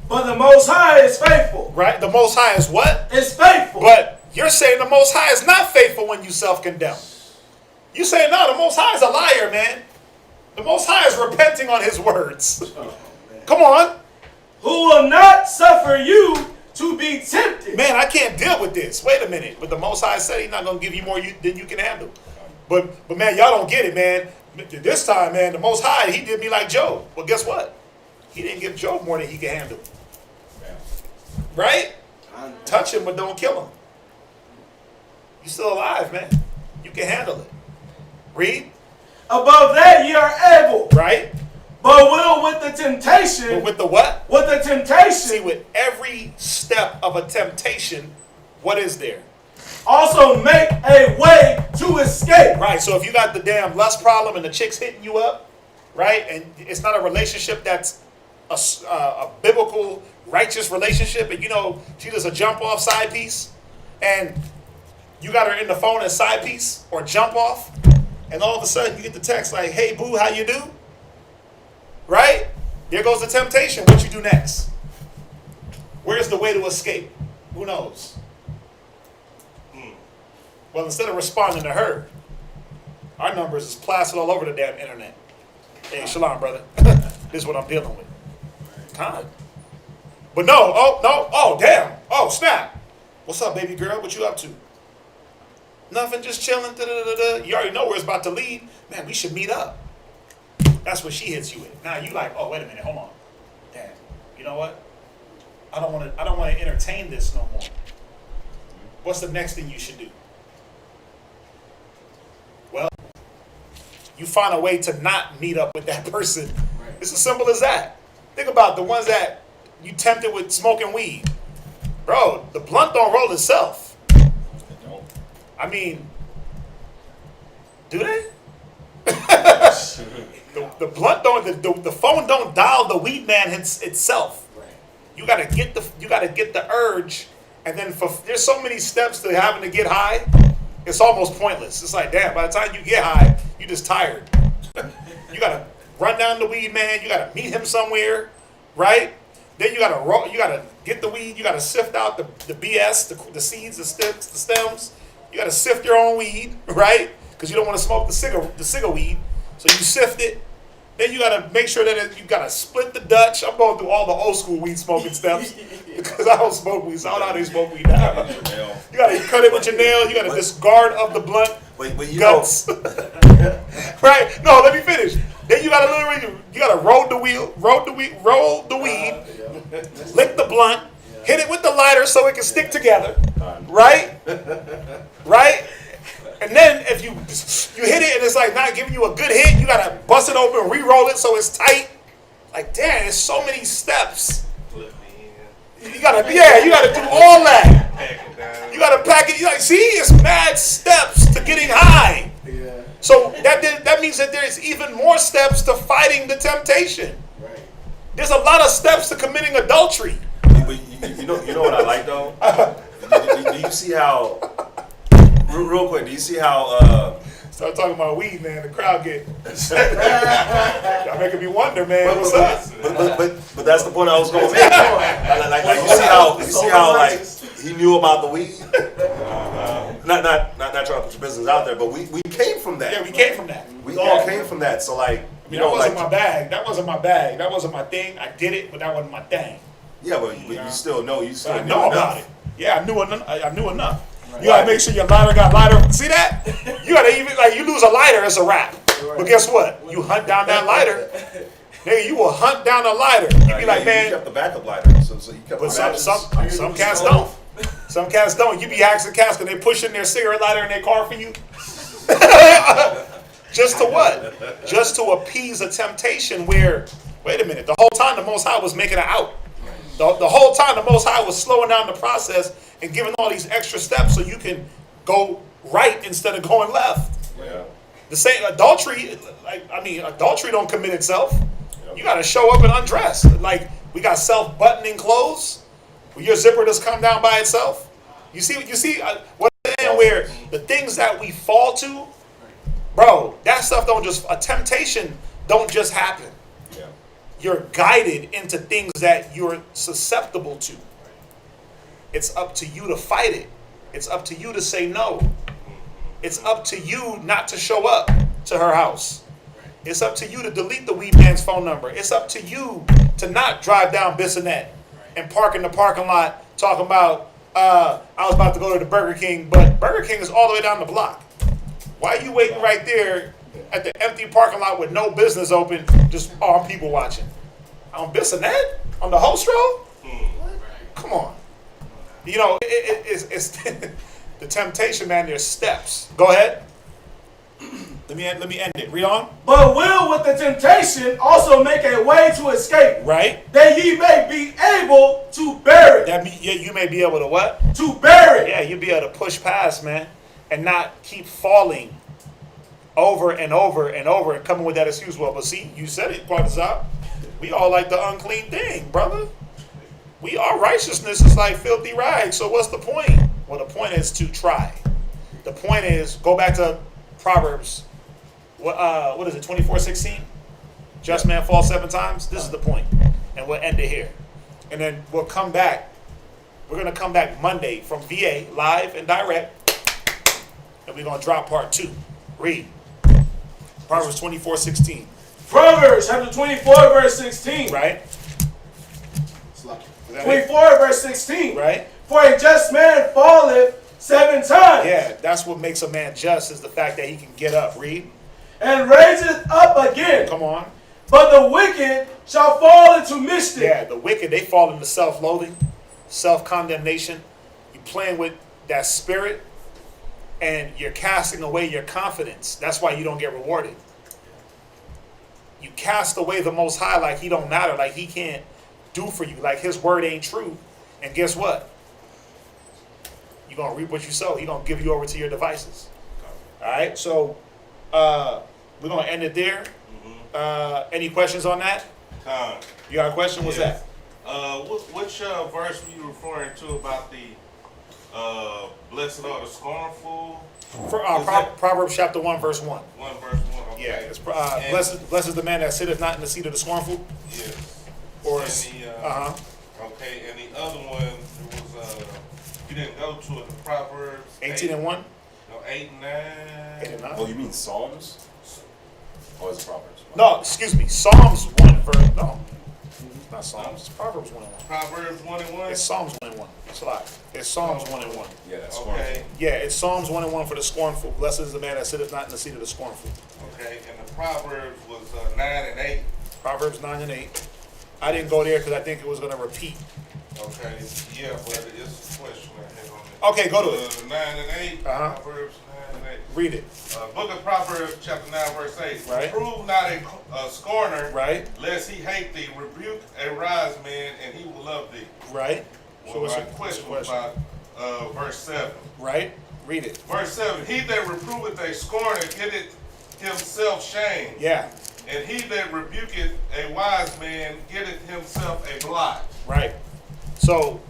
But the Most High is faithful. Right? The Most High is what? Is faithful. But you're saying the Most High is not faithful when you self-condemn. You say, no, the Most High is a liar, man. The Most High is repenting on his words. Come on. Who will not suffer you to be tempted. Man, I can't deal with this. Wait a minute. But the Most High said he's not going to give you more than you can handle. But man, y'all don't get it, man. This time, man, the Most High, he did me like Job. Well, guess what? He didn't give Job more than he could handle. Right? Touch him, but don't kill him. You're still alive, man. You can handle it. Read. Above that ye are able. Right? But will with the temptation. But with the what? With the temptation. See, with every step of a temptation, what is there? Also make a way to escape. Right. So if you got the damn lust problem and the chick's hitting you up, right, and it's not a relationship that's a biblical, righteous relationship, and you know she does a jump off side piece, and you got her in the phone as side piece or jump off, and all of a sudden you get the text like, "Hey boo, how you do?" Right? There goes the temptation. What you do next? Where's the way to escape? Who knows? Well, instead of responding to her, our numbers is plastered all over the damn internet. Hey, shalom, brother. This is what I'm dealing with. Time. But no, oh, damn. Oh, snap. What's up, baby girl? What you up to? Nothing, just chilling. Da-da-da-da. You already know where it's about to lead. Man, we should meet up. That's what she hits you with. Now you like, oh, wait a minute, hold on. Damn. You know what? I don't want to entertain this no more. What's the next thing you should do? Well, you find a way to not meet up with that person. Right. It's as simple as that. Think about the ones that you tempted with smoking weed. Bro, the blunt don't roll itself. I mean, do they? the blunt don't, the phone don't dial the weed man itself. Right. You gotta get the urge, and then there's so many steps to having to get high. It's almost pointless. It's like, damn, by the time you get high, you just tired. You gotta run down the weed man. You gotta meet him somewhere, right? Then you gotta get the weed. You gotta sift out the BS, the seeds, the sticks, the stems. You gotta sift your own weed, right? Because you don't want to smoke the cigar weed. So you sift it. Then you gotta make sure that you gotta split the Dutch. I'm going through all the old school weed smoking steps because I don't smoke weed, so I don't know how they smoke weed now. You gotta cut it with your nail. You gotta discard of the blunt guts. Right? No, let me finish. Then you gotta roll the weed, lick the blunt, hit it with the lighter so it can stick together. Right? Right? And then if you hit it and it's like not giving you a good hit, you gotta bust it open, re-roll it so it's tight. Like, damn, there's so many steps. You gotta do all that. You gotta pack it. You like, see, it's mad steps to getting high. Yeah. So that means that there's even more steps to fighting the temptation. Right. There's a lot of steps to committing adultery. But you know what I like though? Do you see how? Real quick, do you see how? Start talking about weed, man. The crowd get. Y'all making me wonder, man. What's up? But that's the point I was going to make. Like you see how like he knew about the weed. Not trying to put your business out there, but we came from that. Yeah, we came from that. We all came from that. So like, that wasn't my bag. That wasn't my bag. That wasn't my thing. I did it, but that wasn't my thing. Yeah, but you still know. You still know about it. Yeah, I knew enough. You gotta make sure your lighter got lighter. See that? You gotta even you lose a lighter, it's a wrap. Right. But guess what? You hunt down that lighter. Nigga, you will hunt down a lighter. You be like, man. You kept the backup lighter, so you kept. But some cats don't. Some cats don't. You be asking cats because they pushing their cigarette lighter in their car for you. Just to what? Just to appease a temptation where, wait a minute, the whole time the Most High was making it out. The whole time the Most High was slowing down the process and giving all these extra steps so you can go right instead of going left. Yeah. The same adultery, adultery don't commit itself. Yep. You got to show up and undress. Like we got self-buttoning clothes where your zipper just come down by itself. You see what I'm saying? Where the things that we fall to, bro, that stuff a temptation don't just happen. Yeah. You're guided into things that you're susceptible to. It's up to you to fight it. It's up to you to say no. It's up to you not to show up to her house. It's up to you to delete the weed man's phone number. It's up to you to not drive down Bissonnette and park in the parking lot talking about, I was about to go to the Burger King, but Burger King is all the way down the block. Why are you waiting right there at the empty parking lot with no business open, just all people watching? On Bissonnette? On the host row? Come on. You know, it's the temptation, man. There's steps. Go ahead. Let Let me end it. Read on. But will with the temptation also make a way to escape. Right. That ye may be able to bear it. You may be able to what? To bear it. Yeah, you'll be able to push past, man, and not keep falling over and over and over and coming with that excuse. Well, but see, you said it, Quadazop. We all like the unclean thing, brother. Our righteousness is like filthy rags. So what's the point? Well, the point is to try. The point is, go back to Proverbs. What is it? 24:16. Just man falls 7 times. This is the point, and we'll end it here. And then we'll come back. We're gonna come back Monday from VA live and direct, and we're gonna drop part 2. Read Proverbs 24:16. Proverbs chapter 24 verse 16. Right. 24 verse 16. Right. For a just man falleth 7 times. Yeah, that's what makes a man just, is the fact that he can get up. Read. And raiseth up again. Come on. But the wicked shall fall into mischief. Yeah, the wicked, they fall into self-loathing, self-condemnation. You're playing with that spirit, and you're casting away your confidence. That's why you don't get rewarded. You cast away the Most High like he don't matter, like he can't do for you, like his word ain't true. And guess what? You're going to reap what you sow. He's going to give you over to your devices. All right, so we're going to end it there. Any questions on that? You got a question? What's that? Which verse were you referring to about the blessed are the scornful? Proverbs chapter 1, verse 1. 1 verse 1. Okay. Yeah, it's blessed is the man that sitteth not in the seat of the scornful. Yes. Or okay, and the other one, it was you didn't go to it. The Proverbs 18 and 1. No, 8 and 9. 8 and 9. Oh, you mean Psalms? Oh, it's Proverbs. No, excuse me. Psalms 1 verse. No, not Psalms. It's Proverbs 1 and 1. Proverbs 1 and 1. It's Psalms 1 and 1. It's a lot. It's Psalms 1 and 1. Yeah, that's okay. scornful. Yeah, it's Psalms 1 and 1 for the scornful. Blessed is the man that sitteth not in the seat of the scornful. Okay, and the Proverbs was 9 and 8. Proverbs 9 and 8. I didn't go there because I think it was going to repeat. Okay, yeah, but it's a question I have on it. Okay, go to it. 9 and 8. Proverbs 9 and 8. Read it. Book of Proverbs, chapter 9, verse 8. Right. Reprove not a scorner, Right. lest he hate thee. Rebuke a wise man, and he will love thee. Right. So my question was about verse 7. Right. Read it. Verse 7. He that reproveth a scorner getteth himself shame. Yeah. And he that rebuketh a wise man getteth himself a blot. Right. So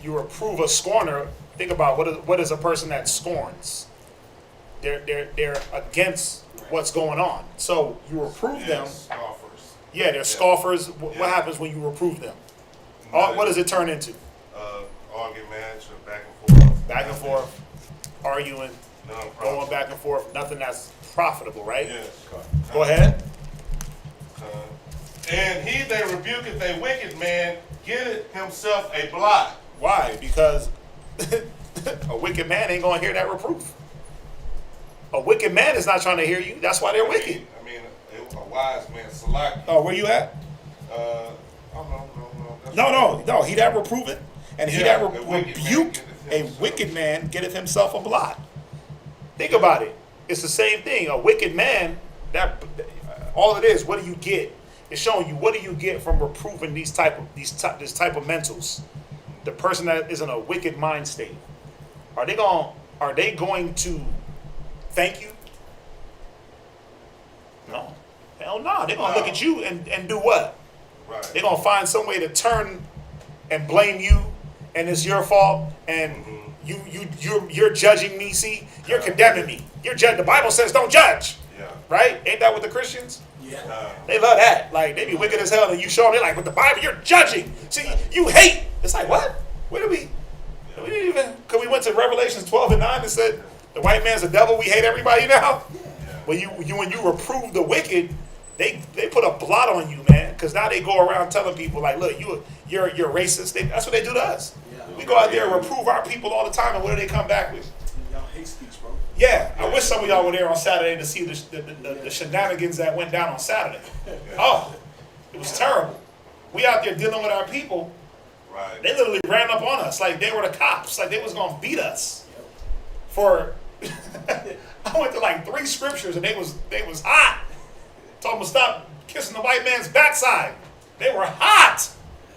you reprove a scorner. Think about what is a person that scorns. They're against what's going on. So you reprove them. Scoffers. Yeah, they're scoffers. What happens when you reprove them? What does it turn into? Argument, back and forth. Back and forth, arguing, going back and forth. Nothing that's profitable, right? Yes. Go ahead. And he that rebuketh a wicked man getteth himself a blot. Why? Because a wicked man ain't going to hear that reproof. A wicked man is not trying to hear you. That's why they're wicked. I mean, a wise man, select. Oh, where you at? No. He that reproveth, and he that rebuke a wicked man getteth himself a blot. Think about it. It's the same thing. A wicked man, all it is, what do you get? It's showing you what do you get from reproving this type of mentals. The person that is in a wicked mind state. Are they going to thank you? No. Hell no. They're going to look at you and do what? Right. They're going to find some way to turn and blame you, and it's your fault, and you're judging me. See, you're condemning me. You're judging. The Bible says don't judge. Yeah. Right? Ain't that what the Christians? Yeah. They love that. Like, they be wicked as hell, and you show them, they're like, with the Bible, you're judging. See, you hate. It's like, what? Where did we didn't even, because we went to Revelations 12 and 9 and said, the white man's the devil, we hate everybody now? When you reprove the wicked, they put a blot on you, man, because now they go around telling people, like, look, you're racist. That's what they do to us. Yeah. We go out there and reprove our people all the time, and what do they come back with? Y'all hate speech, bro. Yeah, I wish some of y'all were there on Saturday to see the shenanigans that went down on Saturday. Oh, it was terrible. We out there dealing with our people. Right. They literally ran up on us like they were the cops, like they was gonna beat us for I went to like 3 scriptures and they was hot. Told them to stop kissing the white man's backside. They were hot.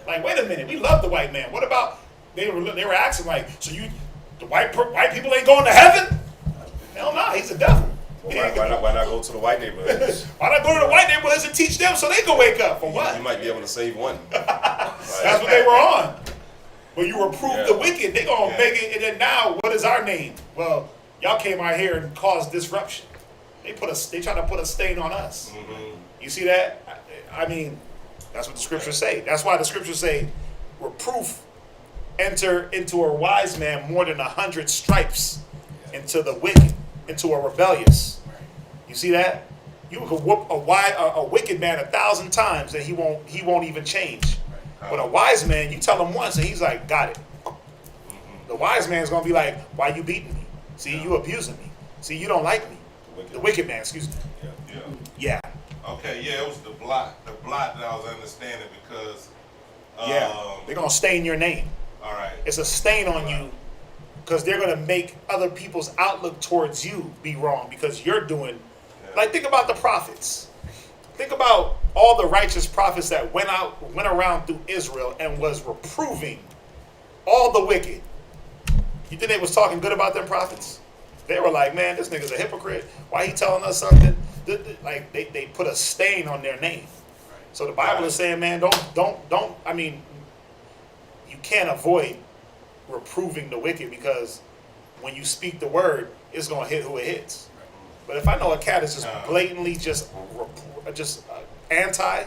Like, wait a minute, we love the white man. What about they were asking like, so the white people ain't going to heaven? Hell no, he's a devil. Well, why not go to the white neighborhoods? Why not go to the white neighborhoods and teach them so they can wake up? For what? You might be able to save one. That's what they were on. When you reprove the wicked, they gonna make it. And then now, what is our name? Well, y'all came out here and caused disruption. They try to put a stain on us. Mm-hmm. You see that? I mean, that's what the scriptures say. That's why the scriptures say, reproof enter into a wise man more than 100 stripes into the wicked, into a rebellious. You see that? You could whoop a wicked man 1,000 times and he won't even change. But a wise man, you tell him once and he's like, got it. The wise man's gonna be like, why you beating me? See, you abusing me. See, you don't like me. The wicked man, excuse me. Yeah. Okay, yeah, it was the blot that I was understanding because. They're gonna stain your name. All right. It's a stain on you because they're gonna make other people's outlook towards you be wrong because you're doing. Like, think about the prophets. Think about all the righteous prophets that went around through Israel and was reproving all the wicked. You think they was talking good about them prophets? They were like, man, this nigga's a hypocrite. Why he telling us something? Like they put a stain on their name. So the Bible is saying, man, don't. I mean, you can't avoid reproving the wicked because when you speak the word, it's gonna hit who it hits. But if I know a cat is just blatantly just anti,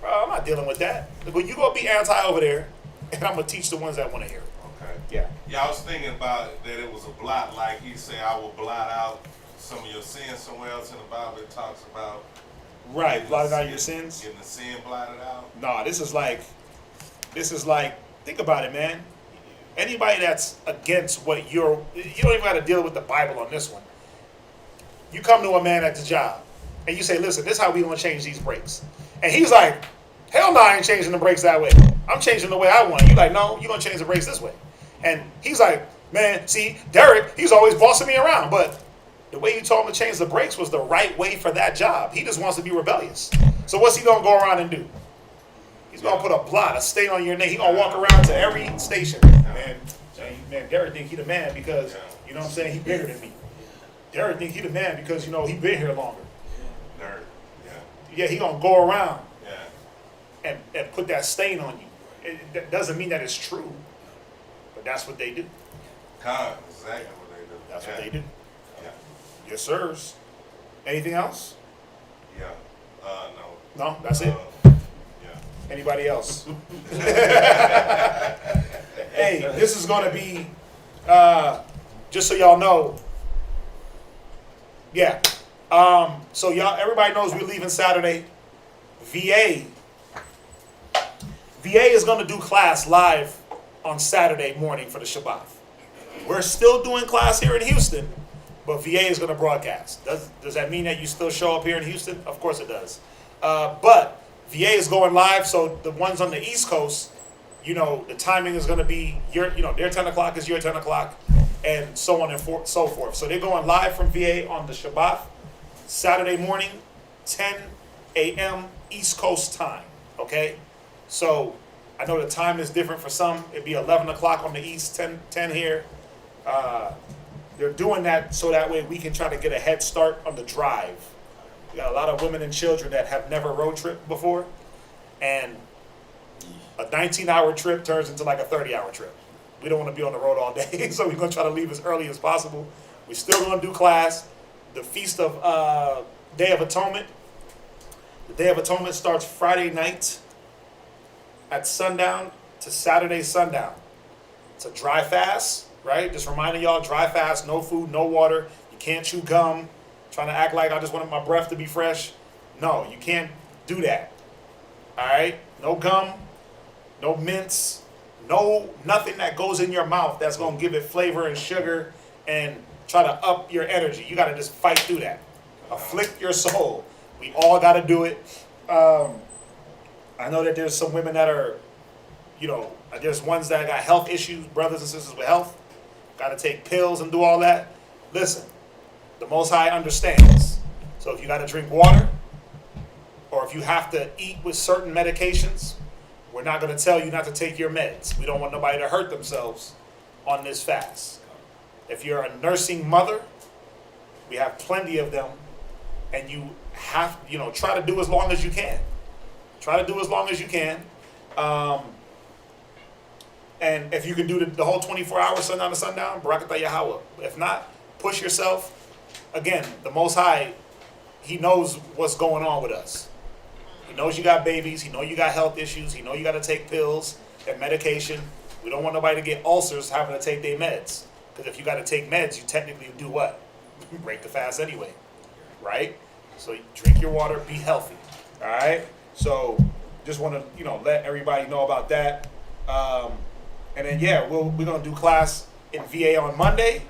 bro, I'm not dealing with that. But you gonna be anti over there, and I'm gonna teach the ones that want to hear it. Okay. Yeah, I was thinking about that it was a blot, like he said, I will blot out some of your sins. Somewhere else in the Bible it talks about blotting out your sins. Getting the sin blotted out. No, this is like, think about it, man. Anybody that's against what you don't even got to deal with the Bible on this one. You come to a man at the job and you say, listen, this is how we gonna change these brakes. And he's like, hell no, I ain't changing the brakes that way. I'm changing the way I want. You're like, no, you're gonna change the brakes this way. And he's like, man, see, Derek, he's always bossing me around. But the way you told him to change the brakes was the right way for that job. He just wants to be rebellious. So what's he gonna go around and do? He's gonna put a blot, a stain on your name. He's gonna walk around to every station. Man, Derek think he the man because, you know what I'm saying, he bigger than me. Derek think he the man because, he been here longer. Nerd. Yeah, he gonna go around and put that stain on you. That doesn't mean that it's true, but that's what they do. Exactly what they do. That's what they do. Yeah. Yes, sirs. Anything else? Yeah. No. No, that's it. Yeah. Anybody else? Hey, this is gonna be, just so y'all know. Yeah. So everybody knows we're leaving Saturday. VA is going to do class live on Saturday morning for the Shabbat. We're still doing class here in Houston, but VA is going to broadcast. Does that mean that you still show up here in Houston? Of course it does. But VA is going live, so the ones on the East Coast, the timing is going to be their 10 o'clock is your 10 o'clock, and so on and so forth. So they're going live from VA on the Shabbat, Saturday morning, 10 a.m. East Coast time, okay? So I know the time is different for some. It'd be 11 o'clock on the East, 10 here. They're doing that so that way we can try to get a head start on the drive. We got a lot of women and children that have never road tripped before, and a 19-hour trip turns into like a 30-hour trip. We don't want to be on the road all day, so we're going to try to leave as early as possible. We're still going to do class. The Feast of Day of Atonement. The Day of Atonement starts Friday night at sundown to Saturday sundown. It's a dry fast, right? Just reminding y'all, dry fast, no food, no water. You can't chew gum. Trying to act like I just wanted my breath to be fresh. No, you can't do that. All right? No gum, no mints, nothing that goes in your mouth that's going to give it flavor and sugar and try to up your energy. You got to just fight through that. Afflict your soul. We all got to do it. I know that there's some women that are, there's ones that got health issues, brothers and sisters with health. Got to take pills and do all that. listen, the Most High understands. So if you got to drink water, or if you have to eat with certain medications, we're not going to tell you not to take your meds. We don't want nobody to hurt themselves on this fast. If you're a nursing mother, we have plenty of them, and you have, try to do as long as you can. Try to do as long as you can. And if you can do the whole 24 hours, sundown to sundown, Barakatah Yahweh. If not, push yourself. Again, the Most High, He knows what's going on with us. He knows you got babies. He knows you got health issues. He knows you got to take pills and medication. We don't want nobody to get ulcers having to take their meds. Because if you got to take meds, you technically do what? Break the fast anyway, right? So drink your water, be healthy, all right? So just want to, let everybody know about that. And then, yeah, we're going to do class in VA on Monday,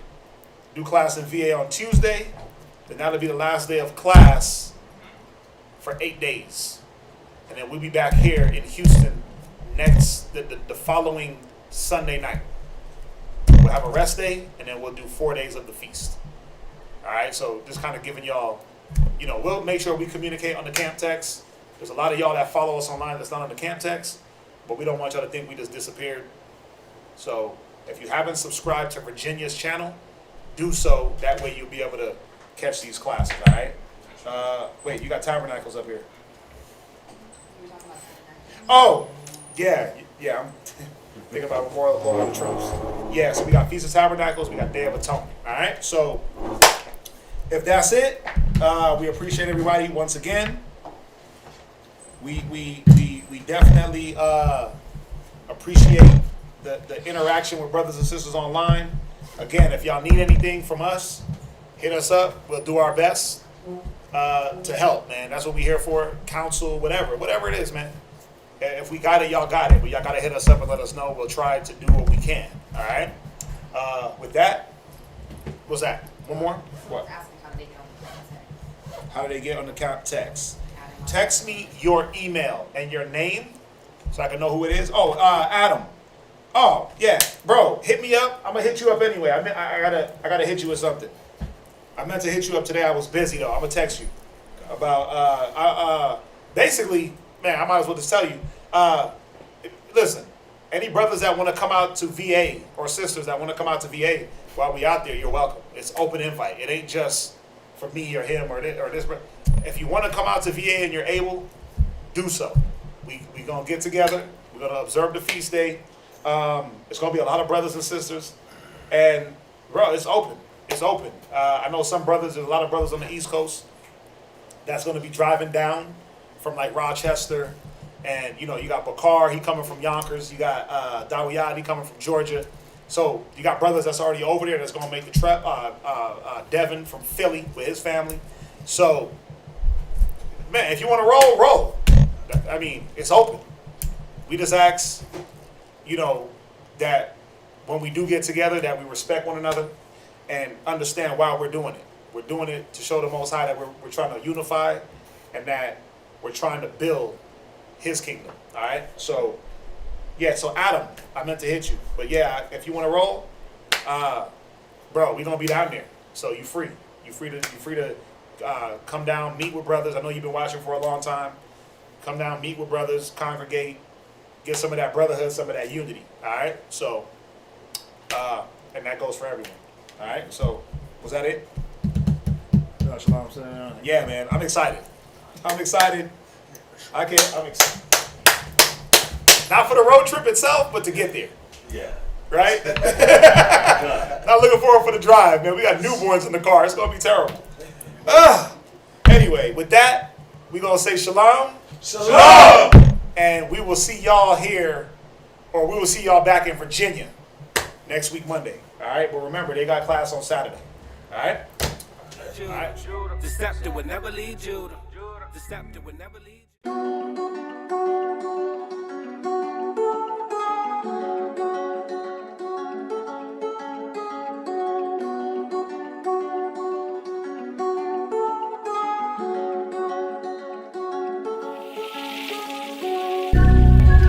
do class in VA on Tuesday, then that'll be the last day of class for 8 days. And then we'll be back here in Houston the following Sunday night. We'll have a rest day, and then we'll do 4 days of the feast. All right, so just kind of giving y'all, we'll make sure we communicate on the camp text. There's a lot of y'all that follow us online that's not on the camp text, but we don't want y'all to think we just disappeared. So if you haven't subscribed to Virginia's channel, do so. That way you'll be able to catch these classes, all right? Wait, you got Tabernacles up here. You were talking about that. Oh, yeah, I'm thinking about Memorial Law of the Tropes. Yeah, so we got Feast of Tabernacles, we got Day of Atonement, all right? So if that's it, we appreciate everybody once again. We definitely appreciate the interaction with brothers and sisters online. Again, if y'all need anything from us, hit us up. We'll do our best to help, man. That's what we're here for. Counsel, whatever it is, man. If we got it, y'all got it. But y'all got to hit us up and let us know. We'll try to do what we can. All right? With that, what's that? One more? What? Asking how do they get on the contact? How do they get on the camp text? Text me your email and your name so I can know who it is. Oh, Adam. Oh, yeah. Bro, hit me up. I'm going to hit you up anyway. I gotta hit you with something. I meant to hit you up today. I was busy, though. I'm going to text you about, basically, man, I might as well just tell you. Listen, any brothers that want to come out to VA or sisters that want to come out to VA while we out there, you're welcome. It's open invite. It ain't just for me or him or this. If you want to come out to VA and you're able, do so. We going to get together. We're going to observe the feast day. It's going to be a lot of brothers and sisters. And, bro, it's open. It's open. I know there's a lot of brothers on the East Coast that's going to be driving down from, like, Rochester. And, you got Bakar, he coming from Yonkers. You got Dawiyad, he coming from Georgia. So you got brothers that's already over there that's going to make the trip. Devin from Philly with his family. So, man, if you want to roll. I mean, it's open. We just ask, that when we do get together, that we respect one another and understand why we're doing it. We're doing it to show the Most High that we're trying to unify and that we're trying to build His kingdom. All right? So, yeah, so Adam, I meant to hit you. But, yeah, if you want to roll, bro, we're going to be down there. So you free. You free to come down, meet with brothers. I know you've been watching for a long time. Come down, meet with brothers, congregate, get some of that brotherhood, some of that unity. All right? So, and that goes for everyone. All right? So, was that it? Yeah, man. I'm excited. I'm excited. I'm excited. Not for the road trip itself, but to get there. Yeah. Right? Not looking forward for the drive, man. We got newborns in the car. It's going to be terrible. Anyway, with that, we're going to say shalom. Shalom! And we will see y'all here, or we will see y'all back in Virginia next week, Monday. All right? But remember, they got class on Saturday. All right? All right. The scepter would never leave Judah. The scepter would never leave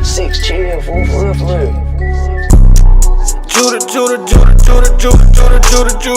Six chill, for real. Judah, Judah, Judah, Judah, Judah, Judah, Judah, Judah.